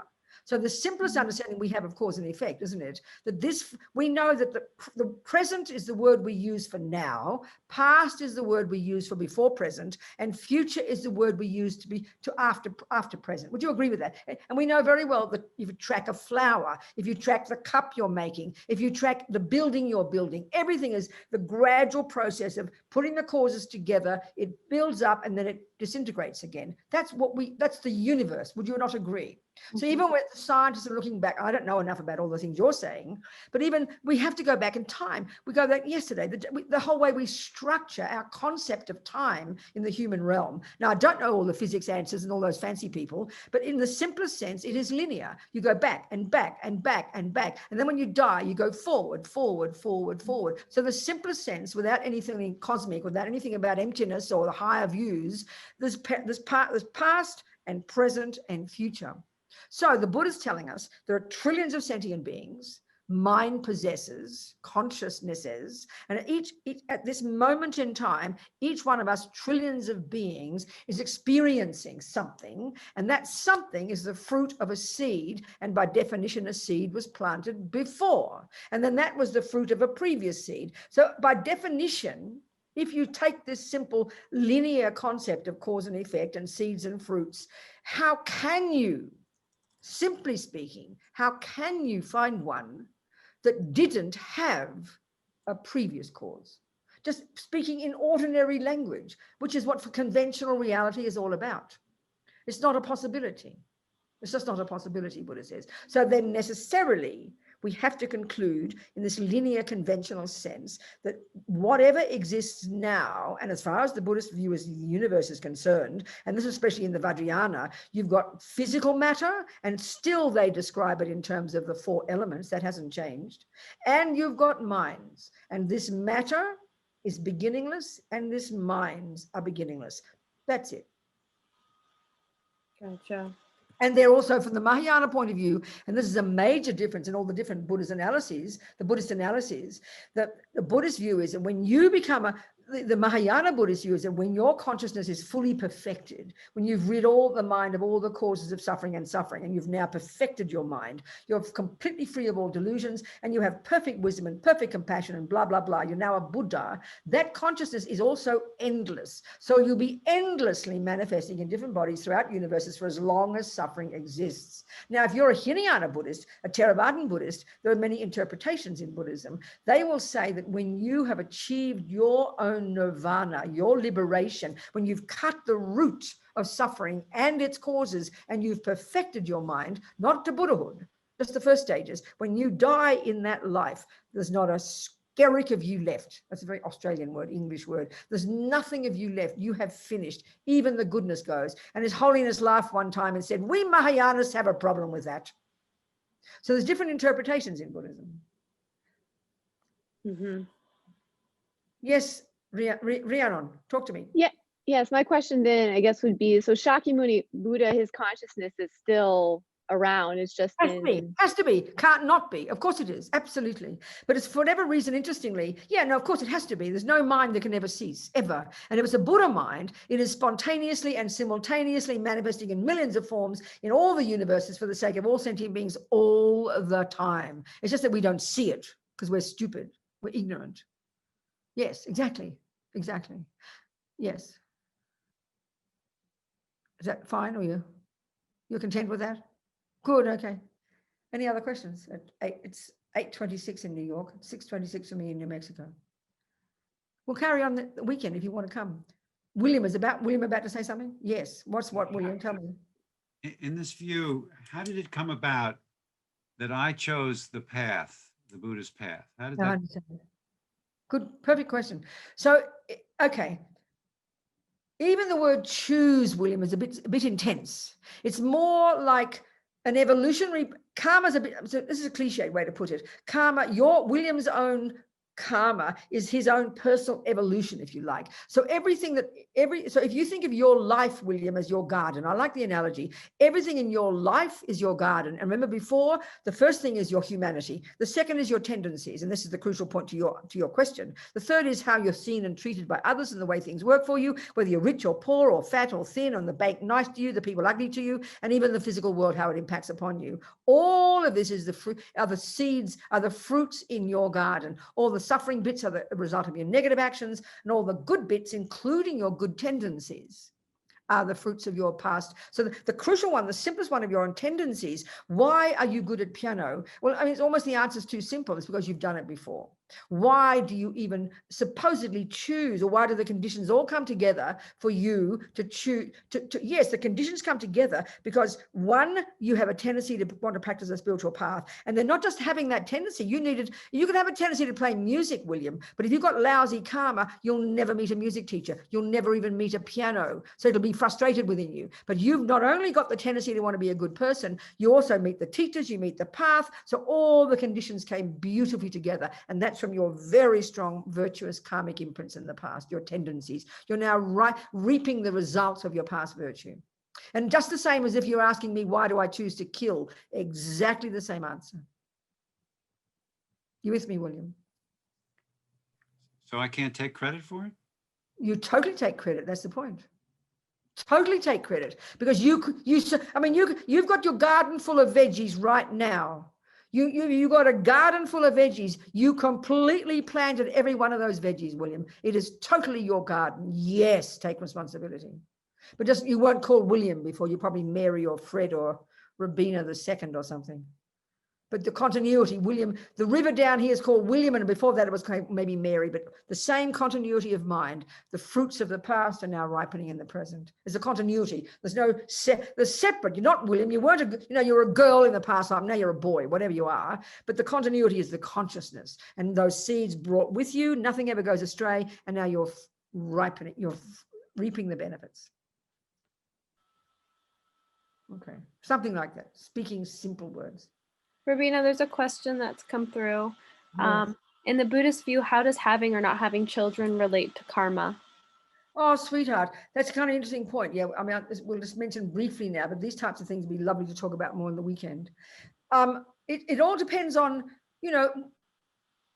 So the simplest understanding we have of cause and effect, isn't it? That we know that the present is the word we use for now, past is the word we use for before present, and future is the word we use to after present. Would you agree with that? And we know very well that if you track a flower, if you track the cup you're making, if you track the building you're building, everything is the gradual process of putting the causes together. It builds up and then it disintegrates again. That's the universe. Would you not agree? So even when the scientists are looking back, I don't know enough about all the things you're saying, but even we have to go back in time. We go back yesterday, the whole way we structure our concept of time in the human realm. Now, I don't know all the physics answers and all those fancy people, but in the simplest sense, it is linear. You go back and back and back and back. And then when you die, you go forward, forward, forward, forward. So the simplest sense, without anything cosmic, without anything about emptiness or the higher views, there's past and present and future. So the Buddha is telling us there are trillions of sentient beings, mind possessors, consciousnesses, and at this moment in time, each one of us, trillions of beings, is experiencing something, and that something is the fruit of a seed, and by definition, a seed was planted before, and then that was the fruit of a previous seed. So by definition, if you take this simple linear concept of cause and effect and seeds and fruits, how can you, simply speaking, how can you find one that didn't have a previous cause? Just speaking in ordinary language, which is what for conventional reality is all about. It's not a possibility. It's just not a possibility, Buddha says. So then necessarily we have to conclude in this linear conventional sense that whatever exists now, and as far as the Buddhist view as the universe is concerned, and this is especially in the Vajrayana, you've got physical matter, and still they describe it in terms of the 4 elements. That hasn't changed. And you've got minds, and this matter is beginningless, and this minds are beginningless. That's it. Gotcha. And they're also, from the Mahayana point of view, and this is a major difference in all the different Buddhist analyses, that the Buddhist view is that when you become the Mahayana Buddhist view is that when your consciousness is fully perfected, when you've rid all the mind of all the causes of suffering, and you've now perfected your mind, you're completely free of all delusions, and you have perfect wisdom and perfect compassion and blah, blah, blah. You're now a Buddha. That consciousness is also endless. So you'll be endlessly manifesting in different bodies throughout universes for as long as suffering exists. Now, if you're a Hinayana Buddhist, a Theravadan Buddhist, there are many interpretations in Buddhism. They will say that when you have achieved your own nirvana, your liberation, when you've cut the root of suffering and its causes, and you've perfected your mind, not to Buddhahood, just the first stages, when you die in that life, there's not a skerrick of you left. That's a very Australian word, English word. There's nothing of you left. You have finished. Even the goodness goes. And His Holiness laughed one time and said, we Mahayanists have a problem with that. So there's different interpretations in Buddhism. Mm-hmm. Yes, Rhiannon, talk to me. Yeah. Yes, my question then, I guess, would be, so Shakyamuni Buddha, his consciousness is still around. It's just has to be, can't not be. Of course it is, absolutely. But it's for whatever reason, interestingly, yeah, no, of course it has to be. There's no mind that can ever cease, ever. And if it's a Buddha mind, it is spontaneously and simultaneously manifesting in millions of forms in all the universes for the sake of all sentient beings all the time. It's just that we don't see it because we're stupid, we're ignorant. Yes, exactly. Yes. Is that fine, or you're content with that? Good, okay. Any other questions? It's 8:26 in New York, 6:26 for me in New Mexico. We'll carry on the weekend if you want to come. William about to say something? Yes. What, William? Tell me. In this view, how did it come about that I chose the path, the Buddhist path? How did that? Good, perfect question. So, okay. Even the word choose, William, is a bit intense. It's more like an evolutionary karma's a bit, so this is a cliche way to put it. Karma, William's own karma is his own personal evolution, if you like. So so if you think of your life, William, as your garden, I like the analogy. Everything in your life is your garden. And remember before, the first thing is your humanity. The second is your tendencies. And this is the crucial point to your question. The third is how you're seen and treated by others and the way things work for you, whether you're rich or poor or fat or thin, on the bank nice to you, the people ugly to you, and even the physical world, how it impacts upon you. All of this is the fruit, are the seeds, are the fruits in your garden. All the suffering bits are the result of your negative actions, and all the good bits, including your good tendencies, are the fruits of your past. So the crucial one, the simplest one of your own tendencies, why are you good at piano? Well, I mean, it's almost the answer is too simple. It's because you've done it before. Why do you even supposedly choose, or why do the conditions all come together for you to choose? Yes, the conditions come together because, one, you have a tendency to want to practice a spiritual path. And they're not just having that tendency. You could have a tendency to play music, William, but if you've got lousy karma, you'll never meet a music teacher. You'll never even meet a piano. So it'll be frustrated within you. But you've not only got the tendency to want to be a good person, you also meet the teachers, you meet the path. So all the conditions came beautifully together. And that's from your very strong virtuous karmic imprints in the past, your tendencies. You're now reaping the results of your past virtue. And just the same as if you're asking me, why do I choose to kill? Exactly the same answer. You with me, William? So I can't take credit for it? You totally take credit. That's the point. Totally take credit, because you've got your garden full of veggies right now. You got a garden full of veggies. You completely planted every one of those veggies, William. It is totally your garden. Yes, take responsibility. But just, you weren't called William before. You're probably Mary or Fred or Robina II or something. But the continuity, William, the river down here is called William, and before that it was maybe Mary, but the same continuity of mind. The fruits of the past are now ripening in the present. There's a continuity. There's no there's separate. You're not William. You weren't, you're a girl in the past life. Now you're a boy, whatever you are. But the continuity is the consciousness, and those seeds brought with you. Nothing ever goes astray, and now you're ripening. You're reaping the benefits. Okay, something like that. Speaking simple words. Robina, there's a question that's come through. Yes. In the Buddhist view, how does having or not having children relate to karma? Oh, sweetheart, that's kind of an interesting point. Yeah, I mean, we'll just mention briefly now, but these types of things would be lovely to talk about more on the weekend. It all depends on,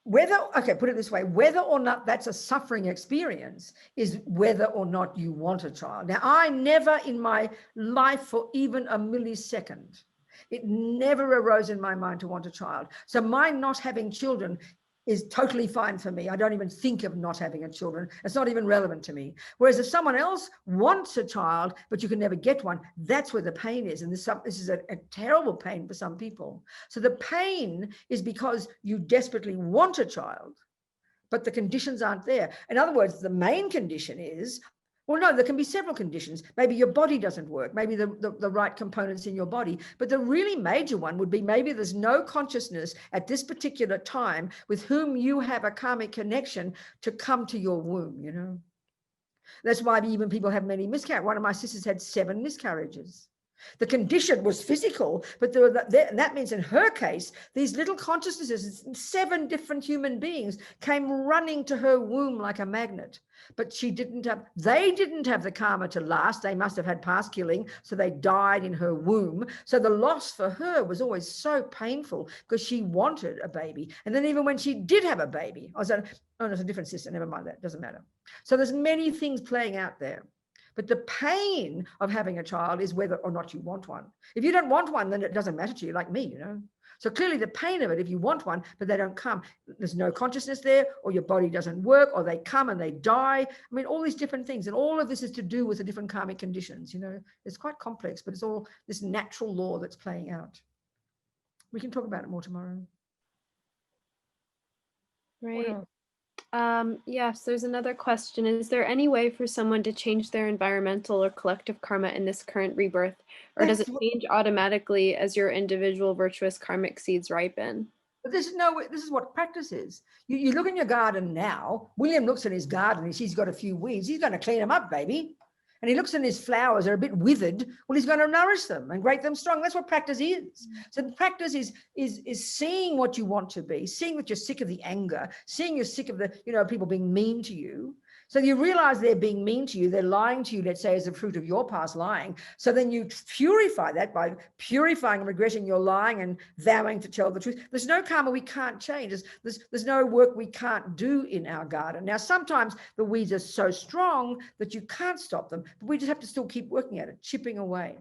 whether, okay, put it this way, whether or not that's a suffering experience is whether or not you want a child. Now, I never in my life for even a millisecond, it never arose in my mind to want a child. So my not having children is totally fine for me. I don't even think of not having a children. It's not even relevant to me. Whereas if someone else wants a child, but you can never get one, that's where the pain is. And this is a terrible pain for some people. So the pain is because you desperately want a child, but the conditions aren't there. In other words, the main condition is, well, no, there can be several conditions. Maybe your body doesn't work. Maybe the right components in your body. But the really major one would be maybe there's no consciousness at this particular time with whom you have a karmic connection to come to your womb, That's why even people have many miscarriages. One of my sisters had 7 miscarriages. The condition was physical, but that means in her case, these little consciousnesses, 7 different human beings came running to her womb like a magnet. But they didn't have the karma to last. They must have had past killing, so they died in her womb. So the loss for her was always so painful because she wanted a baby. And then even when she did have a baby, it's a different sister, never mind that, doesn't matter. So there's many things playing out there. But the pain of having a child is whether or not you want one. If you don't want one, then it doesn't matter to you, like me, So clearly the pain of it, if you want one, but they don't come, there's no consciousness there, or your body doesn't work, or they come and they die. I mean, all these different things. And all of this is to do with the different karmic conditions, It's quite complex, but it's all this natural law that's playing out. We can talk about it more tomorrow. Right. Yes, there's another question. Is there any way for someone to change their environmental or collective karma in this current rebirth? Or does it change automatically as your individual virtuous karmic seeds ripen? But this is what practice is. You look in your garden now. William looks in his garden. He's got a few weeds. He's going to clean them up, baby. And he looks in his flowers, they're a bit withered. Well, he's going to nourish them and make them strong. That's what practice is. So the practice is seeing what you want to be, seeing that you're sick of the anger, seeing you're sick of the, people being mean to you. So you realize they're being mean to you, they're lying to you, let's say, as a fruit of your past lying. So then you purify that by purifying and regretting your lying and vowing to tell the truth. There's no karma we can't change. There's no work we can't do in our garden. Now, sometimes the weeds are so strong that you can't stop them, but we just have to still keep working at it, chipping away.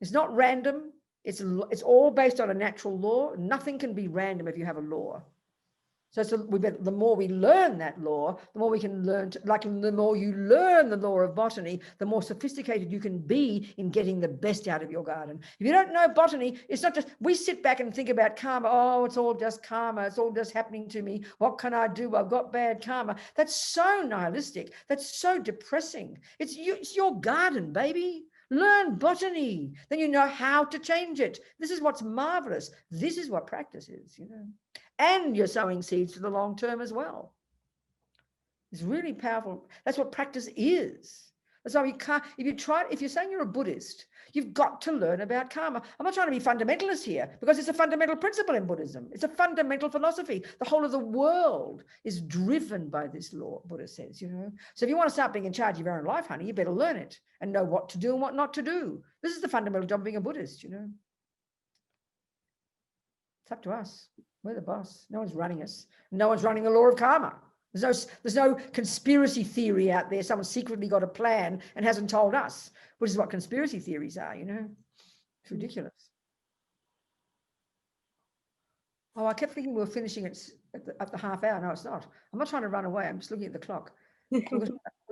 It's not random. It's all based on a natural law. Nothing can be random if you have a law. So the more we learn that law, the more we can learn, the more you learn the law of botany, the more sophisticated you can be in getting the best out of your garden. If you don't know botany, it's not just, we sit back and think about karma. Oh, it's all just karma. It's all just happening to me. What can I do? I've got bad karma. That's so nihilistic. That's so depressing. It's your garden, baby. Learn botany. Then you know how to change it. This is what's marvelous. This is what practice is, And you're sowing seeds for the long term as well. It's really powerful. That's what practice is. That's why you can't, if you're saying you're a Buddhist, you've got to learn about karma. I'm not trying to be fundamentalist here because it's a fundamental principle in Buddhism. It's a fundamental philosophy. The whole of the world is driven by this law, Buddha says, So if you want to start being in charge of your own life, honey, you better learn it and know what to do and what not to do. This is the fundamental job of being a Buddhist, It's up to us. We're the boss. No one's running us. No one's running the law of karma. There's no conspiracy theory out there. Someone secretly got a plan and hasn't told us, which is what conspiracy theories are, It's ridiculous. Oh, I kept thinking we were finishing it at the half hour. No, it's not. I'm not trying to run away. I'm just looking at the clock. We've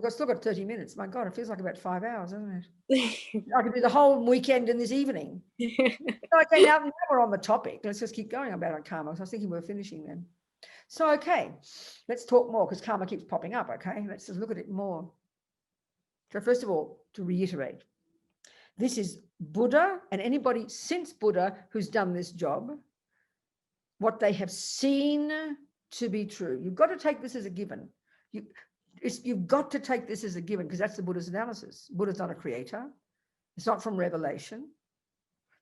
still got 30 minutes. My God, it feels like about 5 hours, doesn't it? I could do the whole weekend and this evening. Okay, now we're on the topic. Let's just keep going about on karma. So I was thinking we were finishing then. So, okay, let's talk more because karma keeps popping up, okay? Let's just look at it more. So first of all, to reiterate, this is Buddha and anybody since Buddha who's done this job, what they have seen to be true. You've got to take this as a given. You've got to take this as a given because that's the Buddha's analysis. Buddha's not a creator. It's not from revelation.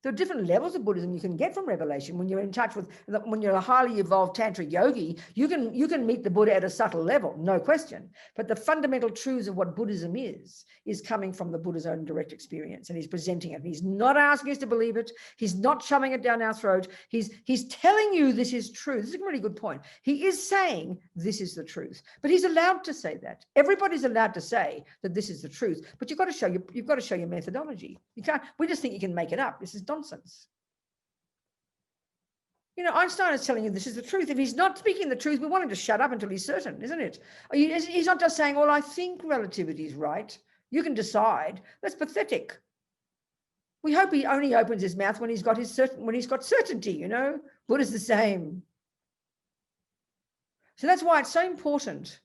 There are different levels of Buddhism you can get from revelation. When you're in touch with, when you're a highly evolved tantric yogi, you can meet the Buddha at a subtle level, no question. But the fundamental truths of what Buddhism is coming from the Buddha's own direct experience, and he's presenting it. He's not asking us to believe it. He's not shoving it down our throat. He's telling you this is true. This is a really good point. He is saying this is the truth, but he's allowed to say that. Everybody's allowed to say that this is the truth, but you've got to show your methodology. You can't. We just think you can make it up. This is nonsense. You know, Einstein is telling you this is the truth. If he's not speaking the truth, we want him to shut up until he's certain, isn't it? He's not just saying, well, I think relativity is right. You can decide. That's pathetic. We hope he only opens his mouth when he's got certainty, you know. Buddha's the same. So that's why it's so important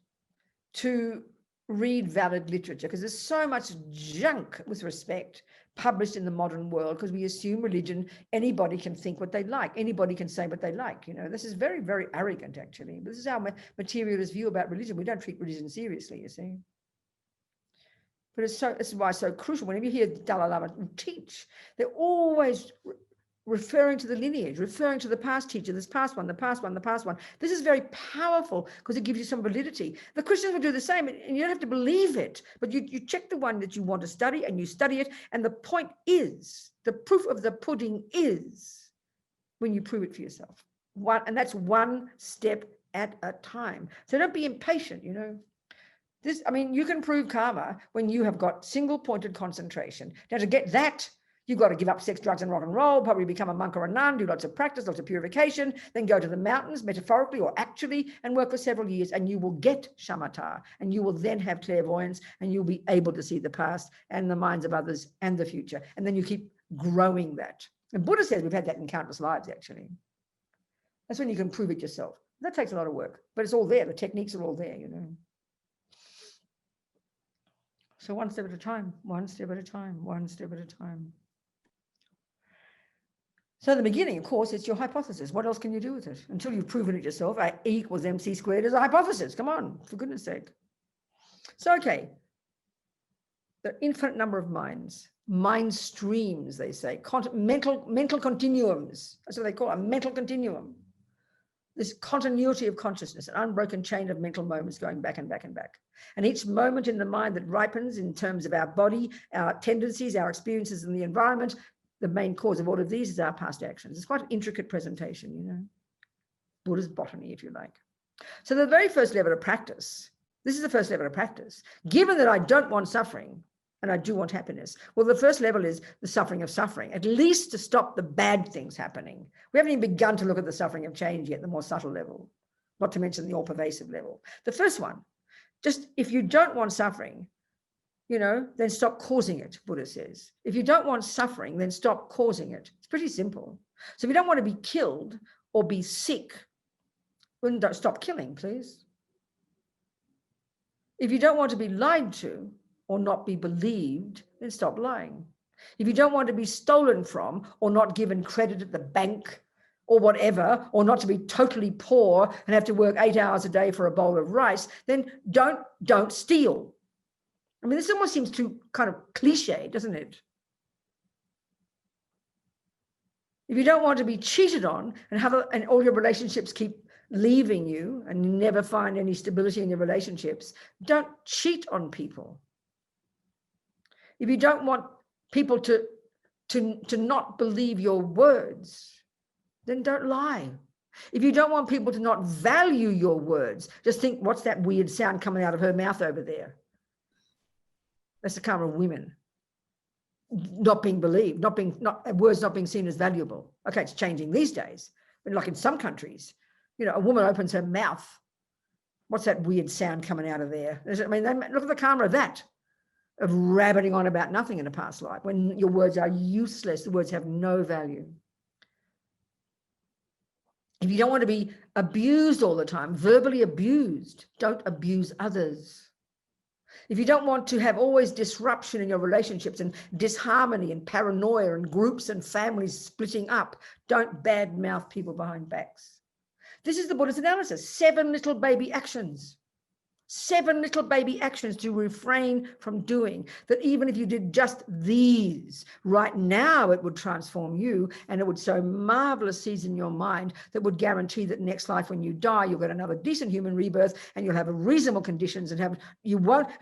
to read valid literature, because there's so much junk with respect published in the modern world, because we assume religion, anybody can think what they like, anybody can say what they like. You know, this is very, very arrogant, actually. This is our materialist view about religion. We don't treat religion seriously, you see. But this is why it's so crucial. Whenever you hear Dalai Lama teach, they're always referring to the lineage, referring to the past teacher, this past one, the past one, the past one. This is very powerful because it gives you some validity. The Christians will do the same, and you don't have to believe it, but you check the one that you want to study and you study it. And the point is, the proof of the pudding is when you prove it for yourself. And that's one step at a time. So don't be impatient, you know. You can prove karma when you have got single pointed concentration. Now to get that, you've got to give up sex, drugs, and rock and roll, probably become a monk or a nun, do lots of practice, lots of purification, then go to the mountains, metaphorically or actually, and work for several years, and you will get shamatha, and you will then have clairvoyance, and you'll be able to see the past and the minds of others and the future. And then you keep growing that. And Buddha says we've had that in countless lives, actually. That's when you can prove it yourself. That takes a lot of work, but it's all there. The techniques are all there, you know. So one step at a time, one step at a time, one step at a time. So in the beginning, of course, it's your hypothesis. What else can you do with it? Until you've proven it yourself, E = mc squared is a hypothesis. Come on, for goodness sake. So, okay. The infinite number of minds, mind streams, they say, mental continuums. That's what they call a mental continuum. This continuity of consciousness, an unbroken chain of mental moments going back and back and back. And each moment in the mind that ripens in terms of our body, our tendencies, our experiences in the environment, the main cause of all of these is our past actions. It's quite an intricate presentation, you know. Buddha's botany, if you like. So the very first level of practice, this is the first level of practice. Given that I don't want suffering and I do want happiness, well, the first level is the suffering of suffering, at least to stop the bad things happening. We haven't even begun to look at the suffering of change yet, the more subtle level, not to mention the all-pervasive level. The first one, just if you don't want suffering, you know, then stop causing it, Buddha says. If you don't want suffering, then stop causing it. It's pretty simple. So if you don't want to be killed or be sick, then don't stop killing, please. If you don't want to be lied to or not be believed, then stop lying. If you don't want to be stolen from or not given credit at the bank or whatever, or not to be totally poor and have to work 8 hours a day for a bowl of rice, then don't steal. I mean, this almost seems too kind of cliche, doesn't it? If you don't want to be cheated on and all your relationships keep leaving you and you never find any stability in your relationships, don't cheat on people. If you don't want people to not believe your words, then don't lie. If you don't want people to not value your words, just think, what's that weird sound coming out of her mouth over there? That's the karma of women not being believed, words not being seen as valuable. Okay, it's changing these days. But like in some countries, you know, a woman opens her mouth What's that weird sound coming out of there? I mean, look at the karma of that, of rabbiting on about nothing in a past life, when your words are useless, the words have no value. If you don't want to be abused all the time, verbally abused, don't abuse others. If you don't want to have always disruption in your relationships and disharmony and paranoia and groups and families splitting up, don't badmouth people behind backs. This is the Buddha's analysis. 7 little baby actions. 7 little baby actions to refrain from doing, that even if you did just these right now, it would transform you, and it would sow marvelous seeds in your mind that would guarantee that next life when you die, you'll get another decent human rebirth, and you'll have reasonable conditions, and you won't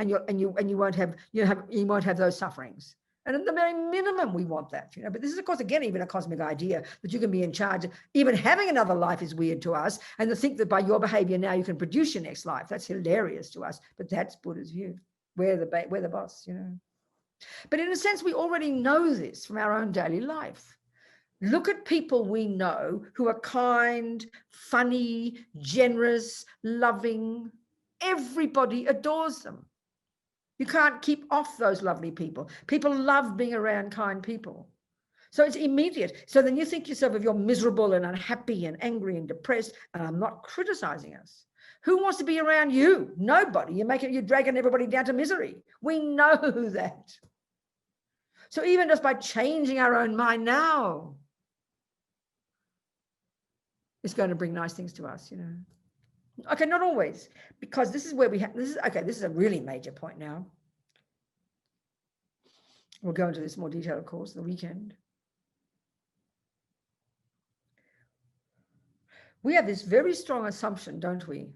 have those sufferings. And at the very minimum, we want that, But this is, of course, again, even a cosmic idea that you can be in charge. Even having another life is weird to us. And to think that by your behavior now you can produce your next life, that's hilarious to us. But that's Buddha's view. We're the boss, But in a sense, we already know this from our own daily life. Look at people we know who are kind, funny, generous, loving. Everybody adores them. You can't keep off those lovely people. People love being around kind people. So it's immediate. So then you think yourself, if you're miserable and unhappy and angry and depressed, and I'm not criticizing us, who wants to be around you? Nobody. You're dragging everybody down to misery. We know that. So even just by changing our own mind now, it's going to bring nice things to us, Okay, not always, because this is where this is a really major point now. We'll go into this more detail, of course, the weekend. We have this very strong assumption, don't we?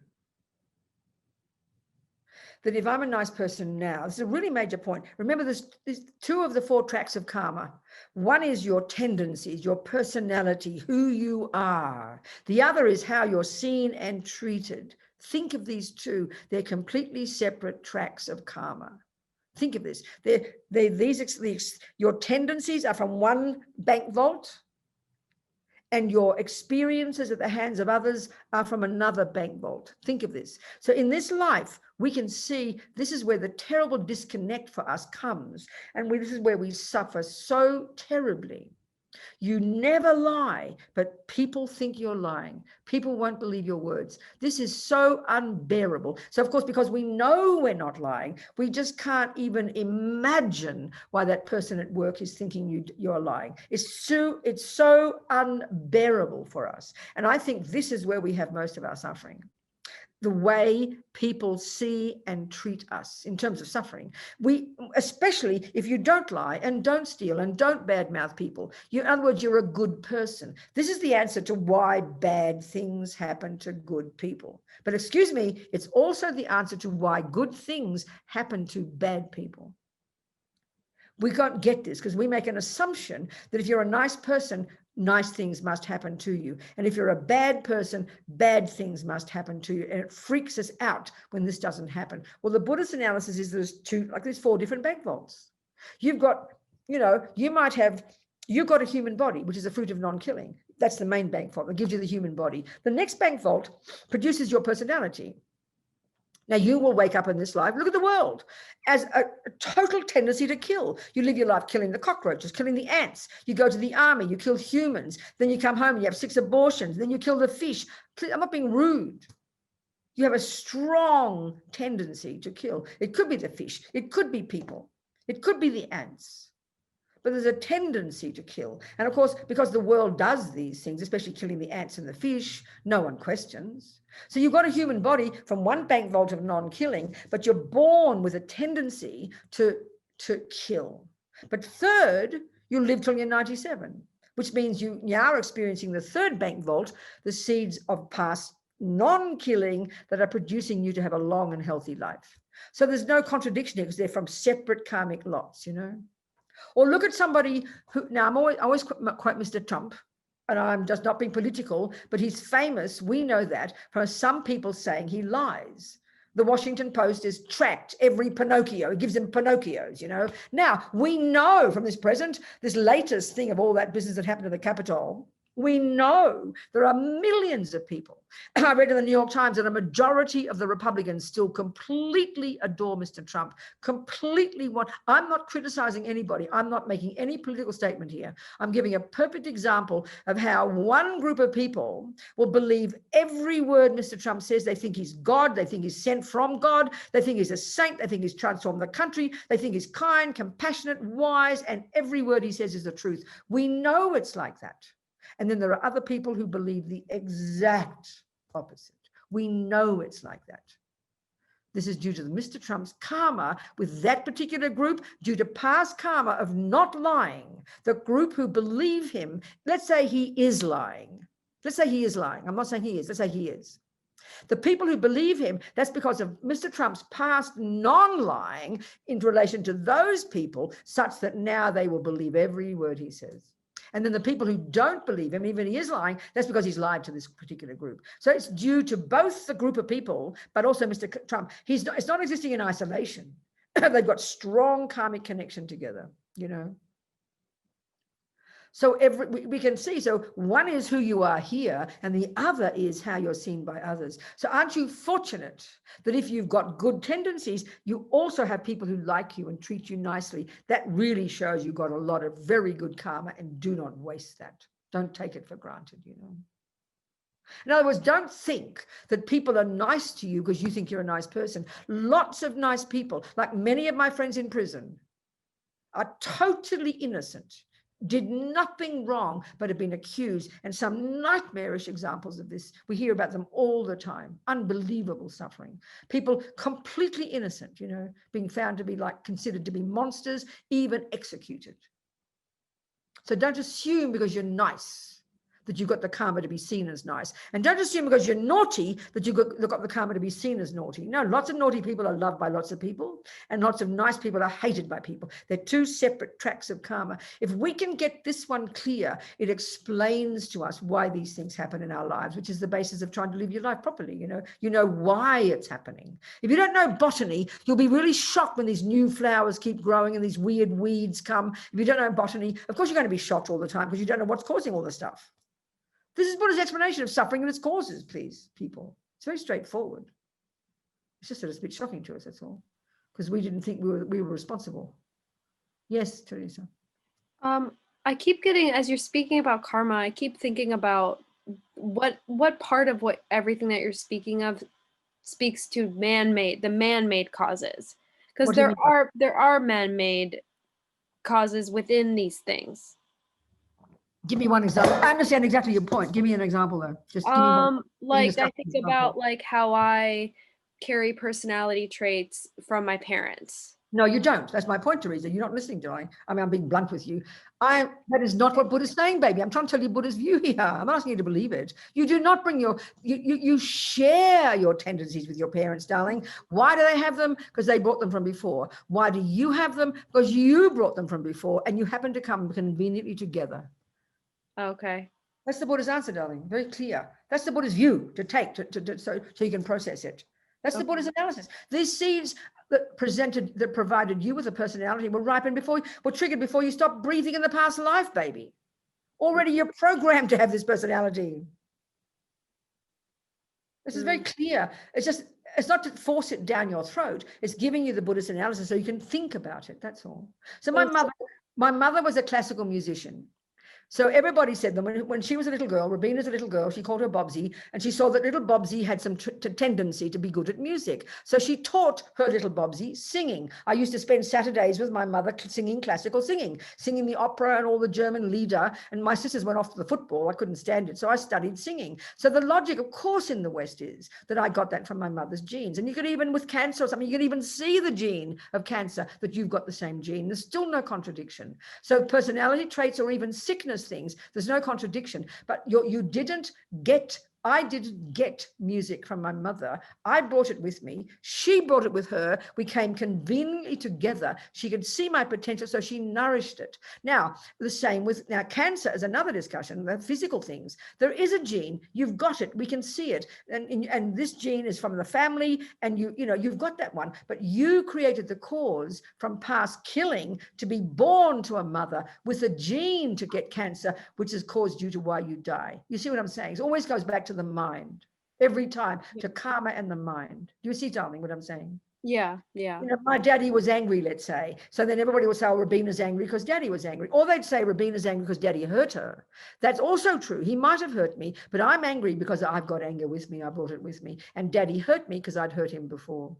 That if I'm a nice person now, this is a really major point. Remember, there's 2 of the 4 tracks of karma. One is your tendencies, your personality, who you are. The other is how you're seen and treated. Think of these 2. They're completely separate tracks of karma. Think of this. Your tendencies are from one bank vault, and your experiences at the hands of others are from another bank vault. Think of this. So in this life, we can see this is where the terrible disconnect for us comes. And this is where we suffer so terribly. You never lie, but people think you're lying. People won't believe your words. This is so unbearable. So, of course, because we know we're not lying, we just can't even imagine why that person at work is thinking you're lying. It's so unbearable for us. And I think this is where we have most of our suffering. The way people see and treat us in terms of suffering. Especially if you don't lie and don't steal and don't badmouth people. In other words, you're a good person. This is the answer to why bad things happen to good people. But excuse me, it's also the answer to why good things happen to bad people. We can't get this because we make an assumption that if you're a nice person, nice things must happen to you. And if you're a bad person, bad things must happen to you. And it freaks us out when this doesn't happen. Well, the Buddhist analysis is there's 4 different bank vaults. You've got, you've got a human body, which is a fruit of non-killing. That's the main bank vault. It gives you the human body. The next bank vault produces your personality. Now, you will wake up in this life, look at the world, as a total tendency to kill. You live your life killing the cockroaches, killing the ants. You go to the army, you kill humans. Then you come home and you have 6 abortions. Then you kill the fish. I'm not being rude. You have a strong tendency to kill. It could be the fish. It could be people. It could be the ants. But there's a tendency to kill. And of course, because the world does these things, especially killing the ants and the fish, no one questions. So you've got a human body from one bank vault of non-killing, but you're born with a tendency to kill. But third, you'll live till you're 97, which means you are experiencing the 3rd bank vault, the seeds of past non-killing that are producing you to have a long and healthy life. So there's no contradiction here because they're from separate karmic lots, Or look at somebody who, now I always quote Mr. Trump, and I'm just not being political, but he's famous, we know that, from some people saying he lies. The Washington Post has tracked every Pinocchio. It gives them Pinocchios, Now, we know from this latest thing of all that business that happened to the Capitol, We know there are millions of people. I read in the New York Times that a majority of the Republicans still completely adore Mr. Trump, completely want. I'm not criticizing anybody. I'm not making any political statement here. I'm giving a perfect example of how one group of people will believe every word Mr. Trump says. They think he's God. They think he's sent from God. They think he's a saint. They think he's transformed the country. They think he's kind, compassionate, wise, and every word he says is the truth. We know it's like that. And then there are other people who believe the exact opposite. We know it's like that. This is due to Mr. Trump's karma with that particular group, due to past karma of not lying. The group who believe him, let's say he is lying. Let's say he is lying. I'm not saying he is. Let's say he is. The people who believe him, that's because of Mr. Trump's past non-lying in relation to those people, such that now they will believe every word he says. And then the people who don't believe him, even he is lying, that's because he's lied to this particular group. So it's due to both the group of people, but also Mr. Trump. It's not existing in isolation. They've got strong karmic connection together, you know. So we can see, so one is who you are here, and the other is how you're seen by others. So aren't you fortunate that if you've got good tendencies, you also have people who like you and treat you nicely? That really shows you've got a lot of very good karma, and do not waste that. Don't take it for granted, you know. In other words, don't think that people are nice to you because you think you're a nice person. Lots of nice people, like many of my friends in prison, are totally innocent, did nothing wrong, but have been accused, and some nightmarish examples of this. We hear about them all the time. Unbelievable suffering. People completely innocent, you know, being found to be considered to be monsters, even executed. So don't assume because you're nice that you've got the karma to be seen as nice. And don't assume because you're naughty that you've got the karma to be seen as naughty. No, lots of naughty people are loved by lots of people, and lots of nice people are hated by people. They're two separate tracks of karma. If we can get this one clear, it explains to us why these things happen in our lives, which is the basis of trying to live your life properly. You know why it's happening. If you don't know botany, you'll be really shocked when these new flowers keep growing and these weird weeds come. If you don't know botany, of course you're going to be shocked all the time because you don't know what's causing all this stuff. This is Buddha's explanation of suffering and its causes, please, people. It's very straightforward. It's just that it's a bit shocking to us, that's all, because we didn't think we were responsible. Yes, Teresa. I keep getting, as you're speaking about karma, I keep thinking about what part of what everything that you're speaking of speaks to the man-made causes, because there are man-made causes within these things. Give me one example. I understand exactly your point. Give me an example, though. Just give me one. Like I think about like how I carry personality traits from my parents. No, you don't. That's my point, Teresa. You're not listening, darling. I mean, I'm being blunt with you. That is not what Buddha's saying, baby. I'm trying to tell you Buddha's view here. I'm not asking you to believe it. You do not bring you share your tendencies with your parents, darling. Why do they have them? Because they brought them from before. Why do you have them? Because you brought them from before, and you happen to come conveniently together. Okay. That's the Buddha's answer, darling. Very clear. That's the Buddha's view to take so you can process it. That's the Buddha's analysis. These seeds that provided you with a personality were ripened were triggered before you stopped breathing in the past life, baby. Already you're programmed to have this personality. This is very clear. It's not to force it down your throat. It's giving you the Buddhist analysis so you can think about it. That's all. So my mother was a classical musician. So everybody said that when she was a little girl, Robina's a little girl, she called her Bobsy, and she saw that little Bobsy had some tendency to be good at music. So she taught her little Bobsy singing. I used to spend Saturdays with my mother singing classical singing the opera and all the German Lieder, and my sisters went off to the football. I couldn't stand it, so I studied singing. So the logic, of course, in the West is that I got that from my mother's genes. And you could even, with cancer or something, you could even see the gene of cancer, that you've got the same gene. There's still no contradiction. So personality traits or even sickness things, there's no contradiction, but you didn't get I didn't get music from my mother. I brought it with me. She brought it with her. We came conveniently together. She could see my potential, so she nourished it. Now, the same with, now cancer is another discussion, the physical things. There is a gene, you've got it, we can see it. And this gene is from the family, and you've got that one, but you created the cause from past killing to be born to a mother with a gene to get cancer, which has caused you to why you die. You see what I'm saying? It always goes back to the mind every time, to karma and the mind. Do you see, darling, what I'm saying? Yeah. My daddy was angry, let's say. So then everybody would say, oh, Robina's angry because daddy was angry. Or they'd say Robina's angry because daddy hurt her. That's also true. He might have hurt me, but I'm angry because I've got anger with me. I brought it with me. And daddy hurt me because I'd hurt him before.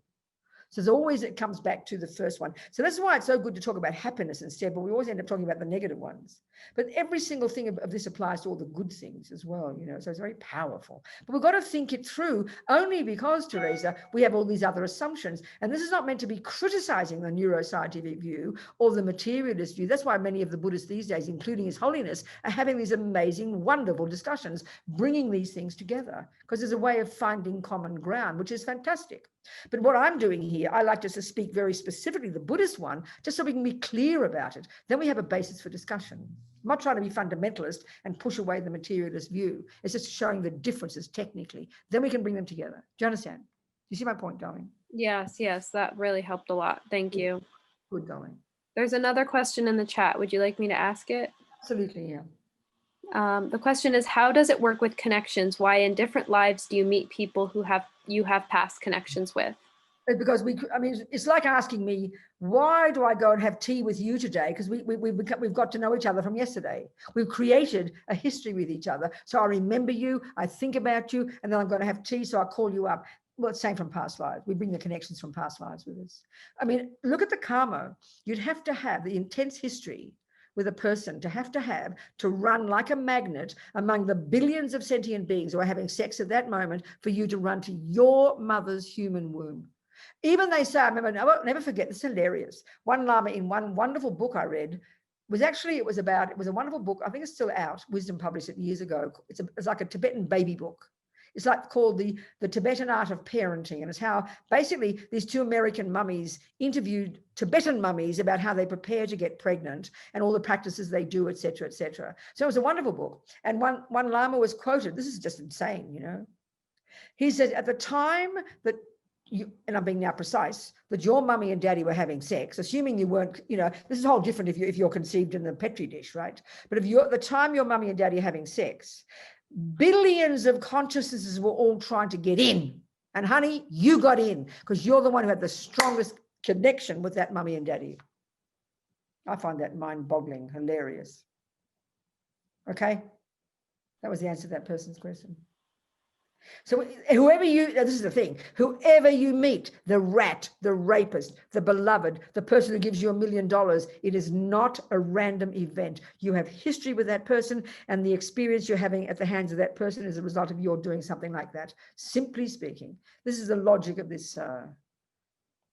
So there's always, it comes back to the first one. So that's why it's so good to talk about happiness instead, but we always end up talking about the negative ones. But every single thing of this applies to all the good things as well, so it's very powerful. But we've got to think it through, only because, Teresa, we have all these other assumptions. And this is not meant to be criticizing the neuroscientific view or the materialist view. That's why many of the Buddhists these days, including His Holiness, are having these amazing, wonderful discussions, bringing these things together, because there's a way of finding common ground, which is fantastic. But what I'm doing here, I like just to speak very specifically the Buddhist one, just so we can be clear about it. Then we have a basis for discussion. I'm not trying to be fundamentalist and push away the materialist view. It's just showing the differences technically. Then we can bring them together. Do you understand? Do you see my point, darling? Yes. That really helped a lot. Thank you. Good, darling. There's another question in the chat. Would you like me to ask it? Absolutely, yeah. The question is, how does it work with connections? Why in different lives do you meet people who you have past connections with? Because it's like asking me, why do I go and have tea with you today? Because we've got to know each other from yesterday. We've created a history with each other. So I remember you, I think about you, and then I'm going to have tea, so I call you up. Well, it's same from past lives. We bring the connections from past lives with us. Look at the karma. You'd have to have the intense history with a person to run like a magnet among the billions of sentient beings who are having sex at that moment for you to run to your mother's human womb. Even they say, I remember, I won't never forget, this is hilarious. One Lama in one wonderful book I read it was a wonderful book. I think it's still out. Wisdom published it years ago. It's like a Tibetan baby book. It's like called the Tibetan Art of Parenting. And it's how basically these two American mummies interviewed Tibetan mummies about how they prepare to get pregnant and all the practices they do, et cetera, et cetera. So it was a wonderful book. And one Lama was quoted, this is just insane, He said, at the time that and I'm being now precise, that your mummy and daddy were having sex, assuming you weren't, this is a whole different if you're conceived in the Petri dish, right? But at the time your mummy and daddy are having sex, billions of consciousnesses were all trying to get in. And honey, you got in because you're the one who had the strongest connection with that mummy and daddy. I find that mind-boggling, hilarious. Okay? That was the answer to that person's question. So this is the thing, whoever you meet, the rat, the rapist, the beloved, the person who gives you $1 million, it is not a random event. You have history with that person, and the experience you're having at the hands of that person is a result of your doing something like that. Simply speaking, this is the logic of this.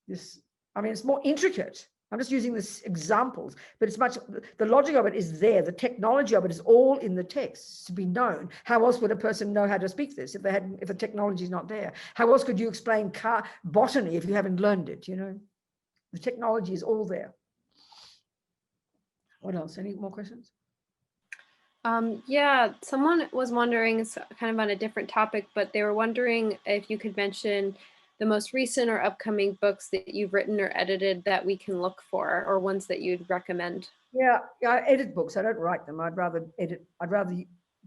It's more intricate. I'm just using this examples, but the logic of it is there. The technology of it is all in the text to be known. How else would a person know how to speak this if the technology is not there? How else could you explain botany if you haven't learned it? The technology is all there. What else? Any more questions? Yeah, someone was wondering, it's kind of on a different topic, but they were wondering if you could mention the most recent or upcoming books that you've written or edited that we can look for, or ones that you'd recommend. Yeah, I edit books. I don't write them. I'd rather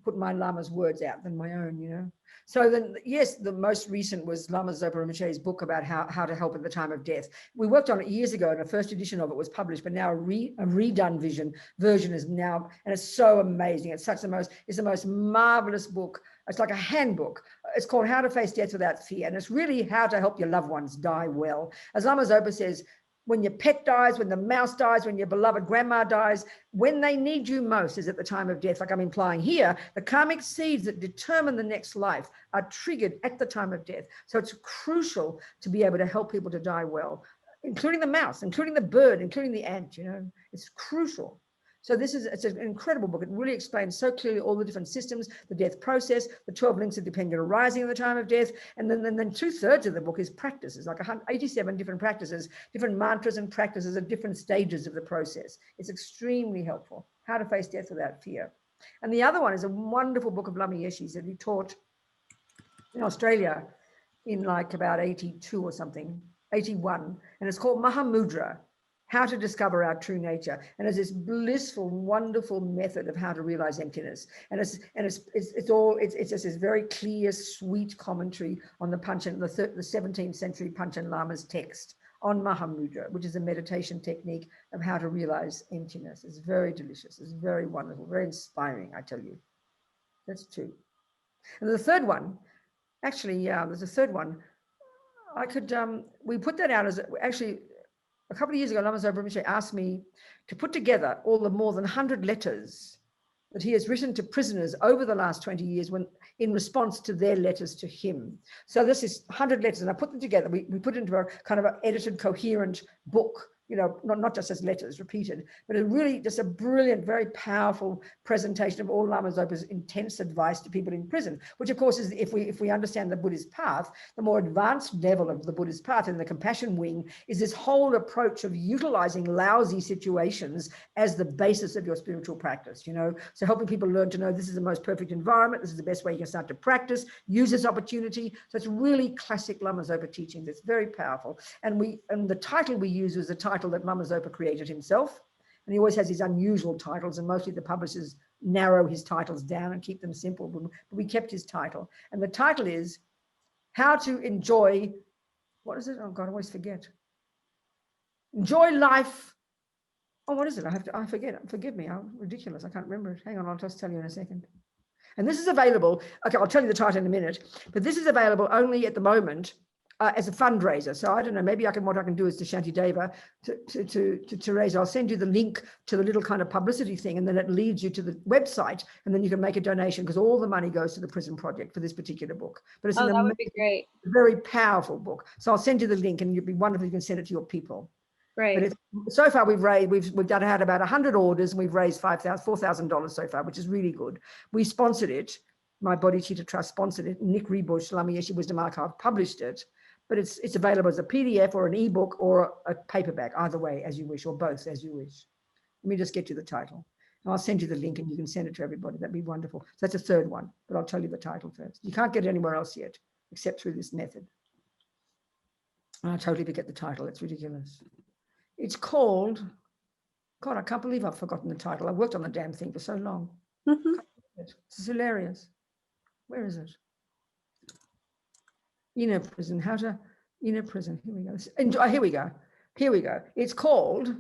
put my Lama's words out than my own, So then, yes, the most recent was Lama Zopa Rinpoche's book about how to help at the time of death. We worked on it years ago, and the first edition of it was published, but now a redone version is now, and it's so amazing. It's the most marvelous book. It's like a handbook. It's called How to Face Death Without Fear, and it's really how to help your loved ones die well. As Lama Zopa says, when your pet dies, when the mouse dies, when your beloved grandma dies, when they need you most is at the time of death. Like I'm implying here, the karmic seeds that determine the next life are triggered at the time of death. So it's crucial to be able to help people to die well, including the mouse, including the bird, including the ant, It's crucial. So it's an incredible book. It really explains so clearly all the different systems, the death process, the 12 links of dependent arising at the time of death. And then 2/3 of the book is practices, like 87 different practices, different mantras and practices at different stages of the process. It's extremely helpful. How to face death without fear. And the other one is a wonderful book of Lama Yeshe's that he taught in Australia in like about 82 or something, 81. And it's called Mahamudra, How to Discover Our True Nature. And it's this blissful, wonderful method of how to realize emptiness. And it's just this very clear, sweet commentary on the Panchen, the 17th century Panchen Lama's text on Mahamudra, which is a meditation technique of how to realize emptiness. It's very delicious. It's very wonderful, very inspiring, I tell you. That's two. And the third one, actually, yeah, there's a third one. I could, we put that out as, actually, a couple of years ago, Lama Zopa Rinpoche asked me to put together all the more than 100 letters that he has written to prisoners over the last 20 years in response to their letters to him. So this is 100 letters, and I put them together. We put it into a kind of an edited, coherent book, you know, not just as letters repeated, but a really just a brilliant, very powerful presentation of all Lama Zopa's intense advice to people in prison, which of course is, if we understand the Buddhist path, the more advanced level of the Buddhist path in the compassion wing is this whole approach of utilizing lousy situations as the basis of your spiritual practice, you know, so helping people learn to know this is the most perfect environment, this is the best way you can start to practice, use this opportunity. So it's really classic Lama Zopa teachings. It's very powerful. And the title we use was the title that Lama Zopa created himself. And he always has these unusual titles, and mostly the publishers narrow his titles down and keep them simple, but we kept his title. And the title is How to Enjoy, what is it? Oh God, I always forget. Enjoy life. Oh, what is it? I forget it. Forgive me, I'm ridiculous. I can't remember it. Hang on, I'll just tell you in a second. And this is available, okay, I'll tell you the title in a minute, but this is available only at the moment as a fundraiser. So I don't know, maybe what I can do is to Shantideva, to Teresa, I'll send you the link to the little kind of publicity thing, and then it leads you to the website, and then you can make a donation, because all the money goes to the prison project for this particular book. But it's that would be great. Very powerful book. So I'll send you the link, and it'd be wonderful if you can send it to your people. Right. But so far we've had about 100 orders, and we've raised $4,000 so far, which is really good. We sponsored it. My Bodhicitta Trust sponsored it. Nick Rebush, Lama Yeshe Wisdom Archive, published it. But it's available as a PDF or an ebook or a paperback, either way, as you wish, or both, as you wish. Let me just get you the title. And I'll send you the link, and you can send it to everybody. That'd be wonderful. So that's a third one, but I'll tell you the title first. You can't get it anywhere else yet, except through this method. And I totally forget the title. It's ridiculous. It's called, God, I can't believe I've forgotten the title. I worked on the damn thing for so long. It's hilarious. Where is it? Inner prison, inner prison. Here we go. Here we go. It's called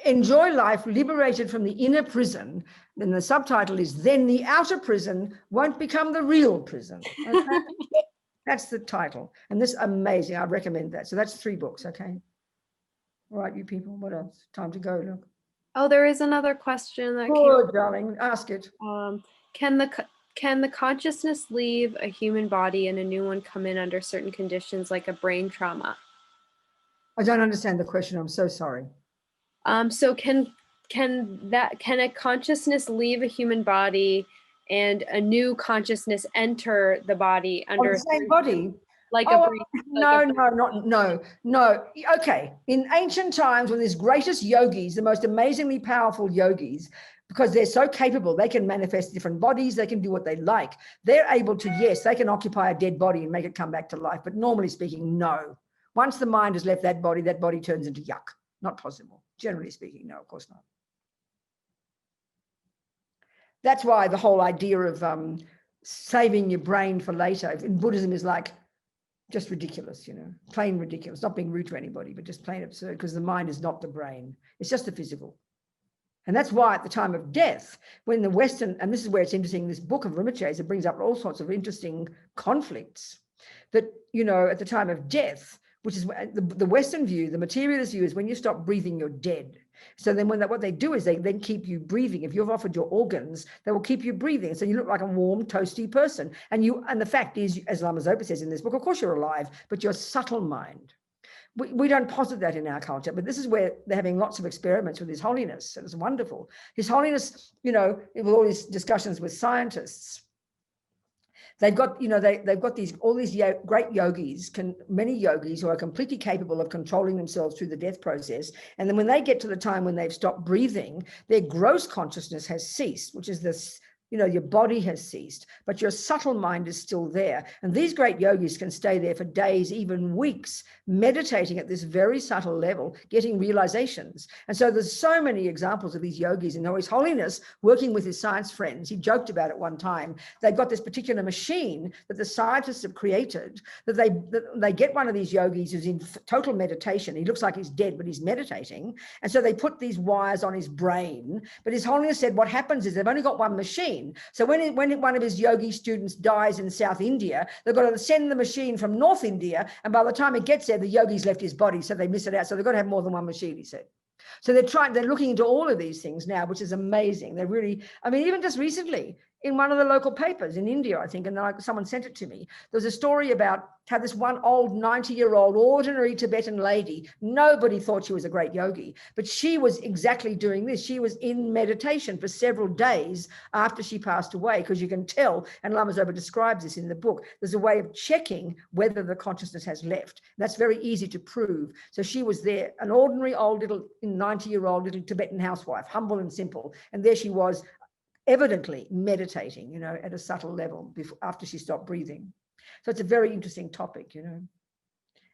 Enjoy Life Liberated from the Inner Prison. Then the subtitle is Then the Outer Prison Won't Become the Real Prison. Okay? That's the title. And this is amazing. I recommend that. So that's 3 books, okay? All right, you people, what else? Time to go, look. Oh, there is another question that came. Darling, ask it. Can the consciousness leave a human body and a new one come in under certain conditions, like a brain trauma? I don't understand the question. I'm so sorry. So can a consciousness leave a human body and a new consciousness enter the body under the same body? Like No. Okay. In ancient times, when there's greatest yogis, the most amazingly powerful yogis, because they're so capable, they can manifest different bodies, they can do what they like. They're able to, yes, they can occupy a dead body and make it come back to life. But normally speaking, no. Once the mind has left that body turns into yuck. Not possible. Generally speaking, no, of course not. That's why the whole idea of saving your brain for later in Buddhism is like just ridiculous, you know, plain ridiculous. Not being rude to anybody, but just plain absurd, because the mind is not the brain. It's just the physical. And that's why at the time of death, when the Western, and this is where it's interesting, this book of Rinpoche's, it brings up all sorts of interesting conflicts, that, you know, at the time of death, which is the Western view, the materialist view is when you stop breathing, you're dead. So then what they do is they then keep you breathing. If you've offered your organs, they will keep you breathing. So you look like a warm, toasty person. And the fact is, as Lama Zopa says in this book, of course you're alive, but your subtle mind, We don't posit that in our culture, but this is where they're having lots of experiments with His Holiness. And it's wonderful. His Holiness, with all these discussions with scientists, they've got, they've got all these great yogis, many yogis who are completely capable of controlling themselves through the death process. And then when they get to the time when they've stopped breathing, their gross consciousness has ceased, which is this, your body has ceased, but your subtle mind is still there. And these great yogis can stay there for days, even weeks, meditating at this very subtle level, getting realizations. And so there's so many examples of these yogis, and His Holiness working with his science friends. He joked about it one time. They've got this particular machine that the scientists have created, that they get one of these yogis who's in total meditation. He looks like he's dead, but he's meditating. And so they put these wires on his brain. But His Holiness said what happens is they've only got one machine. So when one of his yogi students dies in South India, they've got to send the machine from North India. And by the time it gets there, the yogi's left his body. So they miss it out. So they've got to have more than one machine, he said. So they're looking into all of these things now, which is amazing. They're really, even just recently in one of the local papers in India, I think, and someone sent it to me. There was a story about how this one old 90-year-old ordinary Tibetan lady, nobody thought she was a great yogi, but she was exactly doing this. She was in meditation for several days after she passed away, because you can tell, and Lama Zopa describes this in the book, there's a way of checking whether the consciousness has left. That's very easy to prove. So she was there, an ordinary old little 90-year-old little Tibetan housewife, humble and simple. And there she was, evidently meditating, at a subtle level after she stopped breathing. So it's a very interesting topic,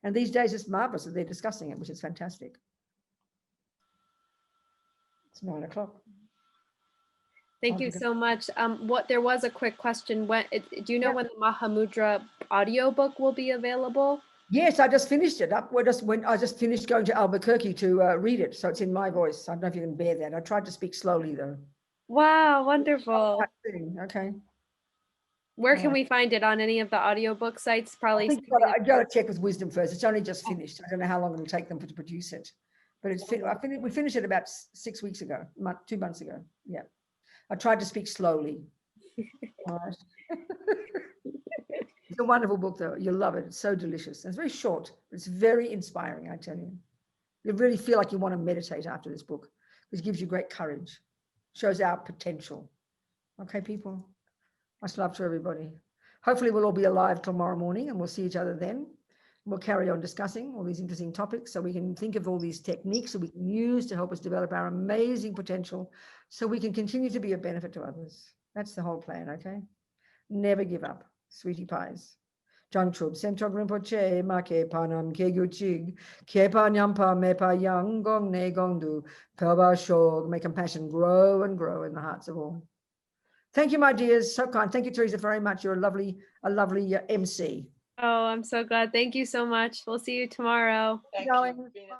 And these days it's marvelous that they're discussing it, which is fantastic. It's 9 o'clock. Thank you so much. There was a quick question. Do you know when the Mahamudra audiobook will be available? Yes, I just finished it up. I just finished going to Albuquerque to read it. So it's in my voice. I don't know if you can bear that. I tried to speak slowly though. Wow, wonderful. Okay. Where can we find it? On any of the audiobook sites? Probably. I got to check with Wisdom first. It's only just finished. I don't know how long it'll take them to produce it, but we finished it about 6 weeks ago, 2 months ago. Yeah, I tried to speak slowly. All right. It's a wonderful book, though. You'll love it. It's so delicious. It's very short. It's very inspiring. I tell you, you really feel like you want to meditate after this book. It gives you great courage. Shows our potential. Okay, people. Much love to everybody. Hopefully we'll all be alive tomorrow morning and we'll see each other then. We'll carry on discussing all these interesting topics so we can think of all these techniques that we can use to help us develop our amazing potential so we can continue to be of benefit to others. That's the whole plan, okay? Never give up, sweetie pies. Jangchub, Sentrog Rinpoche, Ma Ke Panam, Ke Gyuchig, Ke Panyampa, Me Pa Yang, Gong Ne Gong Du, Pelba Shog. May compassion grow and grow in the hearts of all. Thank you, my dears. So kind. Thank you, Teresa, very much. You're a lovely MC. Oh, I'm so glad. Thank you so much. We'll see you tomorrow. Thank you.